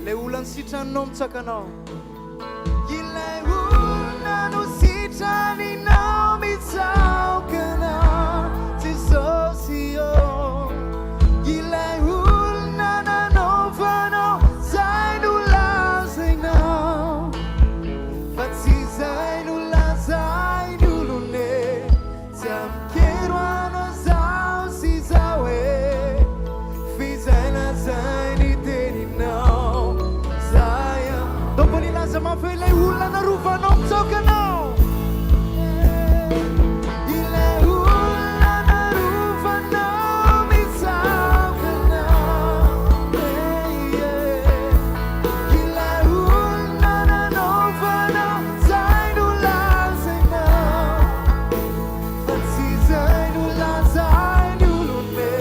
Le ulan sitrannao mitsaka anao ilay Fetraninao mitsaokana Jesosy io Ilay olona nanaovanao Zay no lazainao Fa tsy zay no lazainy olone Tsy amikero anao zao sy zao e Fi zay lazainy teninao Zay Dopo nilaza mafy ilay olona narovanao mitsaokanao Ilay olona narovanao mitsaokanao Ilay olona nanaovanao Zay no lazainao Fa tsy zay no lazainy olone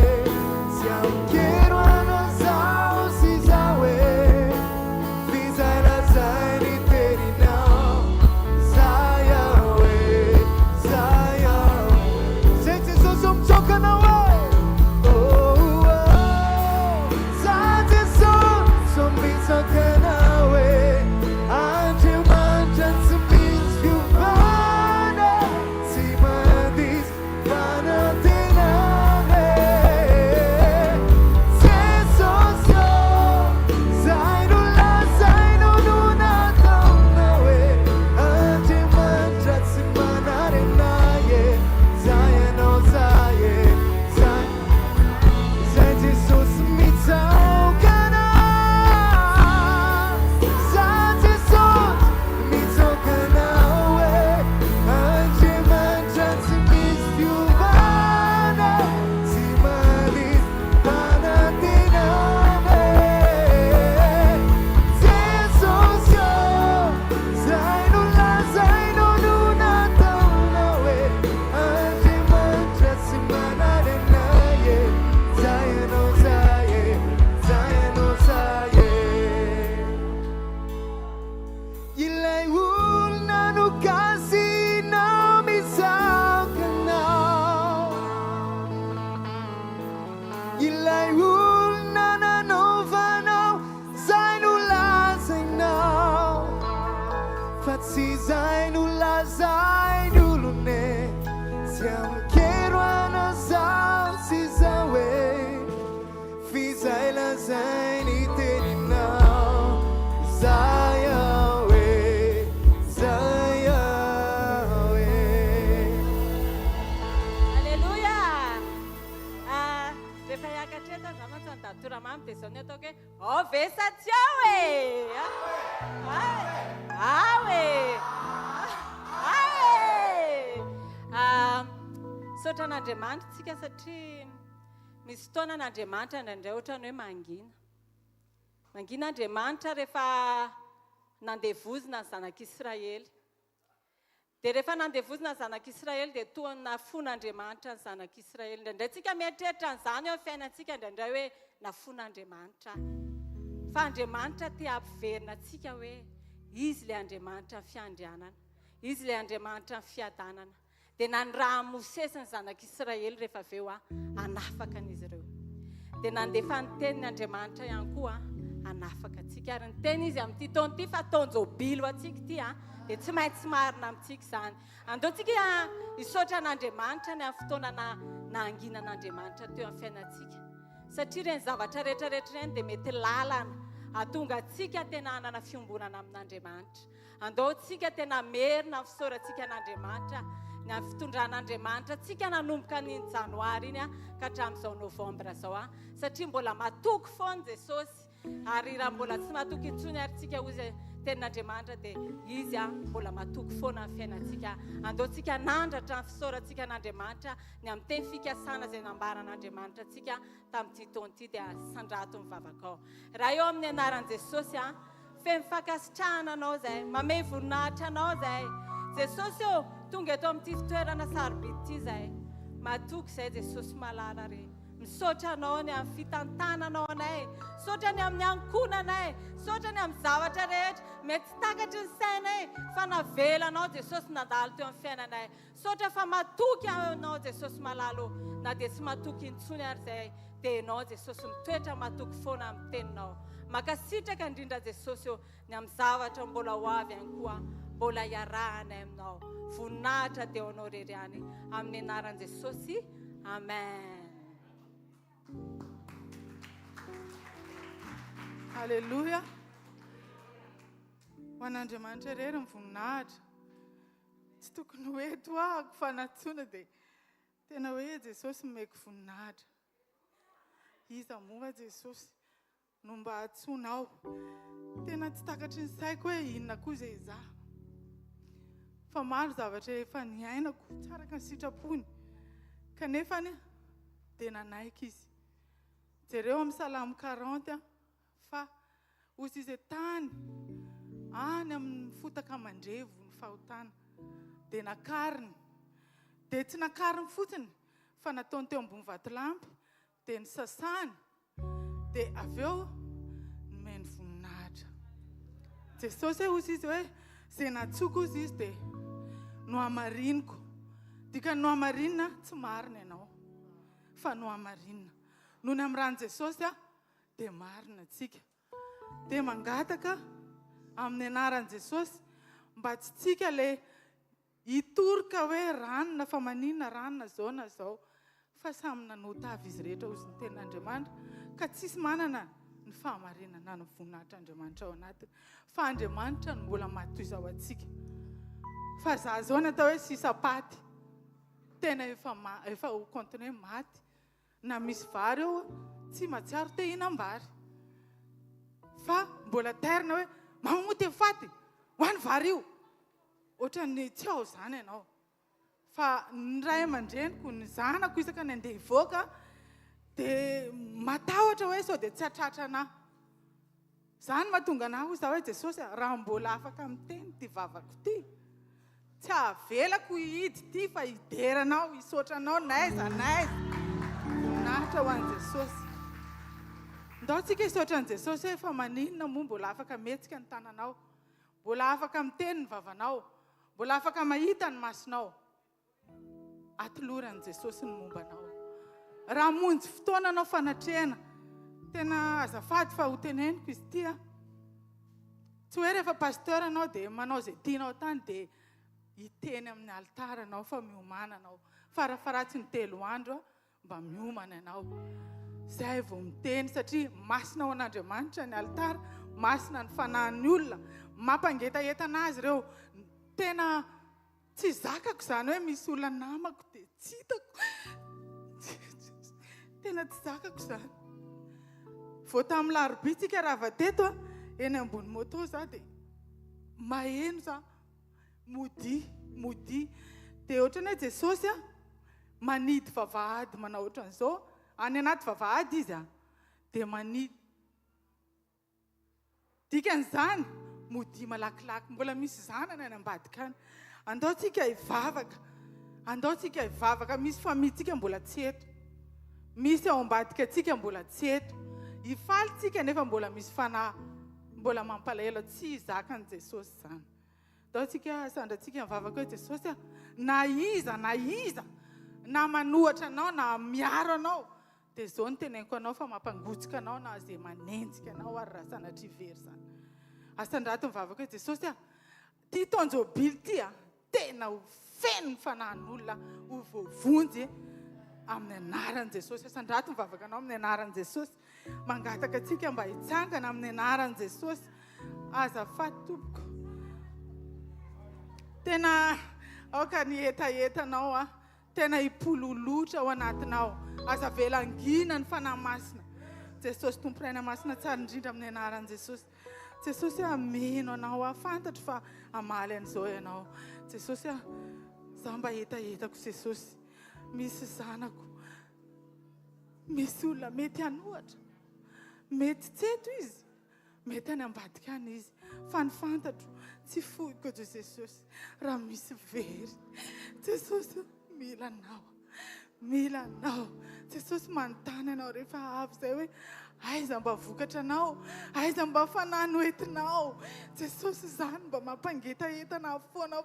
Tsy amikero anao zao sy zao e Fi zay lazainy teninao Zay aho e Zay aho Zay Jesosy mitsaokanao e Zay Jesosy mitsaokanao e Andriamanitra tsy misy fiovana Tsy mandisy fanantenana Jesosy Zay no lazainao no nataonao e Andriamanitra tsy manarena e Zay ianao zay e Zay Jesosy mitsaokana Zay Jesosy mitsaokanao e Andriamanitra tsy misy fiovana Tsy mandisy fanantenana Jesosy Zay no lazainao no nataonao e Andriamanitra tsy manarena e Zay ianao zay e Zay ianao zay e Ilay olona no gasinao mitsaokanao Ilay olona nanaovanao Zay no lazainao Fa tsy zay no lazainy olone Tsy amikero anao zao sy zao e Fi zay lazainy teninao Zay aho e Zay aho e
Alléluia. Rehefa hiakatra eto za mantsy datora mamy dia zao ny ataoko hoe ovesa tsiao e awe sotra an'Andriamanitra tsika satria misy fotoana an'Andriamanitra indraindray ohatrany hoe mangina Andriamanitra rehefa nandevozina ny zanak'Israely dia rehefa nandevozina ny zanak'Israely dia toa nafon'Andriamanitra ny zanak'Israely indraindray tsika mieritreritra an'izany eo fiainantsika indraindray hoe nafon'Andriamanitra fa Andriamanitra te hampiverina antsika hoe izy ilay Andriamanitra ny fiandrianana izy ilay Andriamanitra ny fiadanana dia nandraha Mosesy ny zanak'Israely rehefa avy eo hanafaka an'izy ireo dia nandefa ny tenin'ny Andriamanitra ihany koa hanafaka antsika ary ny teny izy amin'ity taona ity fa taon-jobily ho antsika ity dia tsy maintsy marina amintsika izany andeontsika hisaotra an'Andriamanitra ny amin'ny fotoana nahanginan'Andriamanitra teo amin'ny fiainantsika satria ireny zavatra rehetrarehetra ireny dia mety lalana ahatonga antsika tena hanana fiombonana amin'Andriamanitra andeontsika tena merina ny fisaorantsika an'Andriamanitra ny amin'ny fitondran'Andriamanitra tsika nanomboka nyny janoary iny ka hatramin'izao novambra zao satria mbola matoky foana Jesosy ary raha mbola tsy matoky intsony ary tsika ozy tenin'Andriamanitra dia izy mbola matoky foana ny fiainantsika andeontsika nandratra ny fisaorantsika an'Andriamanitra ny amin'ny teny fikasana izay nambaran'Andriamanitra tsika tamin'ity taona ity dia sandrato mivavaka ao raha eo amin'ny anaran'i Jesosy feno fankasitrahana anao zay mamey voninahitra anao zay Jesosy tonga eto amin'ity fitoerana sarobidy ity zay matoky zay Jesosy malala re misaotra anao ny amin'ny fitantananao anay saotra ny amin'ny ankonanay saotra ny amin'ny zavatra rehetra mety takatry ny sainay fa navelanao Jesosy nadalo teo amin'ny fiainanay saotra fa matoky anao Jesosy malalo na dia tsy matoky intsony ary zay dia ianao Jesosy mitoetra matoky foana amin'ny teninao makasitraka indrindra Jesosy ny amin'ny zavatra mbola ho avy ihany koa
mbola iarahanay aminao. Voninahitra teo anao rery any amin'ny anaran'i Jesosy. Amen.
Halleluja. Ho an'Andriamanitra rery ny voninahitra. Tsy tokony hoe toahako fa natsoina dia tena hoe Jesosy nomeko voninahitra. Iza moa Jesosy no mba hatsoinao. Tena tsy takatry ny saiko hoe inona koa izay izaho. Fa maro zavatra efa niainako tsara ka ny sitrapony. Kanefa dia nanaiky izy. Jereo amin'ny Salamo 40 fa hozy izay tany any amin'ny fotaka mandrevo ny fahotana dia nakariny. Dia tsy nakariny fotsiny fa nataony teo ambony vatolampy dia ny sasany dia avy eo nomeny voninahitra. Jesosy hozy izy hoe izay natsoko izy dia no amariniko. Dika no amarinina tsy marina ianao fa no amarinina. Noho ny amin'ny rano Jesosy dia marina tsika. Dia mangataka amin'ny anaran'i Jesosy mba tsy tsika le hitoroka hoe ranona fa maninona ranona zao na zao fa samy nanota avy izy rehetra hozy ny tenin'Andriamanitra ka tsisy manana ny fahamarinana ny voninahitr'Andriamanitra ao anatiny. Fa Andriamanitra no mbola matoy izao atsika. Fa za zao natao hoe sisa paty tena efa ho kontiny hoe maty. Na misy vary eo tsy matsiaro te hihinam-bary. Fa mbola terina hoe mamoty faty ho any vary io. Ohatran'ny tsy ao izany ianao. Fa ny ray aman-dreniko ny zanako isaka ny andeha hivoaka dia matahotra hoe sao dia tsy hatratra anahy. Izany mahatonga anahy ho zaho hoe Jesosy raha mbola afaka miteny ty vavako ty. Tsy avelako hihidy ty fa hideranao, hisotranao naiza naiza. Voninahitra ho an'i Jesosy. Ndao tsika hisaotra an'i Jesosy hoe fa maninona moa mbola afaka mihetsika ny tananao. Mbola afaka miteny ny vavanao. Mbola afaka mahita ny masonao. Atoloran'i Jesosy ny mombanao. Raha monjy fotoana anao fanatrehana, tena azafady fa ho teneniko izy ty. Tsy hoe rehefa pasteur anao dia manao izay tianao tany dia hiteny amin'ny altara anao fa miomana anao. Farafaratsy ny 3 andro mba miomana anao. Izay vao miteny satria masina ho an'Andriamanitra ny altara, masina ny fanahin'ny olona, mampangetahentana azy ireo. Tena tsy zakako izany hoe misy olona namako dia tsy hitako. Tena tsy zakako izany. Vao tamin'ny larobia tsika raha vateto eny ambony moto za dia maheno za mody. Dia ohatrany hoe Jesosy manidy vavahady manao ohatran'izao. Any anaty vavahady izy dia manidy. Dikan'izany mody malakilaky. Mbola misy zanana any ambadika any. Andao tsika hivavaka. Andao tsika hivavaka. Misy famitsika mbola tsy eto. Misy ao ambadika tsika mbola tsy eto. Hifaly tsika nefa mbola misy fanahy. Mbola mampalahelo tsy zakan'i Jesosy izany. Andao tsika sandratsika mivavaka hoe Jesosy na iza na manohatra anao na miaro anao dia izao no teneniko anao fa mampangotsika anao na izay manenjika anao ary raha sanatria very izany. Asandrato mivavaka hoe Jesosy ty taonjobily ty tena ho feno ny fanahin'olona ho voavonjy amin'ny anaran'i Jesosy. Asandrato mivavaka anao amin'ny anaran'i Jesosy. Mangataka atsika mba hitsangana amin'ny anaran'i Jesosy. Azafady tompoko. Tena aoka ny etaetanao tena hipololotra ao anatinao. Aza velangina ny fanahy masina. Jesosy tomporaina masina tsara indrindra amin'ny anaran'i Jesosy. Jesosy mino anao fantatro fa amaly an'izao ianao. Jesosy za mba etaetako Jesosy. Misy zanako. Misy olona mety hanohatra. Mety tseto izy. Mety any ambadika any izy. Fa ny fantatro tsy fohiko Jesosy. Raha misy very. Jesosy mila anao. Jesosy manontany anao rehefa avy izay hoe aiza mba vokatra anao, aiza mba fanahy hoentinao. Jesosy izany mba mampangetahentana foana.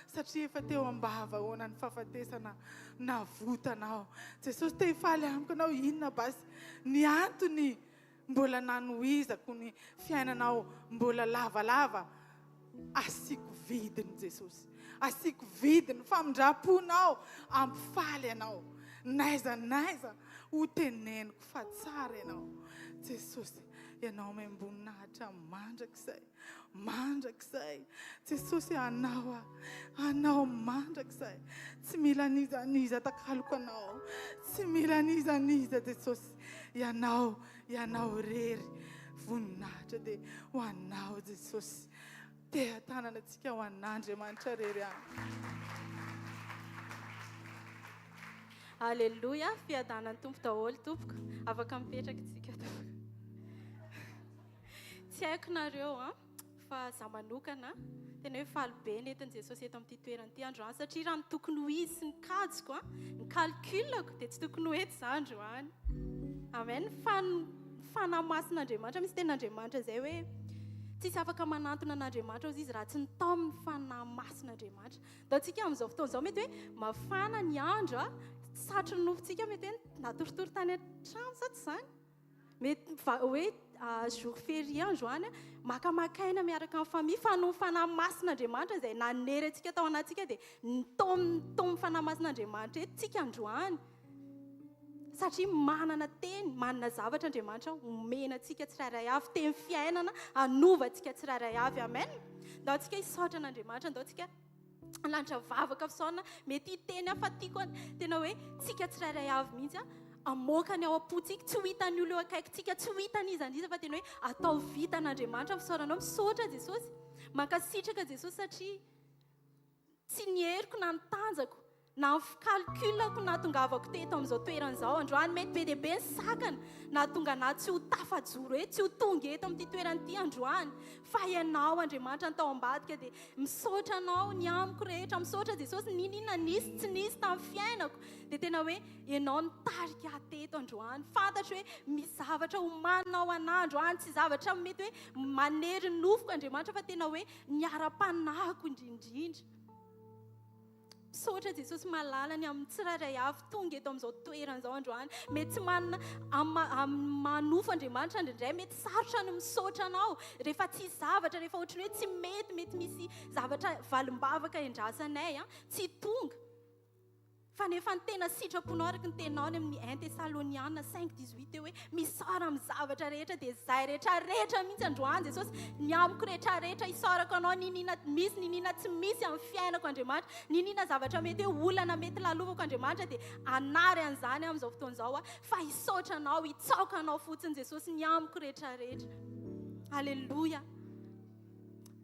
Satria efa teo ambava hoana ny fahafatesana navotanao. Jesosy te hifaly amiko anao inona basy ny antony mbola nanohizako ny fiainanao mbola lavalava asiako vidiny Jesosy, asiako vidiny famindraponao, ampifaly ianao, naiza naiza ho teneniko fa tsara ianao Jesosy. Ianao miamboninahitra mandrakizay, mandrakizay Jesosy, anao mandrakizay, tsy mila nizaniza takaloko anao, tsy mila nizaniza Jesosy. Ianao rery voninahitra dia ho anao Jesosy. Tea tananantsika ho an'Andriamanitra rery any.
Alleluia, fiadanan'ny tompo daholo tompoko, afaka mipetraka tsika tompoko. Tsy haiko nareo fa za manokana tena hoe faly be nentin' Jesosy eto amin'ity toerana ity androany, satria raha ny tokony ho izy sy ny kajiko ny calculako dia tsy tokony ho eto za androany. Amen. Fanahy masin'Andriamanitra, misy tenin'Andriamanitra zay hoe tsisy afaka manantona an'Andriamanitra ozy izy raha tsy nitao amin'ny fanahy masin'Andriamanitra. Da tsika amin'izao fotoan'izao mety hoe mafana ny andro satry nofontsika mety hoe natoritory tany an-trano sa tsy izany, mety hoe jour férié androany makamakaina miaraka amin'ny famille, fa no fanahy masin'Andriamanitra izay nanery antsika tao anatsika dia nitao fanahy masin'Andriamanitra eto tsika androany, satria manana teny, manana zavatra Andriamanitra omena antsika tsirairay avy, teny fiainana anova antsika tsirairay avy. Amen. Ndao antsika hisaotra an'Andriamanitra, ndao antsika lanitra vavaka fisaona, mety hiteny afa tiako tena hoe tsika tsirairay avy mihitsy amoaka ny ao am-potsika, tsy ho hitan'ny olo eo akaikintsika, tsy ho hitany izan'iza, fa tena hoe atao vita an'Andriamanitra fisaoranao. Misaotra Jesosy, mankasitraka Jesosy, satria tsy nyheriko na nitanjako na ny calculako na tongavako teto amin'izao toeran'izao androany, mety be dia be ny sakana na tonga na tsy ho tafajoro eto, tsy ho tonga eto amin'ity toerana ity androany, fa ianao Andriamanitra ny tao ambadika. Dia misaotra anao ny amiko rehetra, misaotra Jesosy ninona nisy tsy nisy tamin'ny fiainako, dia tena hoe ianao nitarika ahy teto androany. Fantatro hoe misy zavatra homaninao anahy androany, tsy zavatra mety hoe manery ny nofoko Andriamanitra, fa tena hoe niara-panahiko indrindrindra. Misaotra Jesosy malalany amin'ny tsirairay avy tonga eto amin'izao toeran'izao androany, mety tsy manana manofo Andriamanitra indraindray, mety sarotra no misaotra anao rehefa tsy zavatra, rehefa ohatrany hoe tsy mety misy zavatra valimbavaka endrasanay tsy tonga, fa nefa ny tena sitraponao araka ny tenao ny amin'ny 1 Thessaloniana 5:18 hoe misara amin'ny zavatra rehetra, dia izay rehetrarehetra mihitsy androany Jesosy, ny amiko rehetrarehetra hisaorako anao, ninina misy ninina tsy misy amin'ny fiainako Andriamanitra, ninina zavatra mety hoe olana mety lalovako Andriamanitra, dia anary an'izany amin'izao fotoan'izao fa hisaotra anao, hitsaoka anao fotsiny Jesosy ny amiko rehetrarehetra. Alleluia.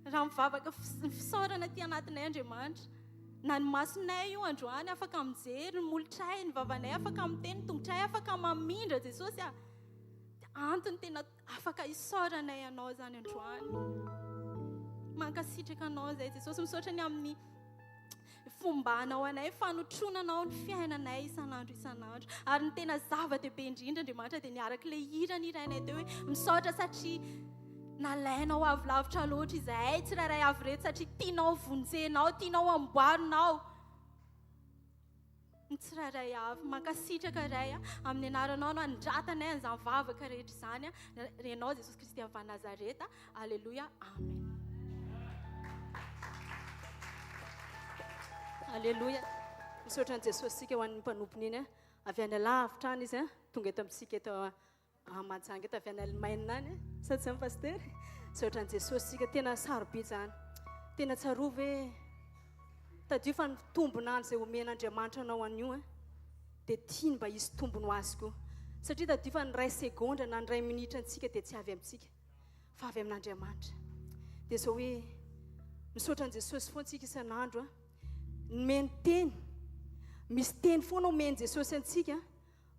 Raha mivavaka fisaorana ty anatinay Andriamanitra, na ny masonay io androany afaka mijery, ny molotray, ny vavanay afaka miteny, ny tongotray afaka mamindra Jesosy antony tena afaka hisaoranay anao zany androany. Mankasitraka anao zay Jesosy, misaotra ny amin'ny fombanao anay, fanotronanao ny fiainanay isan'andro, ary ny tena zava-dehibe indrindra Andriamanitra dia niaraka ilay hira irainay teo hoe misaotra satria nalainao avy lavitra loatra izay tsirairay avy reto, satria tianao vonjenao, tianao amboarinao ny tsirairay avy. Mankasitraka ray amin'ny anaranao no andratanay an'izany vavaka rehetra izany renao Jesosy Kristy avy Nazareta. Alleluia. Amen. Alleluia. Misaotra ny Jesosy sika ho an'ny mpanompony iny avy any alavitra any izy tonga eto amintsika eto Mantsanga eto avy any Allemagne any sa tsy paster. Misaotra ny Jesosy sika, tena sarobe zany, tena tsarovy hoe tadio fa ny tombonany izay omen'Andriamanitra anao an'io dia tiany mba hisy tombony ho azy koa, satria tadio fa ny 2 segondra na ny 2 minitra antsika dia tsy avy amintsika fa avy amin'Andriamanitra. Dia zao hoe misaotra ny Jesosy foana antsika isan'andro nomeny teny, misy teny foana omeny Jesosy antsika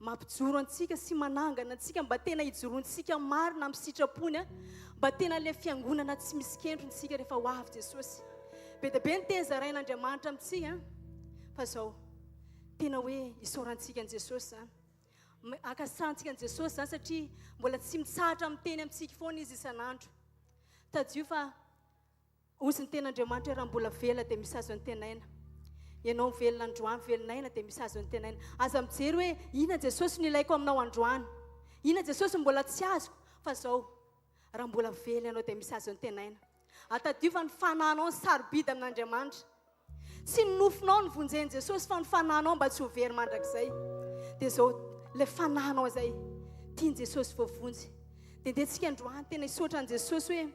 mampijoro antsika sy manangana antsika mba tena hijorontsika marina amin'ny sitrapony mba tena ilay fiangonana tsy misy kendrontsika rehefa ho avy Jesosy. Be dia be ny teny zarain'Andriamanitra amintsika fa zao tena hoe hisaorantsika ny Jesosy zany, akasantsika ny Jesosy zany, satria mbola tsy mitsahatra amin'ny teny amintsika foana izy isan'andro. Tadio fa ozy ny ten'Andriamanitra raha mbola vela dia misy azo ny tenaina, ianao velona androany velonaina dia misy azo ny tenaina. Aza mijery hoe inona Jesosy no ilaiko aminao androany, inona Jesosy mbola tsy azoko, fa zao raha mbola vela ianao dia misy azo ny tenaina.
atadiova ny fananao ny sarobidy amin'Andriamanitra. Tsy ny nofinao ny vonjeny Jesosy fa ny fananao mba tsy ho very mandrakizay. Dia zao le fananao zay tiany Jesosy voavonjy. Dia ndehantsika androany tena hisaotra an Jesosy hoe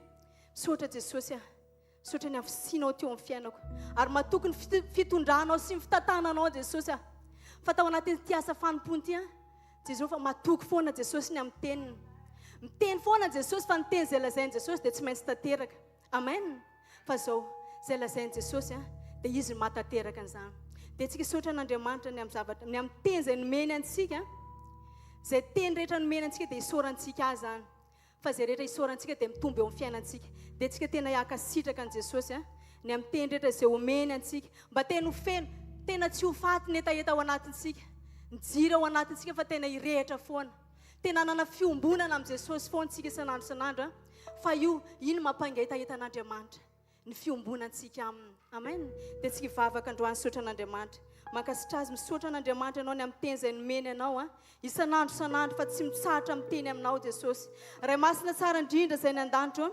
misaotra Jesosy a, misaotra ny avisianao teo amin'ny fiainako ary matoky ny fitondranao sy ny fitantananao Jesosy a. Fa tao anatin'ity asa fanompony ity a Jesosy fa matoky foana Jesosy ny amin'ny teniny. Miteny foana Jesosy fa ny teny izay lazainy Jesosy dia tsy maintsy tanteraka. Amen. Fa zao izay lazainy Jesosy a dia izy no mahatateraka an'izany. Dia tsika hisaotra an'Andriamanitra ny amin'ny zavatra ny amin'ny teny izay nomeny antsika. Izay teny rehetra nomeny antsika dia hisaorantsika azy zany. Fa izay rehetra hisaorantsika dia mitombo eo amin'ny fiainantsika. Dia tsika tena hiakasitraka an Jesosy a ny amin'ny teny rehetra izay omeny antsika mba tena ho feno, tena tsy ho faty ny etaeta ao anatintsika, nijiry ao anatintsika fa tena hirehitra foana. Tena hanana fiombonana amin'ny Jesosy foana tsika isan'andro isan'andro a. Fa io ino mampangaitaita an'Andriamanitra ny fiombonantsika aminy. Amen. Dia tsika hivavaka androany misaotra an'Andriamanitra. Mankasitra azy misaotra an'Andriamanitra ianao ny amin'ny teny izay nomeny anao a isan'andro isan'andro fa tsy mitsahatra miteny aminao Jesosy. Ray masina tsara indrindra izay ny an-danitra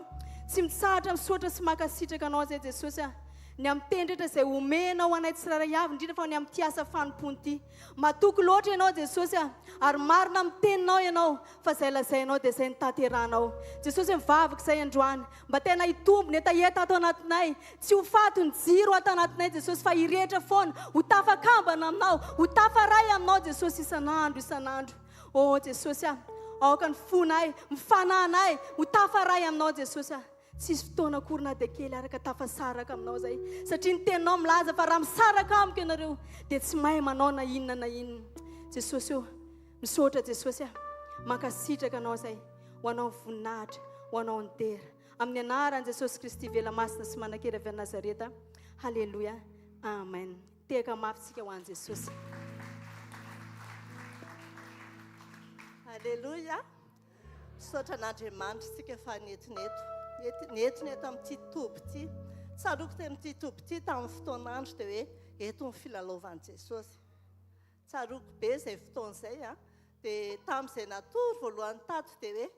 tsy mitsahatra misaotra sy mankasitraka anao zay Jesosy a. Ny amin'ny teny rehetra izay omenao anay tsirairay avy indrindra fa ny amin'ny ty asa fanompony ity. Matoky loatra ianao Jesosy a ary marina amin'ny teninao ianao fa izay lazainao dia izay nitateranao. Jesosy mivavaka izay androany mba tena hitombo ny etaeta ato anatinay. Tsy ho faty ny jiro ato anatinay Jesosy fa hirehitra foana, ho tafakambana aminao, ho tafaray aminao Jesosy isan'andro isan'andro. Oh Jesosy a, aoka ny fonay, mifananay, ho tafaray aminao Jesosy a. Tsisy fotoana akory na dia kely araka tafasaraka aminao zay. Satria ny teninao milaza fa raha misaraka amiko ianareo dia tsy mahay manao na inona na inona. Jesosy io, misaotra Jesosy a, mankasitraka anao zay ho anao ny voninahitra, ho anao ny tera. Amin'ny anaran'i Jesosy Kristy vela masina sy manan-kera avy Nazareta. Halleluia. Amen. Tehaka mafy tsika ho an'i Jesosy.
Halleluia. Misaotra an'Andriamanitra tsika fa netineto. Netineto amin'ity toby ity. Tsaroko teo amin'ity toby ity tamin'ny fotoan'andro dia hoe eto ny filalaovan'i Jesosy. Tsaroko be izay fotoana izay a. Dia tamin'izay natory voalohany tato dia hoe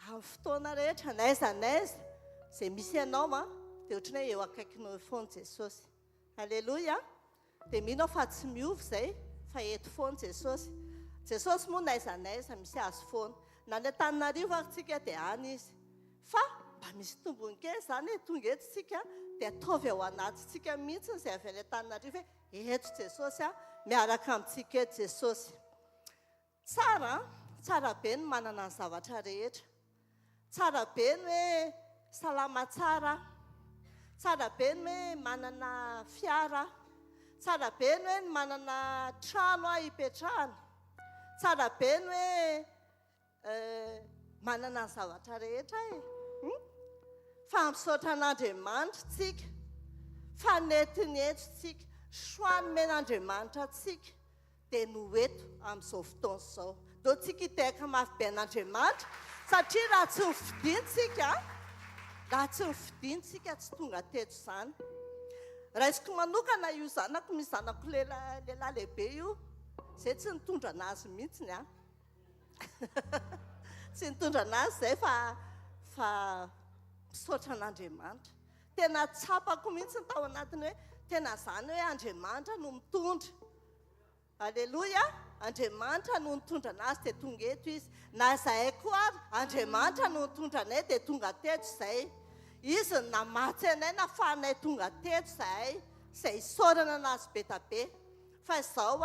amin'ny fotoana rehetra n'aiza n'aiza izay misy ianao a dia ohatrany hoe eo akaikinao foana Jesosy. Halleluia. Dia mino fa tsy miova izay fa eto foana Jesosy. Jesosy moa n'aiza n'aiza misy azy foana. Na ny Antananarivo ary tsika dia any izy. Fa mba misy tombony kely izany hoe tonga eto tsika dia ataovy ao anatintsika mihitsy izay avy any Antananarivo hoe eto Jesosy a miaraka amintsika eto Jesosy. Tsara be ny manana ny zavatra rehetra. Tsara be ny hoe salama tsara. Tsara be ny hoe manana fiara. Tsara be ny hoe manana trano hipetrahana. Tsara be ny hoe manana ny zavatra rehetra e. Fa misaotra an'Andriamanitra tsika. Fa netinetso tsika. Soany men'Andriamanitra tsika. Dia no eto amin'izao fotoana izao. Deo tsika hiteka mafy be an'Andriamanitra. Satria raha tsy nifidiantsika, raha tsy nifidiantsika tsy tonga teto izany. Raisiko manokana io zanako, misy zanako lehilahy lehibe io, izay tsy nitondra anazy mihitsy a. Tsy nitondra anazy izay fa misaotra an'Andriamanitra. Tena tsapako mihitsy ny tao anatiny hoe tena izany hoe Andriamanitra no mitondra. Alleluia. Andriamanitra no nitondra anazy dia tonga eto izy. Na izahay koa ary Andriamanitra no nitondra anay dia tonga teto izay. Izy namatsy anay nafahanay tonga teto izahay. Izay isaorana anazy be tabe. Fa izao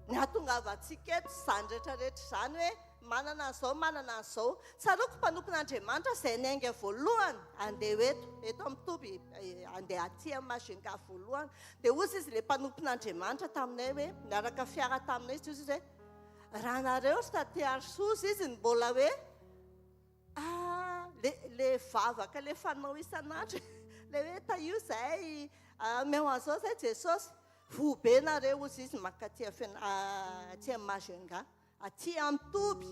ny ahatongavantsika eto izany rehetrarehetra izany hoe manana an'izao, manana an'izao. Tsaroako mpanompon'Andriamanitra izay niainga voalohany andeha eto amin'ny toby andeha aty amin'ny Majunga voalohany. Dia ozy izy ilay mpanompon'Andriamanitra taminay hoe niaraka fiara taminay izy hoe raha nareo sy taty Arsosa izy ny mbola hoe le vavaka le fanao isan'andro. Le hoe taio izay meo an'izao izay Jesosy. Vobe nareo ozy izy makaty aty amin'ny Majunga. Aty amin'ny toby.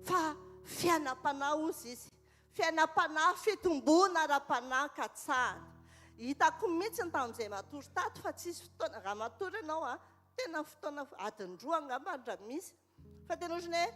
Fa fiainam-panahy ozy izy. Fiainam-panahy, fitombona ara-panahy katsahana. Hitako mihitsy tamin'izay matory tato fa tsisy fotoana. Raha matory ianao tena fotoana adiny roa angamba raha misy. Fa tena ohatrany hoe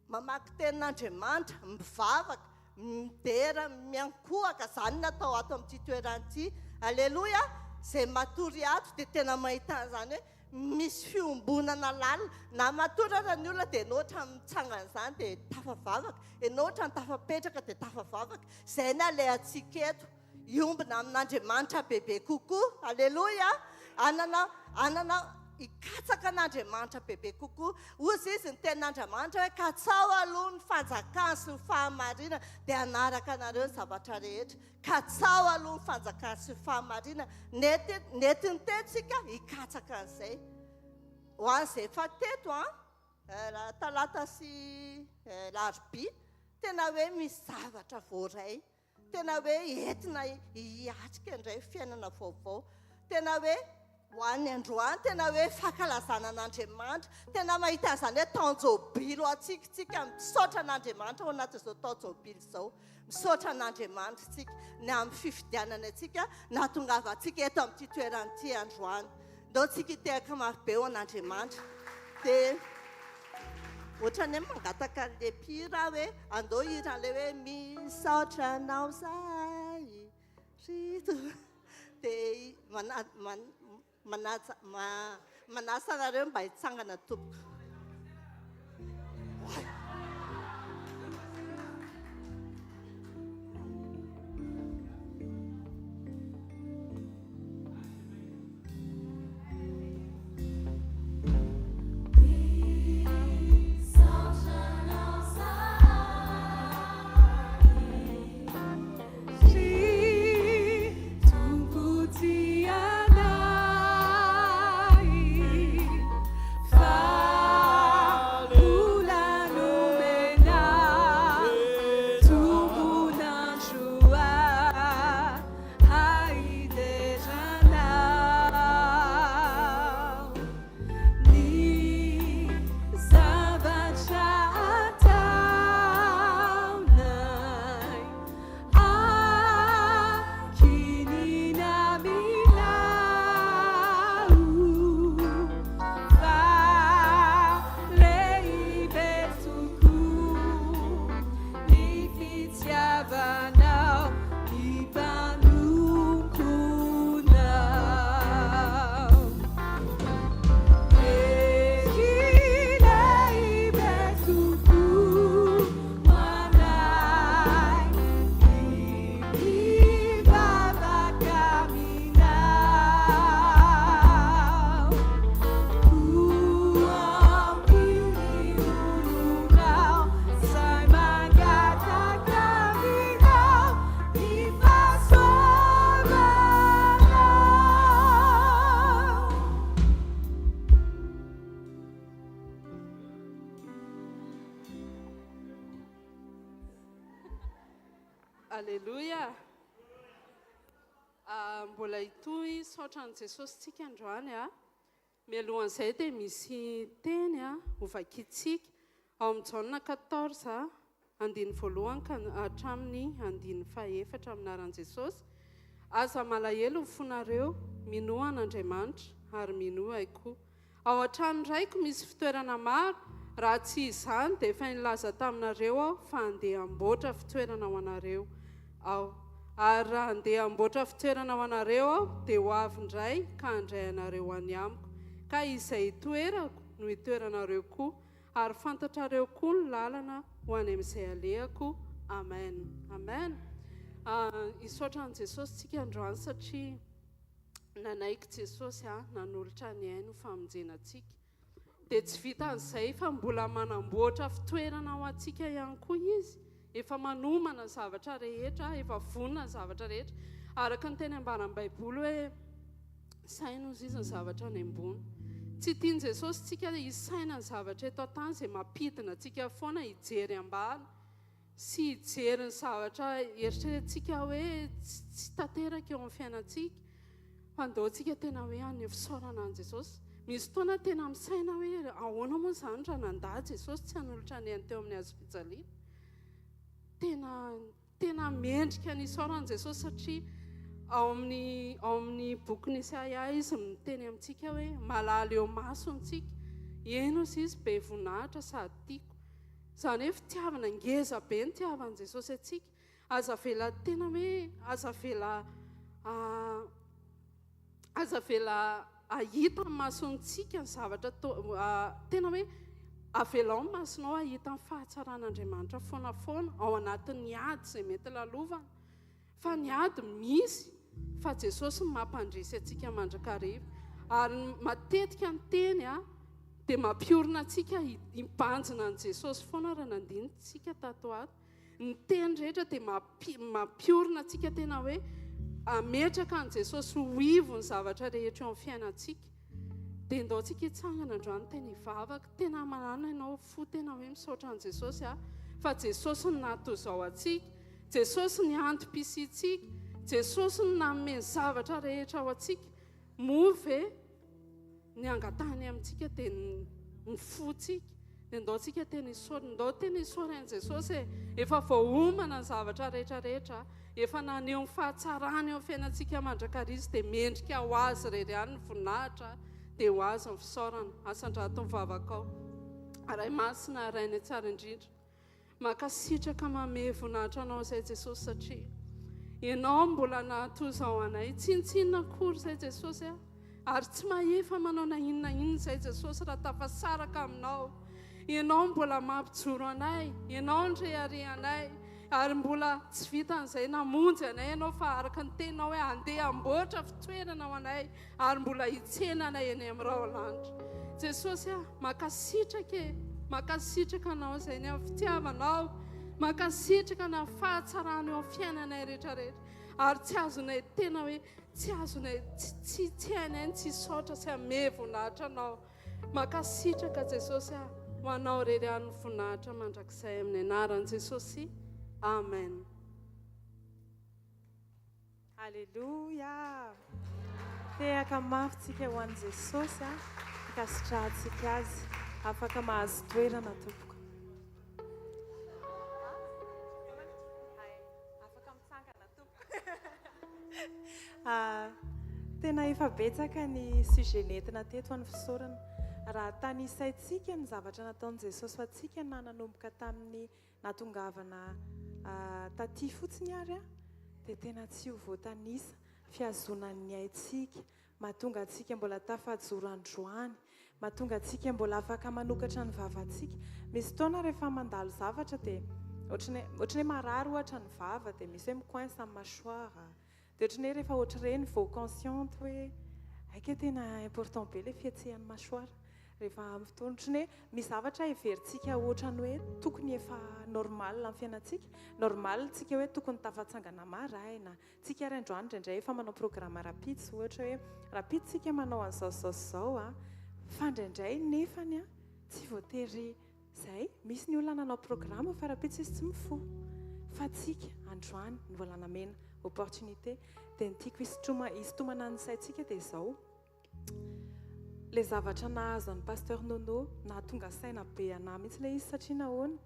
mamaky tenin'Andriamanitra, mivavaka, midera miankohaka zany natao ato amin'ity toeran'ity. Alleloia. Zay matory ato dia tena mahita zany hoe misy fiombonana lalina na matory ara ny olona dia noatra mitsangana zany dia tafavavaka, noatra ny tafapetraka dia tafavavaka. Zay ny alehantsika eto, iombona amin'Andriamanitra bebe kokoa. Alleloia. Anana ikatsaka an'Andriamanitra bebe kokoa. Ozy izy ny tenin'Andriamanitra hoe katsao aloha ny fanjakana sy ny fahamarinana dia hanaraka anareo ny zavatra rehetra. Katsao aloha ny fanjakana sy ny fahamarinana. Netiny tentsika ikatsaka an'izay. Ho an'izay efa teto talata sy larobia tena hoe misy zavatra voaray. Tena hoe entina hiatrika indray fiainana vaovao. Tena hoe ho an'ny androany tena hoe fankalazana an'Andriamanitra. Tena mahita an'izany hoe taonjobily ho atsika misaotra an'Andriamanitra ao anatin'izao taonjobily izao. Misaotra an'Andriamanitra tsika ny amin'ny fifidianana atsika nahatongava atsika eto amin'ity toeran'ity androany. Ndao tsika hitehaka marobe ao an'Andriamanitra. Dia ohatra ny hoe mangataka le mpihira hoe andao hira le hoe misaotra anao zay rito. Dia manasa anareo mba hitsangana tompoko.
Alleluia. Mbola hitohy saotra an'i Jesosy tsika androany mialohan'izay dia misy teny hovakitsika ao amin'ny Jaona 14 andiny voalohany ka hatramin'ny andiny fahaefatra aminaran'i Jesosy. Aza malahelo ny fonareo minoa an'Andriamanitra ary minoa ahy koa. Ao an-trano raiko misy fitoerana maro, raha tsy izany dia efa nilaza taminareo aho fa andeha hamboatra fitoerana ho anareo ao. Ary raha andeha hamboatra fitoerana ho anareo aho dia ho avy indray ka handray anareo any amiko. Ka izay hitoerako no hitoeranareo koa, ary fantatrareo koa ny lalana ho any amin'izay alehako. Amen. Amen. Hisaotra an'i Jesosy tsika androany satria nanaiky Jesosy nanolotra ny ainy ho famonjenantsika. Dia tsy vita an'izay fa mbola manamboatra fitoerana ho antsika ihany koa izy. Efa manomana zavatra rehetra, efa vonona zavatra rehetra. Araka ny teny ambaran'ny Baiboly hoe saina ozy izy ny zavatra ny ambony. Tsy tiany Jesosy tsika hisaina ny zavatra eto an-tany izay mampidina antsika foana hijery ambany sy hijery ny zavatra eritreretintsika hoe tsy tanteraka eo amin'ny fiainantsika. Fa andaontsika tena hoe any fisaorana an' Jesosy. Misy fotoana tena misaina hoe ahoana moa izany raha nandà Jesosy tsy hanolotra ny ainy teo amin'ny hazo-pijaliana. Tena mendrika ny isaoran'i Jesosy satria ao amin'ny boky ny Isaia izy miteny amintsika hoe malala eo masontsika, eno izy be voninahitra sady tiako. Izany hoe fitiavana ngeza be ny tiavan'i Jesosy atsika. Aza vela tena hoe aza vela ahita ny masontsika ny zavatra tena hoe avelao ny masonao ahita ny fahatsaran'Andriamanitra foana ao anatin'ny ady izay mety lalovana. Fa ny ady misy fa Jesosy ny mampandresy atsika mandrakariva. Ary matetika ny teny dia mampiorina antsika hibanjina an' Jesosy foana raha nandinitsika tato ato. Ny teny rehetra dia mampiorina antsika tena hoe ametraka an' Jesosy ho ivo ny zavatra rehetra eo amin'ny fiainantsika. Dia ndao tsika hitsangana androany tena hivavaka, tena manana ianao fo tena hoe misaotra an' Jesosy fa Jesosy ny natozao atsika, Jesosy ny antom-pisitsika, Jesosy ny nanome zavatra rehetra ao atsika. Move ny angatahany amintsika dia ny fotsika. Dia ndao tsika tena hisaotra, ndao tena hisaotra an' Jesosy efa voaomana ny zavatra rehetrarehetra, efa naneho ny fahatsarany eo fiainantsika mandrakarizy dia mendrika ho azy rery ihany ny voninahitra dia ho azy ny fisaorana. Asan-drato mivavaka ao. Aray masina arainy tsara indrindra. Makasitraka manome voninahitra anao izay Jesosy satria ianao mbola natozao anay. Tsinitsinina akory izay Jesosy ary tsy mahefa manao na inona izay Jesosy raha tafasaraka aminao. Ianao mbola mampijoro anay, ianao ndrehare anay, ary mbola tsy vitan'izay namonjy anay ianao fa araka ny teninao hoe andeha amboatra fitoerana ho anay ary mbola hitsena anay eny amin'ny raolanitra. Jesosy makasitraka anao izay ny amin'ny fitiavanao, makasitraka na fahatsarana eo amin'ny fiainanay rehetrarehetra. Ary tsy azonay tena hoe tsy azonay tsy hainay tsy saotra sy hame voninahitra anao. Makasitraka Jesosy ho anao rery an'ny voninahitra mandrakizay amin'ny anaran'i Jesosy. Amen.
Alléluia. Tehaka mafitsika ho an'i Jesosy ikasitrahantsika azy afaka mahazo toerana tompoko. Afaka mitsangana tompoko. Tena efa betsaka ny sujet nentina teto amin'ny fisaorana. Raha tany isaitsika ny zavatra nataon'i Jesosy fa tsika na nanomboka tamin'ny natongavana taty fotsiny ary dia tena tsy ho voatanisa fiazonan'ny aintsika, mahatonga antsika mbola tafajoro androany, mahatonga antsika mbola afaka manokatra ny vavantsika. Misy fotoana rehefa mandalo zavatra dia ohatran'ny marary ohatra ny vava dia misy hoe micoince amin'ny mâchoire, dia ohatran'ny hoe rehefa ohatr'ireny vao consciente hoe aika tena important be ilay fihetsehan'ny mâchoire. Rehefa amin'ny fotoana ohatran'ny hoe misy zavatra heverintsika ohatrany hoe tokony efa normal amin'ny fiainantsika, normal tsika hoe tokony tafatsangana maraina, tsika ary androany indraindray efa manao programme rapide, ohatra hoe rapide tsika manao an'izao fa indraindray nefany tsy voatery izay. Misy ny olona nanao programme fa rapide izy tsy mifo, fa tsika androany ny mbola namena opportunité dia ny tiako hisintomana ny saintsika dia izao. Le zavatra nahazo an'i pasteur Nono nahatonga saina be anahy mihitsy ilay izy satria nahoana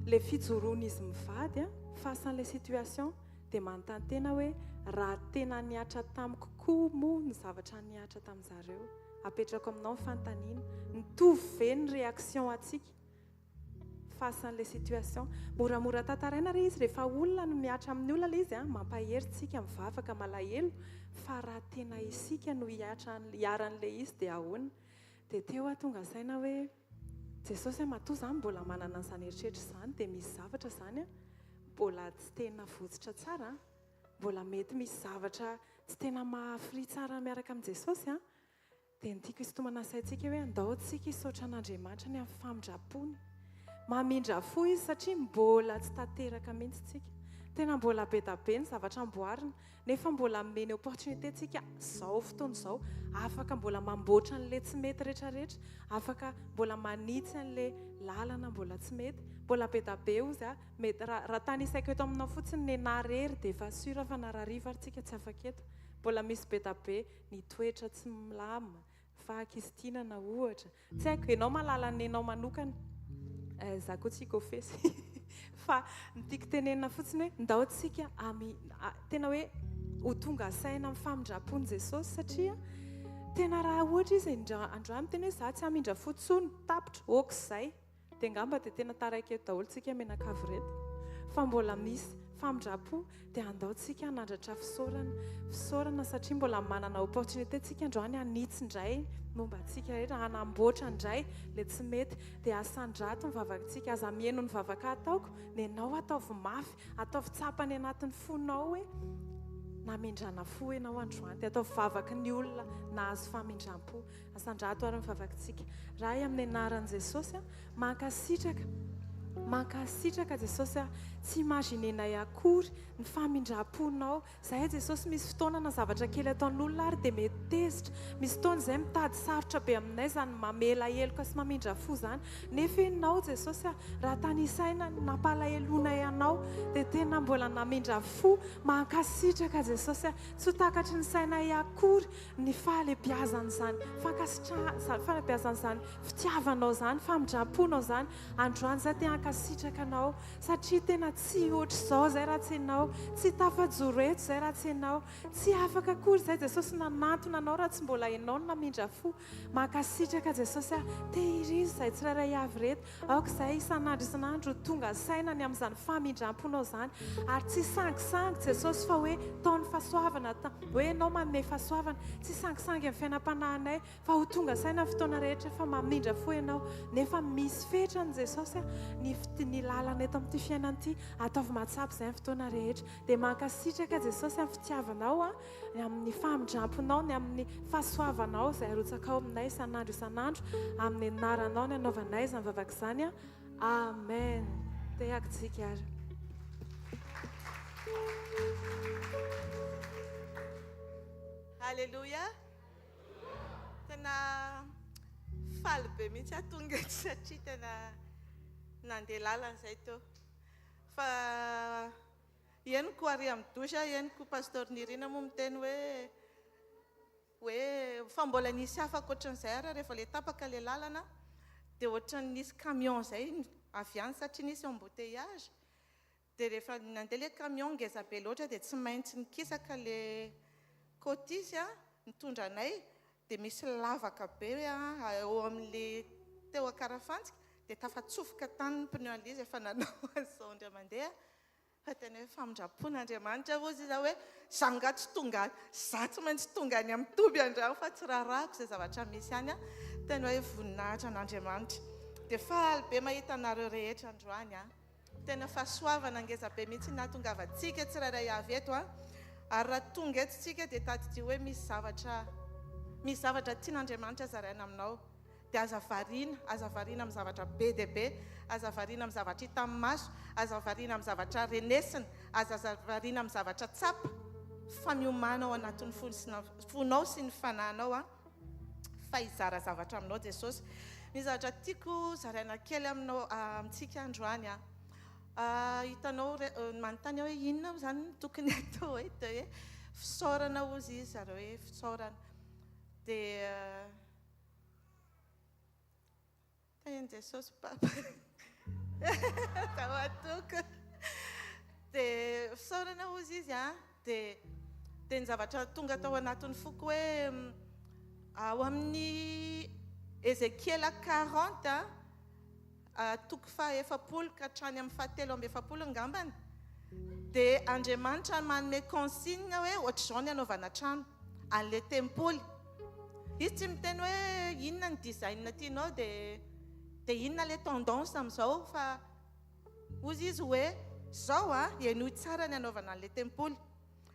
le fijoroana izy mivady face an'ilay situation dia manontany tena hoe raha tena niatra tamiko koa moa ny zavatra niatra tamin'izareo, apetrako aminao ny fanontaniana, nitovy ve ny réaction atsika face an'ilay situation. Moramora tantaraina re izy rehefa olona no miatra amin'ny olona ilay izy mampaherintsika mivavaka malahelo, fa raha tena isika no hiaran'ilay izy dia ahoana. Dia teo tonga saina hoe Jesosy matoa izany mbola manana an'izany eritreritra izany, dia misy zavatra izany mbola tsy tena votsitra tsara, mbola mety misy zavatra tsy tena mahafri tsara miaraka amin'ny Jesosy dia ny tiako hisintomana saintsika hoe andao tsika hisaotra an'Andriamanitra ny amin'ny famindrapony. Mamindra fo izy satria mbola tsy tanteraka mihitsy tsika, tena mbola be da be ny zavatra amboarina, nefa mbola meny opportunité tsika izao fotoana izao afaka mbola mamboatra an'ilay tsy mety rehetrarehetra, afaka mbola manitsy an'ilay lalana mbola tsy mety, mbola be da be ozy mety raha tany isaiko eto aminao fotsiny ny narery dia efa sura fa narariva ary tsika tsy afaka eto. Mbola misy be da be ny toetra tsy milamina, fahakizitinana ohatra, tsy haiko ianao mahalala ny anao manokana. Za koa tsy gofesy fa ny tiako tenenina fotsiny hoe ndao tsika tena hoe ho tonga saina amin'ny famindrapon'i Jesosy satria tena raha ohatra izy androany tena hoe za tsy hamindra fotsony tapitra oka izay dia ngamba dia tena taraiky eto daholo tsika menakavy reto fa mbola misy famindrapo dia andaontsika hanandratra fisaorana satria mbola manana opportunité tsika androany hanitsindray momba antsika rehetra hanamboatra indray le tsy mety dia asandrato ny vavakantsika aza mihaino ny vavaka ataoko ny ianao ataovy mafy ataovy tsapany anatin'ny fonao hoe namindrana fo ianao androany dia ataovy vavaky ny olona nahazo famindram-po asandrato ary ny vavakantsika raha amin'ny anaran'i Jesosy mankasitraka Jesosy tsy imaginenay akory ny famindram-ponao zahay Jesosy misy fotoana na zavatra kely ataon'olona ary dia mety tezitra misy fotoana izay mitady sarotra be aminay zany mamela heloka sy mamindra-fo zany nefa ianao Jesosy raha tany isaina nampalahelonay ianao dia tena mbola namindra-fo mankasitraka Jesosy tsy ho takatry ny sainay akory ny fahalebiazana zany fahalebiazana zany fitiavanao zany famindram-ponao zany androany zay te hankasitraka anao satria tena tsy ohatr' izao zay raha tsy ianao tsy tafajoro eto zay raha tsy ianao tsy afaka akory zay Jesosy nanantona anao raha tsy mbola ianao no namindra-fo mankasitraka Jesosy te irizy zay tsirairay avy reto aoka izay isan'andro tonga sainany amin'izany famindram-ponao zany ary tsy sangisangy Jesosy fa hoe taon'ny fahasoavana hoe ianao manome fahasoavana tsy sangisangy amin'ny fiainam-panahinay fa ho tonga saina fotoana rehetra fa mamindra-fo ianao nefa misy fetrany Jesosy ny lalana eto amin'ity fiainan'ity ataovy matsapy izay amin'ny fotoana rehetra dia mankasitraka Jesosy amin'ny fitiavanao amin'ny famindramponao ny amin'ny fahasoavanao izay arotsakao aminay isan'andro amin'ny anaranao ny anaovanay izany vavaka izany amen dia akitsika ary
Halleluja tena faly be mihitsy atonga eto satria tena nandeha lalana izay teo fa henoko ary amin'ny dosy henoko pasteur Nirina moa miteny hoe fa mbola nisy afaka ohatran'izay ary rehefa le tapaka le lalana dia ohatran'ny nisy camion izay avy any satria nisy embouteillage dia rehefa nandeha le camion ngeza be loatra dia tsy maintsy nikisaka le cotisy nitondra anay dia misy lavaka be eo amin'le teo akarafantsika dia tafatsofoka tany ny pneu an'izy efa nanao an'izao ndray mandeha fa tena hoe famindram-pon'Andriamanitra ozy izy hoe zanga tsy tonga za tsy maintsy tonga any amin'ny toby andrano fa tsy rarako izay zavatra misy any tena hoe voninahitra an'Andriamanitra dia faly be mahita anareo rehetra androany tena fahasoavana ngeza be mihitsy nahatongavatsika tsirairay avy eto ary raha tonga eto tsika dia tadidia hoe misy zavatra tian'Andriamanitra zaraina aminao dia aza variana amin'ny zavatra be dia be aza variana amin'ny zavatra hita amin'ny maso aza variana amin'ny zavatra renesina aza variana amin'ny zavatra tsapa fa miomanao anatin'ny fonao sy ny fanahinao fa hizara zavatra aminao Jesosy ny zavatra tiako zaraina kely aminao amintsika androany hitanao manontany hoe inona zany tokony atao hoe fisaorana ozy izy zareo hoe fisaorana dia tainy Jesosy papa tao atoko dia fisaorana ozy izy dia ny zavatra tonga tao anatin'ny foko hoe ao amin'ny hvkl-40 toko faha-efapolo ka hatrany amin'ny fahatelo amby efapolo ngambany dia Andriamanitra manome consigne hoe ohatr'izao ny anaovana trano an'le tempoly izy tsy miteny hoe inona ny design tianao dia inona le tendance amin'izao fa ozy izy hoe zao enoy tsara ny anaovana an'le tempoly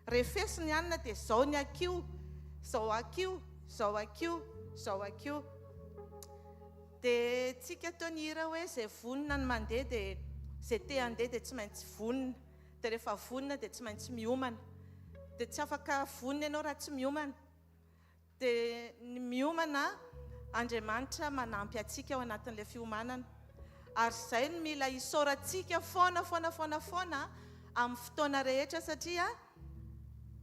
refesiny anina dia zao ny akio zao akio zao akio zao akio dia tsika tao ny hira hoe zay vonina ny mandeha dia zay te handeha dia tsy maintsy vonina dia rehefa vonina dia tsy maintsy miomana dia tsy afaka vonina ianao raha tsy miomana dia ny miomana Andriamanitra manampy atsika ao anatin'ilay fiomanana ary izay no mila isaorantsika foana amin'ny fotoana rehetra satria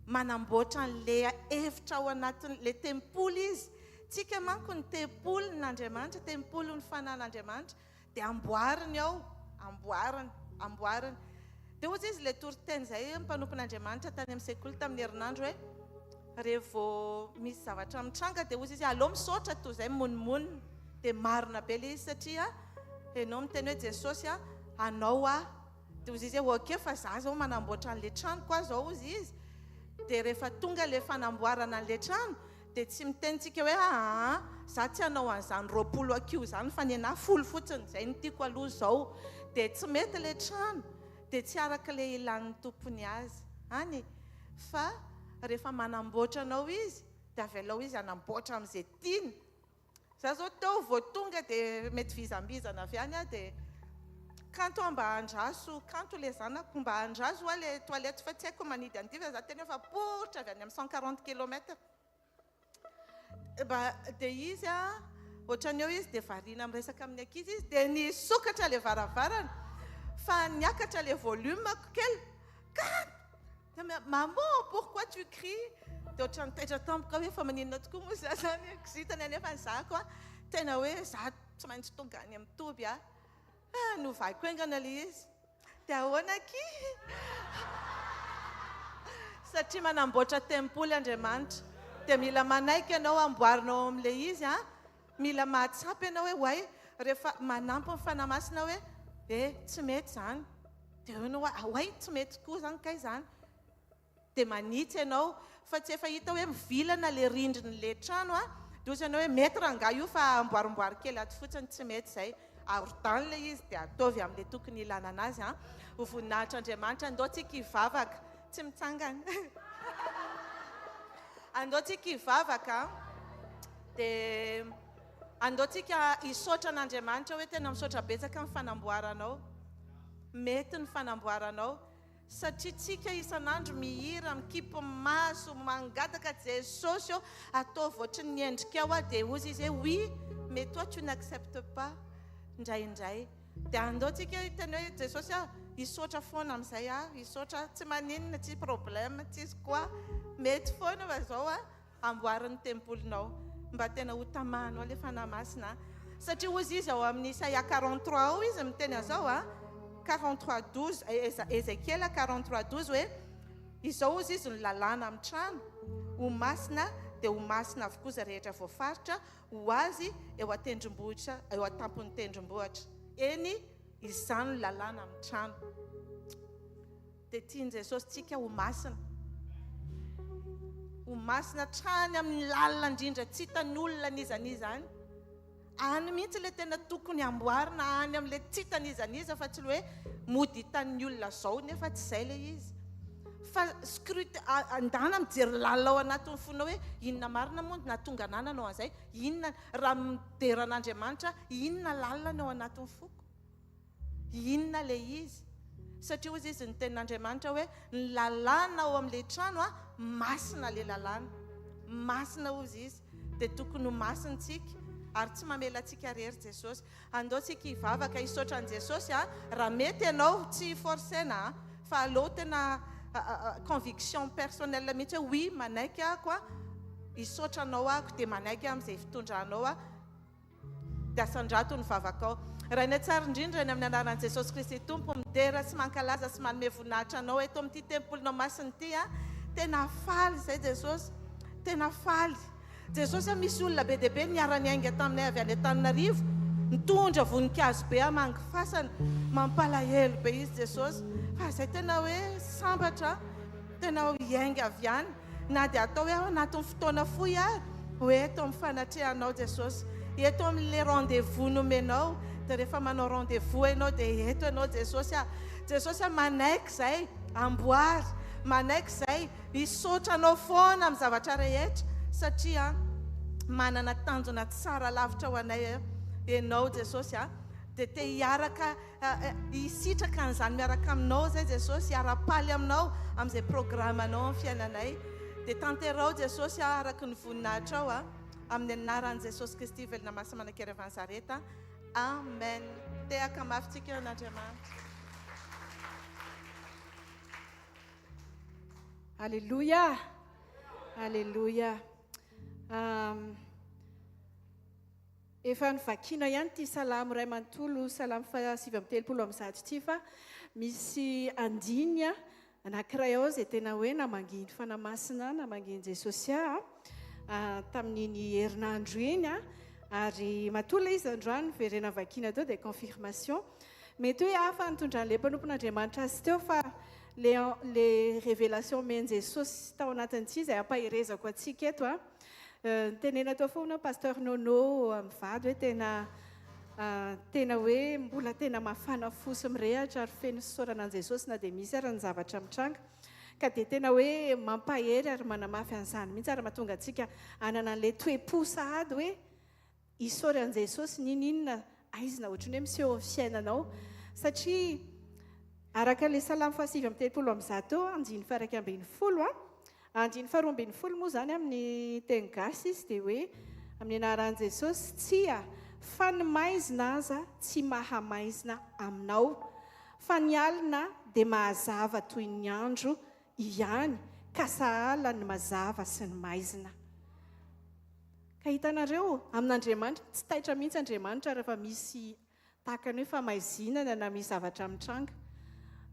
manamboatra an'le hevitra ao anatin'le tempoly izy tsika manko ny tempolin'Andriamanitra tempoly ny fanahin'Andriamanitra dia amboariny ao amboariny dia ozy izy le toriteny izay mpanompon'Andriamanitra tany amin'ny sekoly tamin'ny herinandro hoe rehevo misy zavatra mitranga dia ozy izy aleo misaotra toy izay monimony dia marina be le izy satria ianao miteny hoe jesosy a anao a dia ozy izy hoe ok fa za zao manamboatra an'le trano koa zao ozy izy dia rehefa tonga le fanamboarana an'le trano dia tsy mitenyntsika hoe aa za tsy hanao an'izany 20 akio zany fa ny ana folo fotsiny zay ny tiako aloha zao dia tsy mety le trano dia tsy araka le ilan'ny tompony azy any fa rehefa manamboatra anao izy dia avelao izy anamboatra amin'izay tiany za zao teo vao tonga dia mety vizambizana avy any a dia kanto mba andraso kanto le zanako mba andraso a le toilette fa tsy haiko manidy an'ity fa za teny efa poritra avy any amin'ny 140 kilometre dia izy a ohatrany eo izy dia variana miresaka amin'ny ankizy izy dia nisokatra le varavarana fa niakatra le volume kely maman pourquoi tu cries dia ohatrany taitra tampoka hoe fa maninona tokoa moa za zany kisitany anefa ny zako a tena hoe za tsy maintsy tonga any amin'ny toby a novako engana le izy dia ahoana ki satria manamboatra tempoly Andriamanitra dia mila manaiky ianao amboarinao amin'le izy a mila mahatsapy ianao hoe way rehefa manampy ny fanamasina hoe tsy mety zany dia ianao way tsy mety koa zany kay zany dia manitsy ianao fa tsy efa hita hoe mivilana le rindrin'le trano a dia ozy ianao hoe mety ranga io fa amboarimboary kely ato fotsiny tsy mety zay arodany le izy dia ataovy amin'le tokony ilana anazy a ho voninahitra Andriamanitra andao tsika hivavaka tsy mitsangana andao tsika hivavaka dia andao tsika hisaotra an'Andriamanitra hoe tena misaotra betsaka ny fanamboaranao mety ny fanamboaranao satria tsika isan'andro mihira mikipo maso mangataka Jesosy eo ataovy ohatry ny endrika ao a dia ozy izy hoe oui mais toi tu n'acceptes pas indraindray dia andao tsika teny hoe Jesosy a hisaotra foana amin'izay a hisaotra tsy maninona tsy problème tsisy koa mety foana fa zao a amboarin'ny tempolinao mba tena ho tamahanao le fanamasina satria ozy izy ao amin'ny Isaia 43 ao izy miteny azao a 43:12 Ezekiel 43:12 hoe izao ozy izy ny lalàna amin'ny trano ho masina dia ho masina avokoa za rehetra voafaritra ho azy eo atendrombohitra eo atampony tendrombohitra eny izany lalàna amin'ny trano dia tiany Jesosy tsika ho masina trany amin'ny lalina indrindra tsy hitany olona nizanizany any mihitsy le tena tokony amboarina any amin'le tsy hitanizaniza fa tsy le hoe mody hitan'ny olona zao nefa tsy izay le izy fa scrute andana mijery lalina ao anatin'ny fonao hoe inona marina moa natonga nananao an'izay inona raha mideran'Andriamanitra inona lalina ao anatin'ny foko inona le izy satria ozy izy ny tenin'Andriamanitra hoe ny lalàna ao amin'le trano a masina le lalàna masina ozy izy dia tokony ho masintsika ary tsy mamela antsika rery Jesosy andao tsika hivavaka hisaotra an' Jesosy a raha mety ianao tsy forcena fa aleo tena conviction personnelle mihitsy hoe oui manaiky ako a hisaotra anao ako dia manaiky amin'izay fitondranao a dia asandrato ny vavakao raha ny tsara indrindra ny amin'ny anaran'i Jesosy Kristy tompo midera sy mankalaza sy manome voninahitra anao eto amin'ity tempolinao masiny ity a tena faly zay Jesosy tena faly Jesosy a misy olona be dia be niara-ny ainga taminay avy any Antananarivo mitondra voninkazo be amangy fasana mampalahelo be izy Jesosy fa zay tena hoe sambatra tena ho iainga avy any na dia atao hoe ao anatin'ny fotoana fohy ary hoe eto amin'ny fanatrehanao Jesosy eto amin'le rendez-vous nomenao dia rehefa manao rendez-vous ianao dia eto ianao Jesosy a manaiky zay amboary manaiky zay hisaotra anao foana amin'ny zavatra rehetra satria manana tanjona tsara lavitra ho anay ianao Jesosy a dia te hiaraka hisitraka an'izany miaraka aminao zay Jesosy hiara-paly aminao amin'izay programmanao amin'ny fiainanay dia tanterao Jesosy a araka ny voninahitra ao a amin'ny anaran'i Jesosy Kristy velona masina manakary avy Nazareta amen tehaka mafitsika an'Andriamanitra
Alléluia Alléluia efa nivakina ihany ty salamo ray manontolo salamo fa 7:30 ity fa misy andiny anankiray ao zay tena hoe namanginy fanamasina namanginy Jesosy tamin'iny herinandro iny
ary matola izy androany verena vakina teo dia confirmation mety hoe hafa nitondran'ilay mpanompon'andriamanitra azy teo fa le révélation men jesosy tao anatin'ity izay ampahirezako atsika eto a tenena tao foana pasteur nono amin'ny vady hoe tena hoe mbola tena mafana fosy mirehatra ary feno soranan jesosy na dia misy ary ny zavatra mitranga ka dia tena hoe mampahery ary manamafy an'izany mihitsy ary mahatonga antsika anana an'ilay toe-po sahady hoe isory an' jesosy ninonina aizina ohatrany hoe miseho amin'ny fiainanao satria araka ilay salamy fahasivy amin'ny telopolo amin'ny zato andiny faharaiky ambin'ny folo andiny faharoa ambin'ny folo moa zany amin'ny teny gasy izy dia hoe amin'ny anaran'i jesosy tsia fa ny maizina aza tsy mahamaizina aminao fa ny alina dia mahazava toy ny andro ihany ka sahala ny mazava sy ny maizina ka hitanareo amin'andriamanitra tsy taitra mihitsy andriamanitra rehefa misy tahaka ny hoe famaizinana na misy zavatra mitranga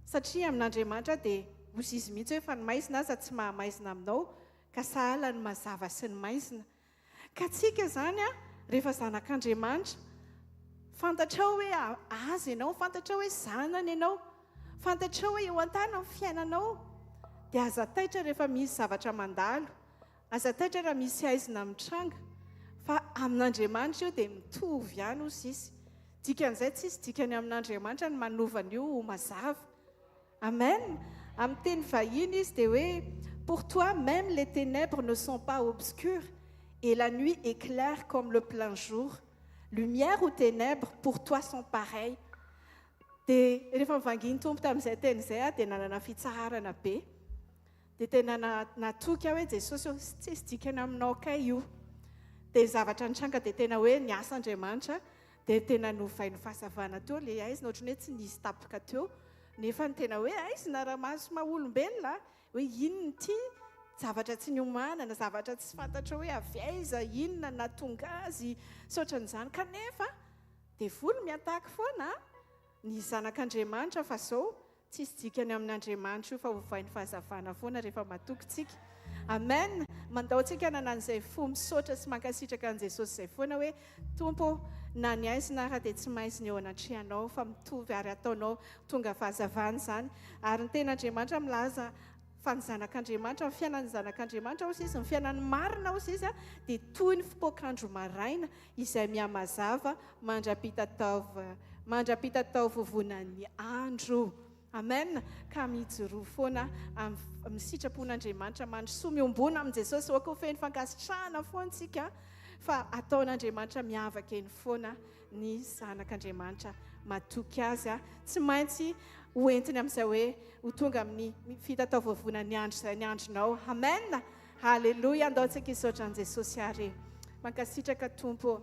satria amin'andriamanitra dia ozy izy mihitsy hoe fa ny maizina aza tsy mahamaizina aminao ka sahala ny mazava sy ny maizina ka tsika zany rehefa zanak'andriamanitra fantatrao hoe azy ianao fantatrao hoe zanany ianao fantatrao hoe eo an-tany amin'ny fiainanao dia aza taitra rehefa misy zavatra mandalo aza taitra raha misy aizina mitranga fa amin'andriamanitra io dia mitovy ihany ozy izy dikan'izay tsy isy dikany amin'andriamanitra ny manovana io mazava amen amin'ny teny vahiny izy dia hoe pour toi même les ténèbres ne sont pas obscures et la nuit est claire comme le plein jour lumière ou ténèbres pour toi sont pareils dia rehefa mivanginy tompo tamin'izay teny izay dia nanana fitsarana be dia tena natoky aho hoe jesosy tsy isy dikany aminao kay io dia zavatra nitranga dia tena hoe niasa andriamanitra dia tena novainy fahazavana teo le aizina ohatrany hoe tsy nisy tapaka teo nefa ny tena hoe aizina raha maso maha-olombelona hoe inona ty zavatra tsy niomanana zavatra tsy fantatra hoe avy aiza inona natonga azy saotran'izany kanefa dia volo miataka foana ny zanak'andriamanitra fa zao tsy isy dikany amin'andriamanitra io fa hovainy fahazavana foana rehefa matokytsika amen mandaontsika nanan'izay fo misaotra sy mankasitraka an' jesosy izay foana hoe tompo na ny aizina raha dia tsy maizina eo anatrehanao fa mitovy ary ataonao tonga fahazavana izany ary ny ten'andriamanitra milaza fa ny zanak'andriamanitra ny fiainan'ny zanak'andriamanitra ozy izy ny fiainan'ny marina ozy izy dia toy ny fipoakandro maraina izay mihamazava mandrapita tao vovonan'ny andro amen ka mijoroa foana amin'ny sitrapon'andriamanitra mandrosoa miombona amin' jesosy oaka ho feny fankasitrahana foantsika fa ataon'andriamanitra miavaka eny foana ny zanak'andriamanitra matoky azy tsy maintsy hoentiny amin'izay hoe ho tonga amin'ny fitatao vovonan'ny andro izay ny andronao amen halleloia andaontsika isotra an' jesosy ary mankasitraka tompo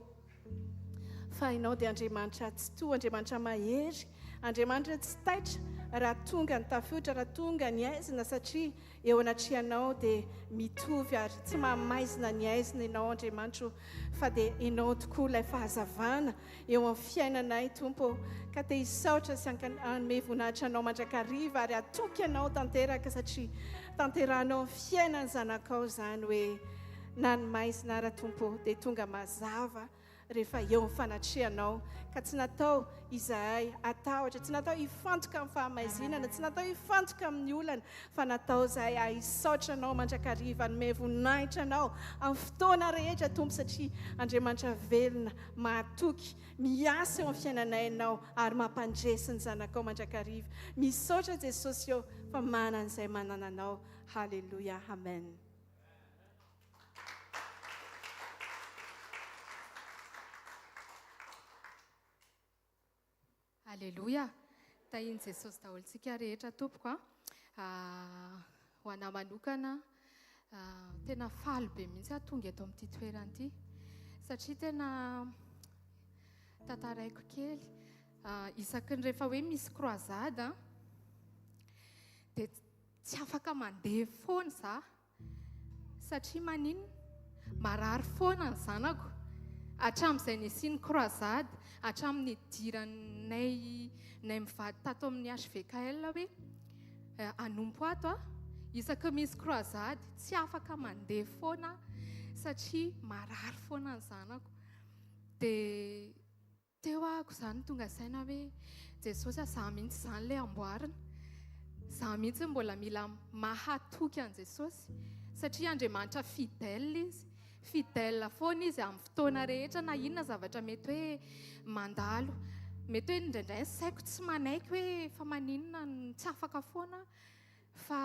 fa ianao dia andriamanitra tsy to andriamanitra mahery andriamanitra tsy taitra raha tonga ny tafiotra raha tonga ny aizina satria eo anatrehanao dia mitovy ary tsy mahamaizina ny aizina ianao andriamanitra fa dia ianao tokoa ilay fahazavana eo amin'ny fiainanay tompo ka dia hisaotra sy anome voninahitra anao mandrakariva ary atoky ianao tanteraka satria tanterahanao ny fiainany zanakao zany hoe na ny maizina raha tompo dia tonga mazava rehefa eo amin'ny fanatrehanao ka tsy natao izahay atahotra tsy natao hifantoka amin'ny fahamaizinana tsy natao hifantoka amin'ny olana fa natao izahay ahisaotra anao mandrakariva nome voninahitra anao amin'ny fotoana rehetra tompo satria andriamanitra velona mahatoky miasa eo amin'ny fiainanay ianao ary mampandresy ny zanakao mandrakariva misaotra jesosy eo fa manan'izay manana anao halleloia amen
Alléluia. Tahin jesosy daholintsika rehetra tompoko ho ana manokana tena faly be mihitsy tonga eto amin'ity toerana ity satria tena tantaraiko kely isaky ny rehefa hoe misy croisade dia tsy afaka mandeha foana za satria manino marary foana ny zanako hatramin'izay nisiny croisade hatramin'ny diranay mivady tato amin'ny hvkl hoe anompo ato isaky misy croisade tsy afaka mandeha foana satria marary foana ny zanako dia teo ahako izany tonga saina hoe jesosy zaho mihitsy izany ilay amboarina, zaho mihitsy mbola mila mahatoky an Jesosy satria Andriamanitra fidèle izy, fidèle foana izy amin'ny fotoana rehetra na inona zavatra mety hoe mandalo, mety hoe indraindray saiko tsy manaiky hoe fa maninona tsy afaka foana, fa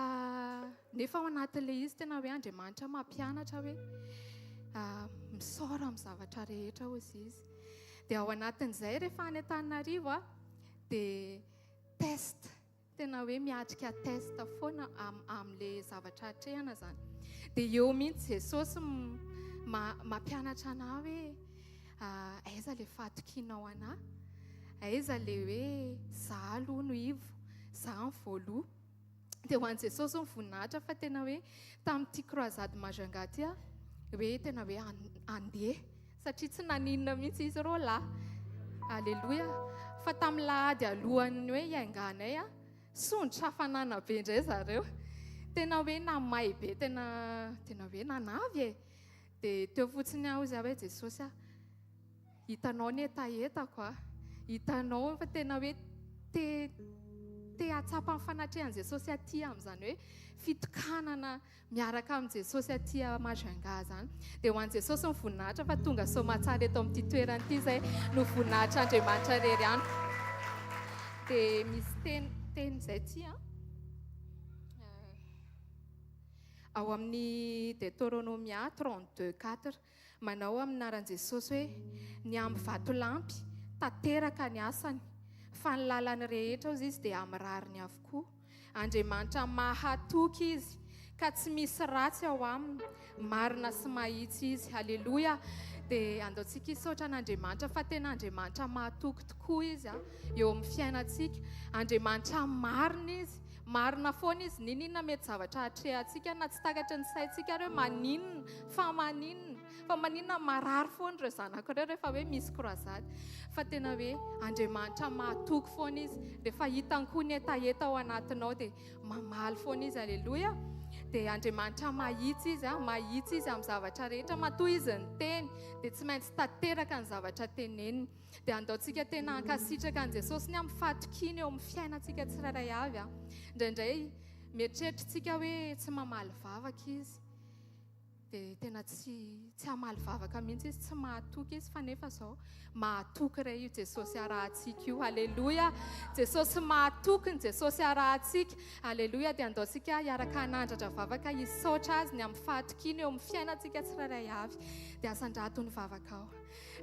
nefa ao anatin'ilay izy tena hoe Andriamanitra mampianatra hoe misaora amin'ny zavatra rehetra hozy izy. Dia ao anatin'izay rehefa any Antananarivo dia test, tena hoe miatrika test foana amin'ilay zavatra hatrehana zany. Dia eo mihitsy Jesosy mampianatra anahy hoe aiza ilay fatokianao anahy, aiza ilay hoe zaho aloha no ivo, zaho ny voaloha. Dia ho an'i Jesosy ny voninahitra fa tena hoe tamin'ity croisade Majunga ty hoe tena hoe andeha satria tsy naninona mihitsy izy rô lahy. Alleluia. Fa tamin'ny lahady alohany hoe hiainganay sondrotra hafanana be indray zareo, tena hoe namay be, tena hoe nanavy dia teo fotsiny aho izy hoe Jesosy hitanao ny etaetako hitanao fa tena hoe te hatsapa amin'ny fanatrehan'i Jesosy aty amin'izany hoe fitokanana miaraka amin'ny Jesosy aty Majunga zany. Dia ho an'i Jesosy ny voninahitra fa tonga soamantsara eto amin'ity toerana ity izay no voninahitra Andriamanitra rery any. Dia misy teny izay ty ao amin'ny Deutéronomia 32:4 manao amin'ny anaran'i Jesosy hoe ny amin'ny vatolampy tanteraka ny asany, fa ny lalany rehetra ozy izy dia amin'ny rariny avokoa. Andriamanitra mahatoky izy ka tsy misy ratsy ao aminy, marina sy mahitsy izy. Halleluia. Dia andaontsika hisaotra an'Andriamanitra fa tena Andriamanitra mahatoky tokoa izy eo amin'ny fiainantsika. Andriamanitra marina izy, marina foana izy, ninona mety zavatra hatrehantsika na tsy takatra ny saintsika hoe maninona, fa maninona marary foana ireo zanak'ireo rehefa hoe misy croisade. Fa tena hoe Andriamanitra mahatoky foana izy, rehefa hitany koa ny etaeta ao anatinao dia mamaly foana izy. Alleluia. Dia Andriamanitra mahitsy izy amin'ny zavatra rehetra, matoa izy ny teny dia tsy maintsy tanteraka ny zavatra teneniny. Dia andaontsika tena hankasitraka an Jesosy ny amin'ny fatokiny eo amin'ny fiainantsika tsirairay avy. Indraindray mieritreritritsika hoe tsy mamaly vavaka izy, dia tena tsy hamaly vavaka mihitsy izy, tsy mahatoky izy, fa nefa izao mahatoky iray io Jesosy arahantsika io. Alleluia. Jesosy mahatoky ny Jesosy arahantsika. Alleluia. Dia andaontsika hiaraka hanandratra vavaka hisaotra azy ny amin'ny fahatokiny eo amin'ny fiainantsika tsirairay avy. Dia asandrato ny vavaka ao.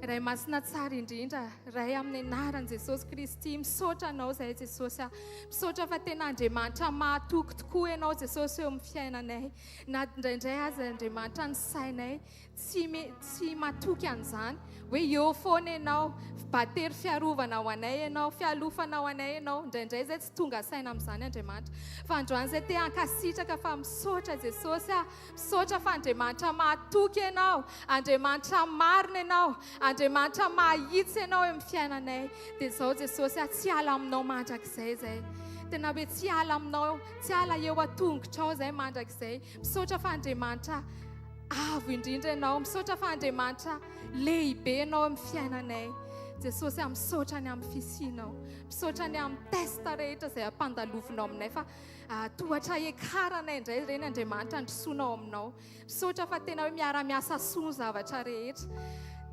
Ray masina tsara indrindra, ray amin'ny anaran'i Jesosy Kristy, misaotra anao izay Jesosy, misaotra fa tena Andriamanitra mahatoky tokoa ianao Jesosy eo amin'ny fiainanay. Na indraindray aza Andriamanitra ny sainay tsy matoky an'izany hoe eo foana ianao, batery fiarovana ho anay ianao, fialofana ho anay ianao. Indraindray izay tsy tonga saina amin'izany Andriamanitra, fa androany izay te hankasitraka fa misaotra Jesosy, misaotra fa Andriamanitra mahatoky ianao, Andriamanitra marina ianao, Andriamanitra mahitsy ianao eo amin'ny fiainanay. Dia izao Jesosy tsy ala aminao mandrakizay izay, tena hoe tsy ala aminao, tsy ala eo an-tongotrao izay mandrakizay. Misaotra fa Andriamanitra avo indrindra ianao, misaotra fa Andriamanitra lehibe ianao amin'ny fiainanay. Jesosy misaotra ny amin'ny fisianao, misaotra ny amin'ny testa rehetra izay ampandalovinao aminay, fa tohatra ekaranay indray ireny Andriamanitra androsoanao aminao. Misaotra fa tena hoe miara-miasa soa zavatra rehetra.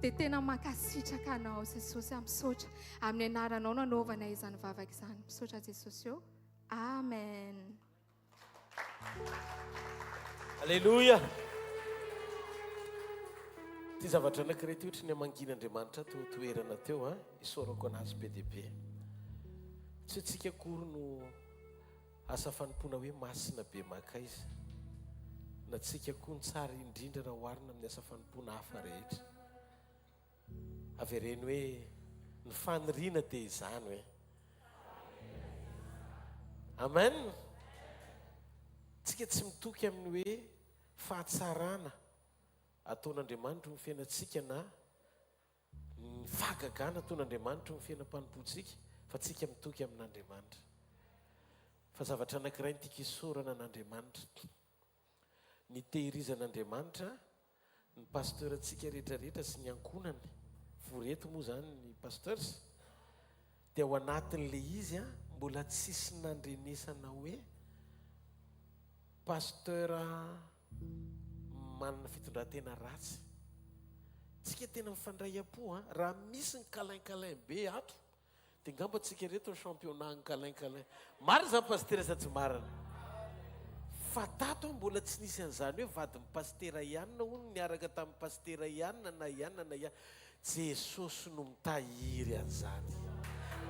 Dia tena mankasitraka anao Jesosy, misaotra amin'ny anaranao nanaovana izany vavaka izany. Misaotra Jesosy eo. Amen.
Alleluia. Ty zavatra anankiray ty ohatry ny amangin'Andriamanitra toerana teo isaorako anazy be dia be. Tsy tsika akory no asa fanompoana hoe masina be maka izy, na tsika koa ny tsara indrindra raha oharina amin'ny asa fanompoana hafa rehetra. Avereny hoe ny faniriana dia izany hoe. Amen. Tsika tsy mitoky amin'ny hoe fahatsarana ataon'Andriamanitra ny fiainantsika na ny fahagagana ataon'Andriamanitra ny fiainam-panompoantsika, fa tsika mitoky amin'Andriamanitra. Fa zavatra anankiray ny tika hisorana an'Andriamanitra, ny tehirizan'Andriamanitra ny pasteuratsika rehetrarehetra sy ny ankonany voreto moa zany ny pasteurs dia ao anatin'le izy a mbola tsisy nandrenesana hoe pasteur manana fitondran-tena ratsy. Tsika tena mifandray am-po a raha misy ny kalain-kalain be ato dia ngamba tsika reto ny championnat ny kalain-kalain. Marina zany pasteur sa tsy marina? Fa tato mbola tsy nisy an'izany hoe vadin'ny pastera ianina hono niaraka tamin'ny pastera ianina na ianina na ianina. Jesosy no mitahiry an'izany.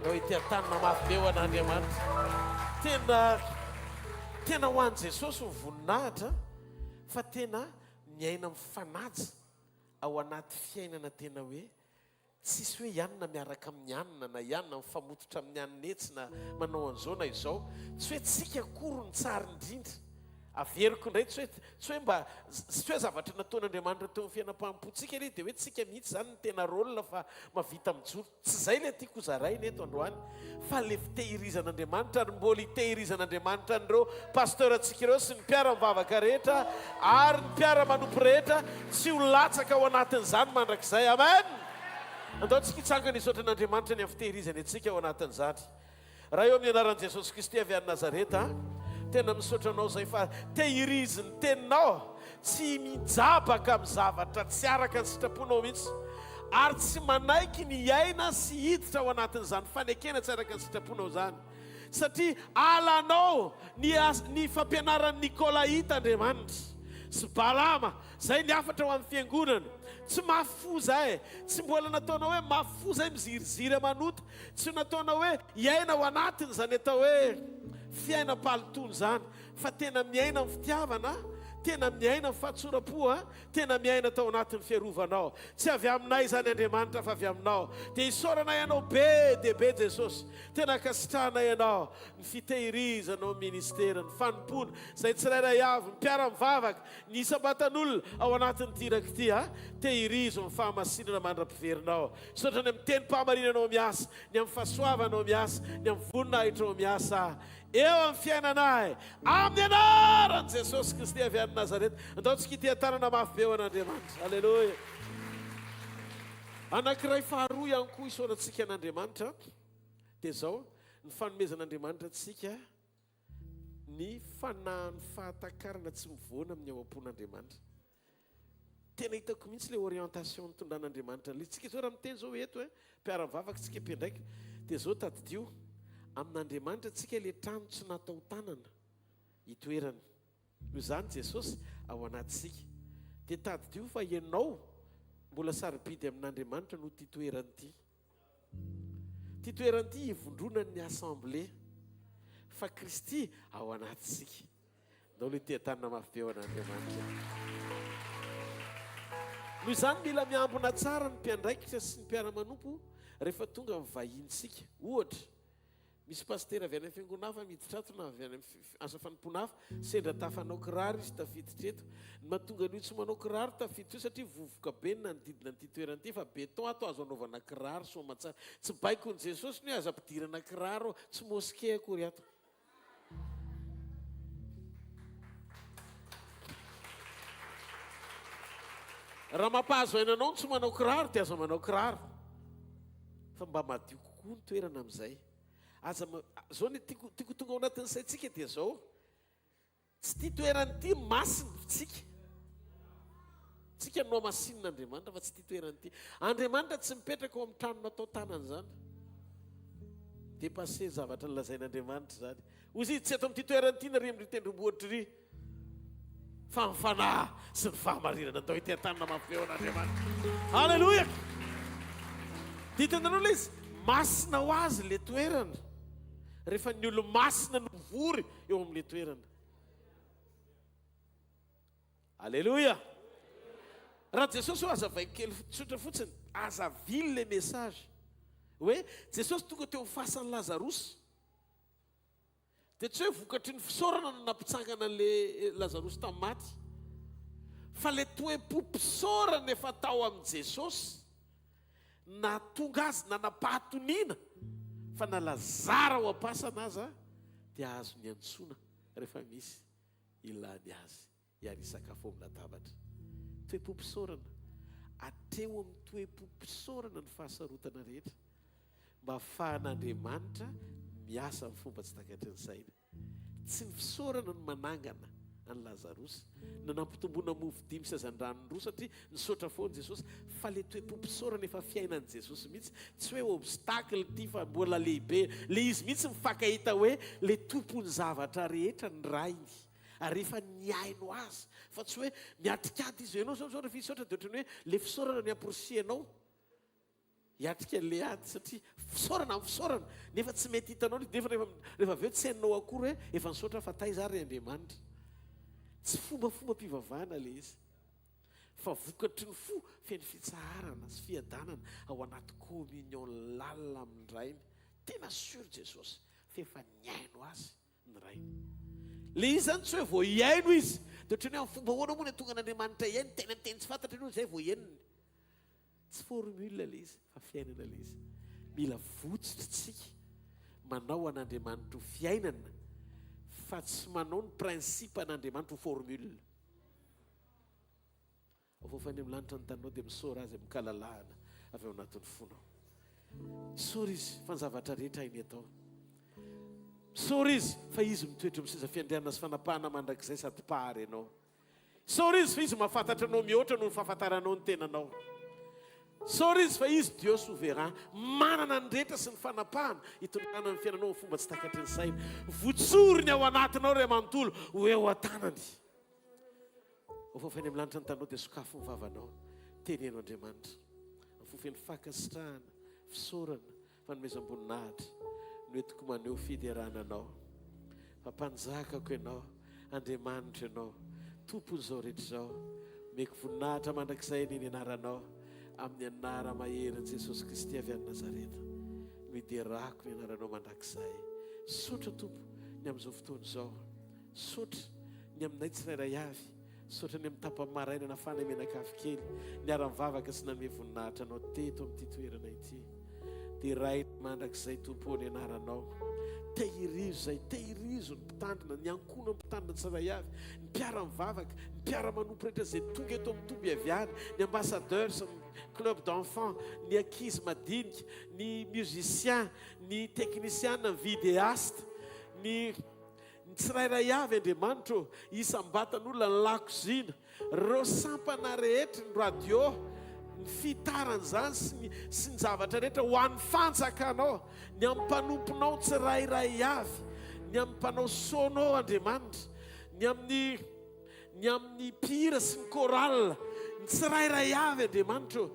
Raha hoe tia tanina mafy be ho an'Andriamanitra. Tena ho an'i Jesosy ny voninahitra fa tena miaina mifanaja ao anaty fiainana tena hoe tsisy hoe ianina miaraka amin'ny anina na ianina mifamototra amin'ny anina etsy na manao an'izao na izao. Tsy hoe tsika akory ny tsara indrindra. Averiko indray tsy hoe mba tsy hoe zavatra nataon'Andriamanitra teo amin'ny fiainam-pampontsika ilay dia hoe tsika mihitsy zany ny tena rôle fa mavita mijoro. Tsy izay ilay tiako zaraina eto androany fa le fitehirizan'Andriamanitra ary mbola hitehirizan'Andriamanitra an'ireo pasteur antsika ireo sy ny mpiara-mivavaka rehetra ary ny mpiara-manompo rehetra tsy ho latsaka ao anatin'izany mandrakizay. Amen. Andao tsika hitsangana hisaotra an'Andriamanitra ny amin'ny fitehirizany antsika ao anatin'izany. Raha eo amin'ny anaran'i Jesosy Kristy avy any Nazareta tena misaotra anao zay fa tehiriziny teninao tsy mijabaka amin'ny zavatra tsy araka ny sitraponao mihitsy ary tsy manaiky ny aina sy hiditra ao anatin'izany fanekena tsy araka ny sitraponao zany satria alanao ny fampianaran'ny Nikolaita Andriamanitra sy Balama zay niafatra ho amin'ny fiangonana. Tsy mafoza tsy mbola nataonao hoe mafoza miziriziry manota, tsy nataonao hoe iaina ao anatiny zany atao hoe fiainam-palitony zany fa tena miaina amin'ny fitiavana, tena miaina amin'ny fahatsoram-po, tena miaina tao anatin'ny fiarovanao. Tsy avy aminay zany Andriamanitra fa avy aminao. Dia isaoranay ianao be dia be Jesosy, tena kasitrahanay ianao ny fitehirizanao ministera ny fanompona izay tsirairay avy ny mpiara-mivavaka ny isambatan'olona ao anatin'ny tiraka ity tehirizo ny fahamasinana mandra-piverinao. Isaotra ny amin'ny tenim-pahamarinanao miasa, ny amin'ny fahasoavanao miasa, ny amin'ny voninahitranao miasa eo amin'ny fiainanay amin'ny anaran'i Jesosy Kristy avy any Nazareta. Andaontsika ity tanana mafy be ho an'Andriamanitra. Aleluia. Anankiray faharoa ihany koa isaonantsika an'Andriamanitra dia izao ny fanomezan'Andriamanitra antsika ny fanahy fahatakarana tsy mivoana amin'ny ao am-pon'Andriamanitra. Tena hitako mihitsy ilay orientation nitondran'Andriamanitra le tsika zao raha miteny zao eto mpiara-mivavaka tsika mpiandraika dia zao tadidio amin'Andriamanitra tsika le trano tsy natao tanana hitoerana. Noho izany Jesosy ao anatsika dia tadidio fa ianao mbola sarobidy amin'Andriamanitra no titoerany ity. Titoerany ity hivondronany ny assemblée fa Kristy ao anatsika. Ndao le tia-tanana mafy be ao an'Andriamanitra. Noho izany mila miambina tsara ny mpiandraikitra sy ny mpiara-manompo rehefa tonga mivahintsika. Ohatra misy pasteur avy any fiangonana hafa miditra ato na avy any asa fanompoana hafa sendra tafanao kiraro izy tafiditra eto. Ny mahatonga an'io tsy manao kiraro tafiditra io satria vovoka be ny nanodidina n'ity toerana ity fa beton ato azo anaovana kiraro soma tsara. Tsy baiko ny Jesosy ny hoe aza ampidirana kiraro tsy moské akory ato. Raha mampahazo aina anao tsy manao kiraro dia aza manao kiraro fa mba madio kokoa ny toerana amin'izay. Zao ny tiako tonga ao anatin'ny saintsika dia zao tsy tia toerany ity masina tsika. Tsika no masinan'Andriamanitra fa tsy tia toerany ity. Andriamanitra tsy mipetraka ao amin'ny trano natao tanana zany. Dia passé zavatra nolazain'Andriamanitra zany. Ozy tsy ato amin'ity toerany ity nary amin'ny tendrombohitra ry fa mifanahy sy ny fahamarinana atao hitan-tanana mafy eo an'Andriamanitra. Halleluia. Ditanareo ilay izy masina ho azy le toerana rehefa ny olo masina no mivory eo amin'le toerana. Alléluia. Raha Jesosy ho aza vaikely tsotra fotsiny aza vily le message hoe Jesosy tonga teo fasan'ny Lazarosy dia tsy hoe vokatry ny fisaorana no nampitsangana an'le Lazarosy tamin'ny maty fa le toe-po-pisaorana efa tao amin'i Jesosy na tonga azy na napahatoniana fa na Lazara ao am-pasana aza dia azo ny antsoina rehefa misy ilany azy hiary sakafo amin'ny latabatra. Toe-po-pisaorana ateo amin'ny toe-po-pisaorana ny fahasarotana rehetra mba ahafahan'Andriamanitra miasa amin'ny fomba tsy takatry ny saina. Tsy ny fisaorana no manangana any Lazarosy na nampitomboana mofo 5 sy azan-dranony roa satria nisaotra foana Jesosy, fa le toe-po-pisaorana efa fiainan'i Jesosy mihitsy, tsy hoe obstacle ty fa mbola lehibe, le izy mihitsy mifankahita hoe le tompony zavatra rehetra ny rainy ary efa niaino azy, fa tsy hoe miatrikady izy ianao zao rehefa fisaotra dia ohatrany hoe le fisaorana ny amporosianao hiatrika le ady satria fisaorana nefa tsy mety hitanao nefa rehefa avy eo tsy hainao akory hoe efa nisaotra fa taiza ary Andriamanitra. Tsy fomba mpivavahana le izy, fa vokatry ny fo feny fitsaharana sy fiadanana ao anaty communion lalina amin'ny rainy. Tena sur Jesosy fa efa niaino azy ny rainy. Le izy zany tsy hoe vao hiaino izy dia ohatrany hoe amin'ny fomba hoana moa ny tonga n'Andriamanitra iaino, tena miteny tsy fantatra ianao izay vao iainony. Tsy formule le izy fa fiainana le izy. Mila votsitra tsika manao an'Andriamanitra ho fiainana, fa tsy manao ny principe an'Andriamanitra ho formule. Avofany amin'ny lanitra ny tanao dia misaora azy amin'ny kalalahana avy ao anatin'ny fonao. Misaora izy fa ny zavatra rehetra hainy atao. Misaora izy fa izy mitoetra miseza fiandrianana sy fanapahana mandrakizay sady pahary ianao. Misaora izy fa izy mahafantatra anao mihoatra noho ny fahafantaranao ny tenanao. Misaora izy fa izy Dieu souverain, manana ny rehetra sy ny fanapahana hitondrana ny fiainanao ny fomba tsy takatry ny saina. Votsoriny ao anatinao ray amanontolo ho eo an-tanany. Avofany amin'ny lanitra ny tanao dia sokafo ny vavanao, teneno Andriamanitra. Amin'ny fofeny fankasitrahana, fisaorana, fanomezam-boninahitra no entiko maneho fiderananao. Fampanjakako ianao, Andriamanitra ianao, tompon'izao rehetra izao, meko voninahitra mandrakizay ny anaranao amin'ny anara mahery Jesosy Kristy avy any Nazareta. Miderako ny anaranao mandrakizay. Saotra tompo ny amin'izao fotoana izao, saotra ny aminay tsirairay avy, saotra ny amin'ny tapamaraina na fanamenakafy kely, ny ara-mivavaka sy nanome voninahitra anao teto amin'ity toerana ity. Dia ray mandrakizay tompo ny anaranao. Tehirizo zay, tehirizo ny mpitandrina, ny ankono ny mpitandrina tsiray avy, ny mpiara-mivavaka, ny mpiara-manompo rehetra izay tonga eto amin'ny tomby aviany, ny ambassadeur sy club d'enfants, ny ankizy madinika, ny musicien, ny technicien, ny vidéaste, ny tsirairay avy Andriamanitra, isambatan'olona ny lakozina, reo sampana rehetra ny radio, ny fitarany zany sy ny zavatra rehetra ho an'ny fanjakanao, ny amin'ny mpanomponao tsirairay avy, ny amin'ny mpanao sonao Andriamanitra, ny amin'ny pira sy ny choral, ny tsirairay avy Andriamanitra,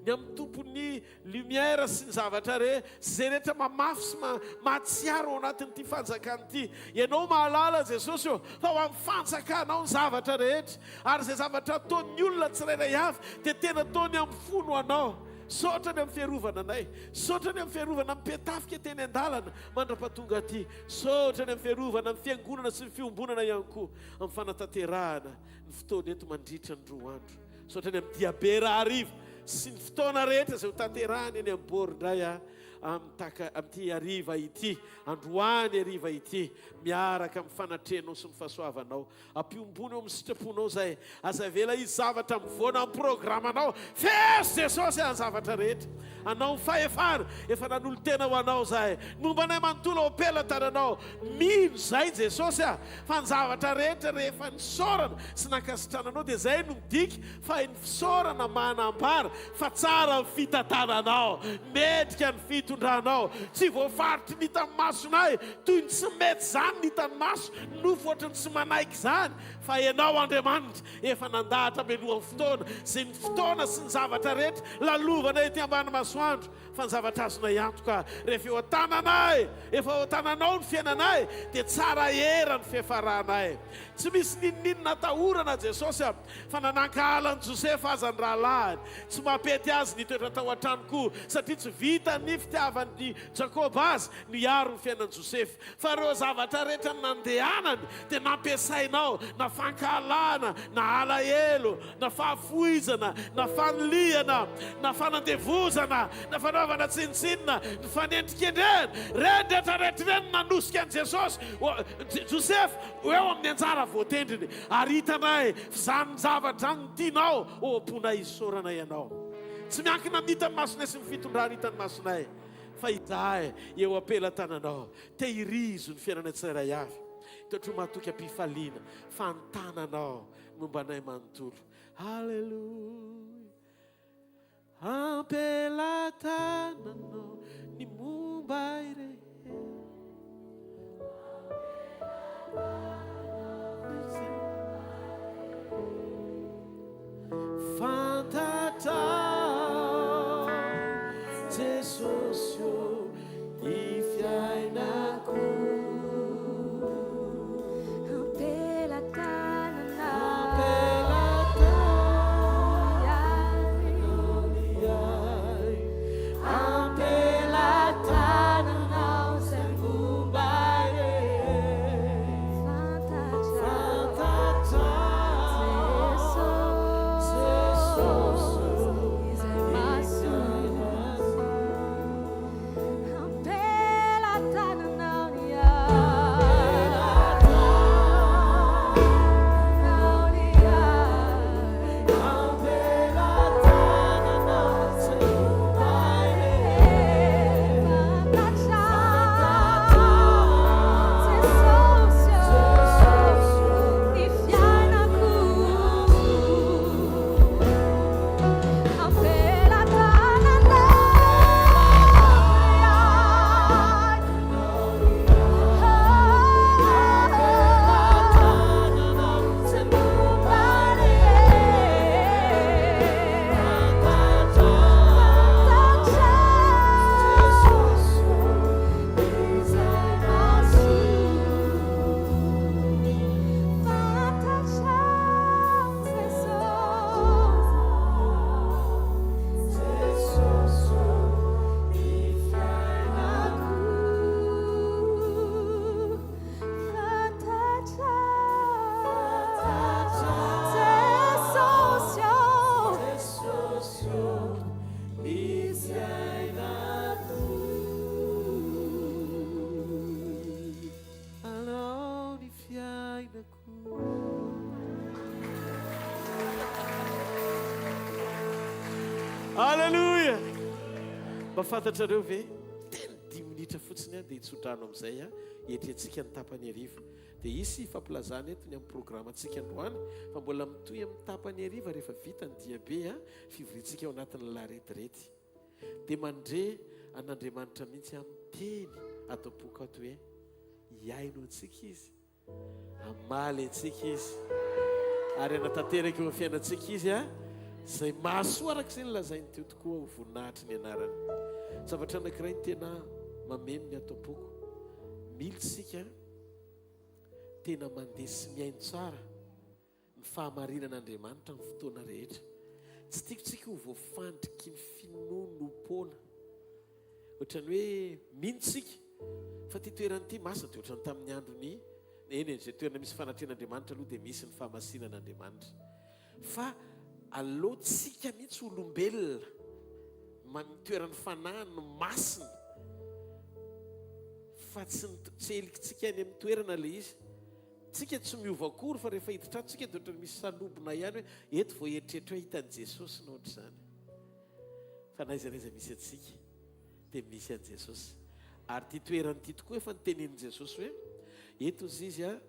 ny amin'ny tompony lumière sy ny zavatra zay rehetra mamafy sy mahatsiaro ao anatin'ity fanjakana ity. Ianao mahalala Jesosy fa ho amin'ny fanjakanao ny zavatra rehetra, ary zay zavatra ataon'ny olona tsirairay avy dia tena ataony amin'ny fono anao. Saotra ny amin'ny fiarovana anay, saotra ny amin'ny fiarovana mipetafika teny an-dalana mandra-pahatonga aty, saotra ny amin'ny fiarovana amin'ny fiangonana sy ny fiombonana ihany koa amin'ny fanatanterahana ny fotoana eto mandritra ny roa andro. Saotra ny amin'ny diabera arivo sy ny fotoana rehetra izay ho tanterahana eny am-borindray amin'ity ariva ity, androany ariva ity, miaraka amin'ny fanatrenao sy ny fahasoavanao. Ampiombony eo amin'ny sitraponao zay, aza vela izy zavatra mivoana amin'ny programanao, feso Jesosy amin'ny zavatra rehetra. Anao ny fahefana, efa nanolo tena ho anao zay. Nombanay manontolo ao am-pelantananao, mino zay Jesosy fa ny zavatra rehetra rehefa nisaorana sy nankasitrananao dia zay no midika fa ny fisaorana manambara fa tsara ny fitatananao, medika ny fitondranao. Tsy voafarotry ny hitan'ny masonay toy ny tsy mety zany ny hitan'ny maso nofo ohatrany tsy manaiky zany, fa ianao Andriamanitra efa nandahatra melohan'ny fotoana, zay ny fotoana sy ny zavatra rehetra lalovana ety ambany masoandro, fa ny zavatra azonay antoka rehefa eo an-tananay, efa eo an-tananao ny fiainanay dia tsara era ny fiafaranay. Tsy misy ninninina atahorana Jesosy fa nanankahala ny Josefa aza ny rahalahiny, tsy mampety azy nitoetra tao an-trano koa satria tsy vita ny
fitiavany Jakoba azy niaro ny fiainan'i Joseph. Fa ireo zavatra rehetra nandehanany dia nampiasainao na fankalana, na alahelo, na fahafoizana, na fanoliana, na fanandevozana, na fanaovana tsinitsinina, ny fanendrikendrena. Reny rehetra reny nanosika an' Jesosy Joseph eo amin'ny anjara voatendriny. Ary hitanay zany zavatra ny tianao oamponay isorana ianao. Tsy miankina amin'ny hitany masonay sy ny fitondrany hitany masonay, fa izahay eo ampelatananao. Te hirizo ny fiainana tsirairay avy. Totro matoky am-pifaliana fantananao mombanay manontolo. Halleluja. Ampelatananao ny momba ireo. Fantatao Jesosy ny fiainako. Halleluja. Mba fantatrareo ve tena 10 minitra fotsiny dia hitsodrano amin'izay hietrentsika ny tapany hariva. Dia isy fampilazana eto ny amin'ny programantsika androany fa mbola mitoy amin'ny tapany hariva rehefa vita ny diabe fivorintsika ao anatin'ny la retraite. Dia mandre an'Andriamanitra mihitsy amin'ny teny atao boka ato hoe hiaino antsika izy, hamaly antsika izy, ary anatanteraka eo amin'ny fiainantsika izy zay mahasoa arak'izay ny lazainy teo tokoa ho voninahitry ny anarany. Zavatra anankiray ny tena mameno ny atao boka, militsika tena mandeha sy miaino tsara ny fahamarinan'Andriamanitra ny fotoana rehetra. Tsy tiakotsika ho voafandriky ny finonom-poana ohatrany hoe mintsika fa ty toerana ity masina dia ohatrany tamin'ny androny eny zay toerana misy fanatrehan'Andriamanitra aloha dia misy ny fahamasinan'Andriamanitra. Fa alohantsika mihitsy olombelona toerany fanahany no masina fa tsy elikitsika any amin'ny toerana le izy. Tsika tsy miova akory fa rehefa hiditra tsika dia ohatrany misy salobona ihany hoe eto vao eritreritra hoe hitan'i Jesosy na ohatra izany. Fa naiza naiza misy atsika dia misy an'i Jesosy. Ary ty toerana ity tokoa efa nytenenin' Jesosy hoe eto izy ny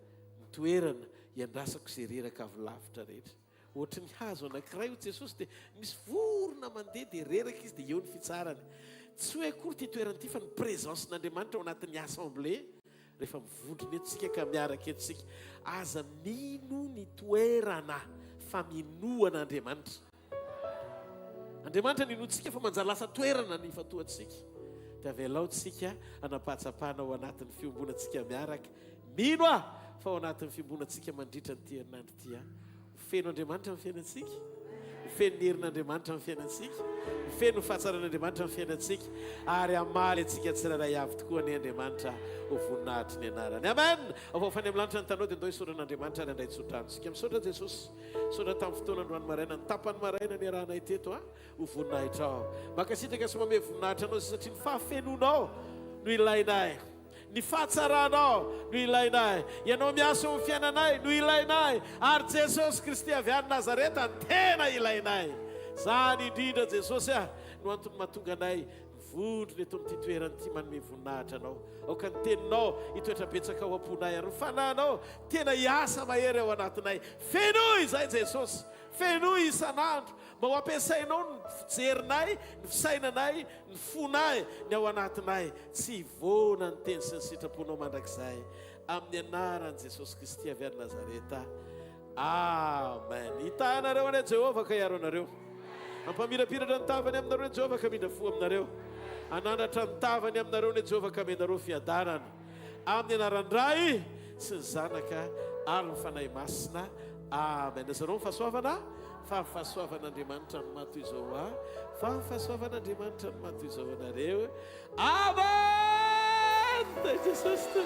toerana hiandrasako izay reraka avy lavitra rehetra. Ohatra ny hazo anankiray ho Jesosy dia misy vorona mandeha dia reraka izy dia eo ny fitsarany. Tsy hoe akory ty toerana ity fa ny présencen'Andriamanitra ao anatin'ny assemblée rehefa mivondrona etsika ka miaraka etsika. Aza mino ny toerana faminoan'Andriamanitra. Andriamanitra ninoantsika fa manjary lasa toerana ny fatoantsika. Dia avelaontsika anapatsapana ao anatin'ny fiombonantsika miaraka. Mino fa ao anatin'ny fiombonantsika mandritra ny ty herinandro ty. Feno Andriamanitra amin'ny fiainantsika,
fenonerin'andriamanitra amin'ny fiainantsika, feno fahatsaran'andriamanitra amin'ny fiainantsika, ary amaly antsika tsirairay avy tokoa ny Andriamanitra ho voninahitry ny anarany. Amen. Avao amin'ny lanitra ny tanao dia andao hisoran'Andriamanitra ary andray tsodranotsika. Misaotra Jesosy, misaotra tamin'ny fotoanandroany maraina, ny tapany maraina ny arahanay teto ho voninahitra ao. Makasitraka sy manome voninahitra anao satria ny fahafenonao no ilainay. Ny fahatsaranao no ilainay. Ianao miasa amin'ny fiainanay no ilainay. Ary Jesosy Kristy avy any Nazareta tena ilainay. Zany indrindra Jesosy no antony mahatonga anay vondrona eto amin'ity toerana ity manome voninahitra anao. Aoka ny teninao hitoetra betsaka ao am-ponay ary ny fananao tena hiasa mahery ao anatinay. Fenoy izay Jesosy, fenoy isan'andro. Mba ho ampiasainao ny fijerinay, ny fisainanay, ny fonay ny ao anatinay. Tsy hivona ny teny sy ny sitraponao mandrakizay. Amin'ny anaran'i Jesosy Kristy avy any Nazareta. Amen. Hitanareo any Jehovah ka hiaro anareo. Ampamirapiratra ny tavany aminareo ny Jehovah ka mindra fo aminareo. Anandratra ny tavany aminareo ny Jehovah ka menareo fiadanana. Amin'ny anaran-dray sy ny zanaka ary ny fanahy masina. Amen. Zareo ny fahasoavana? Fa ny fahasoavan'Andriamanitra no matoy izao fa ny fahasoavan'Andriamanitra no matoy izao anareo. Amen. Jesosy.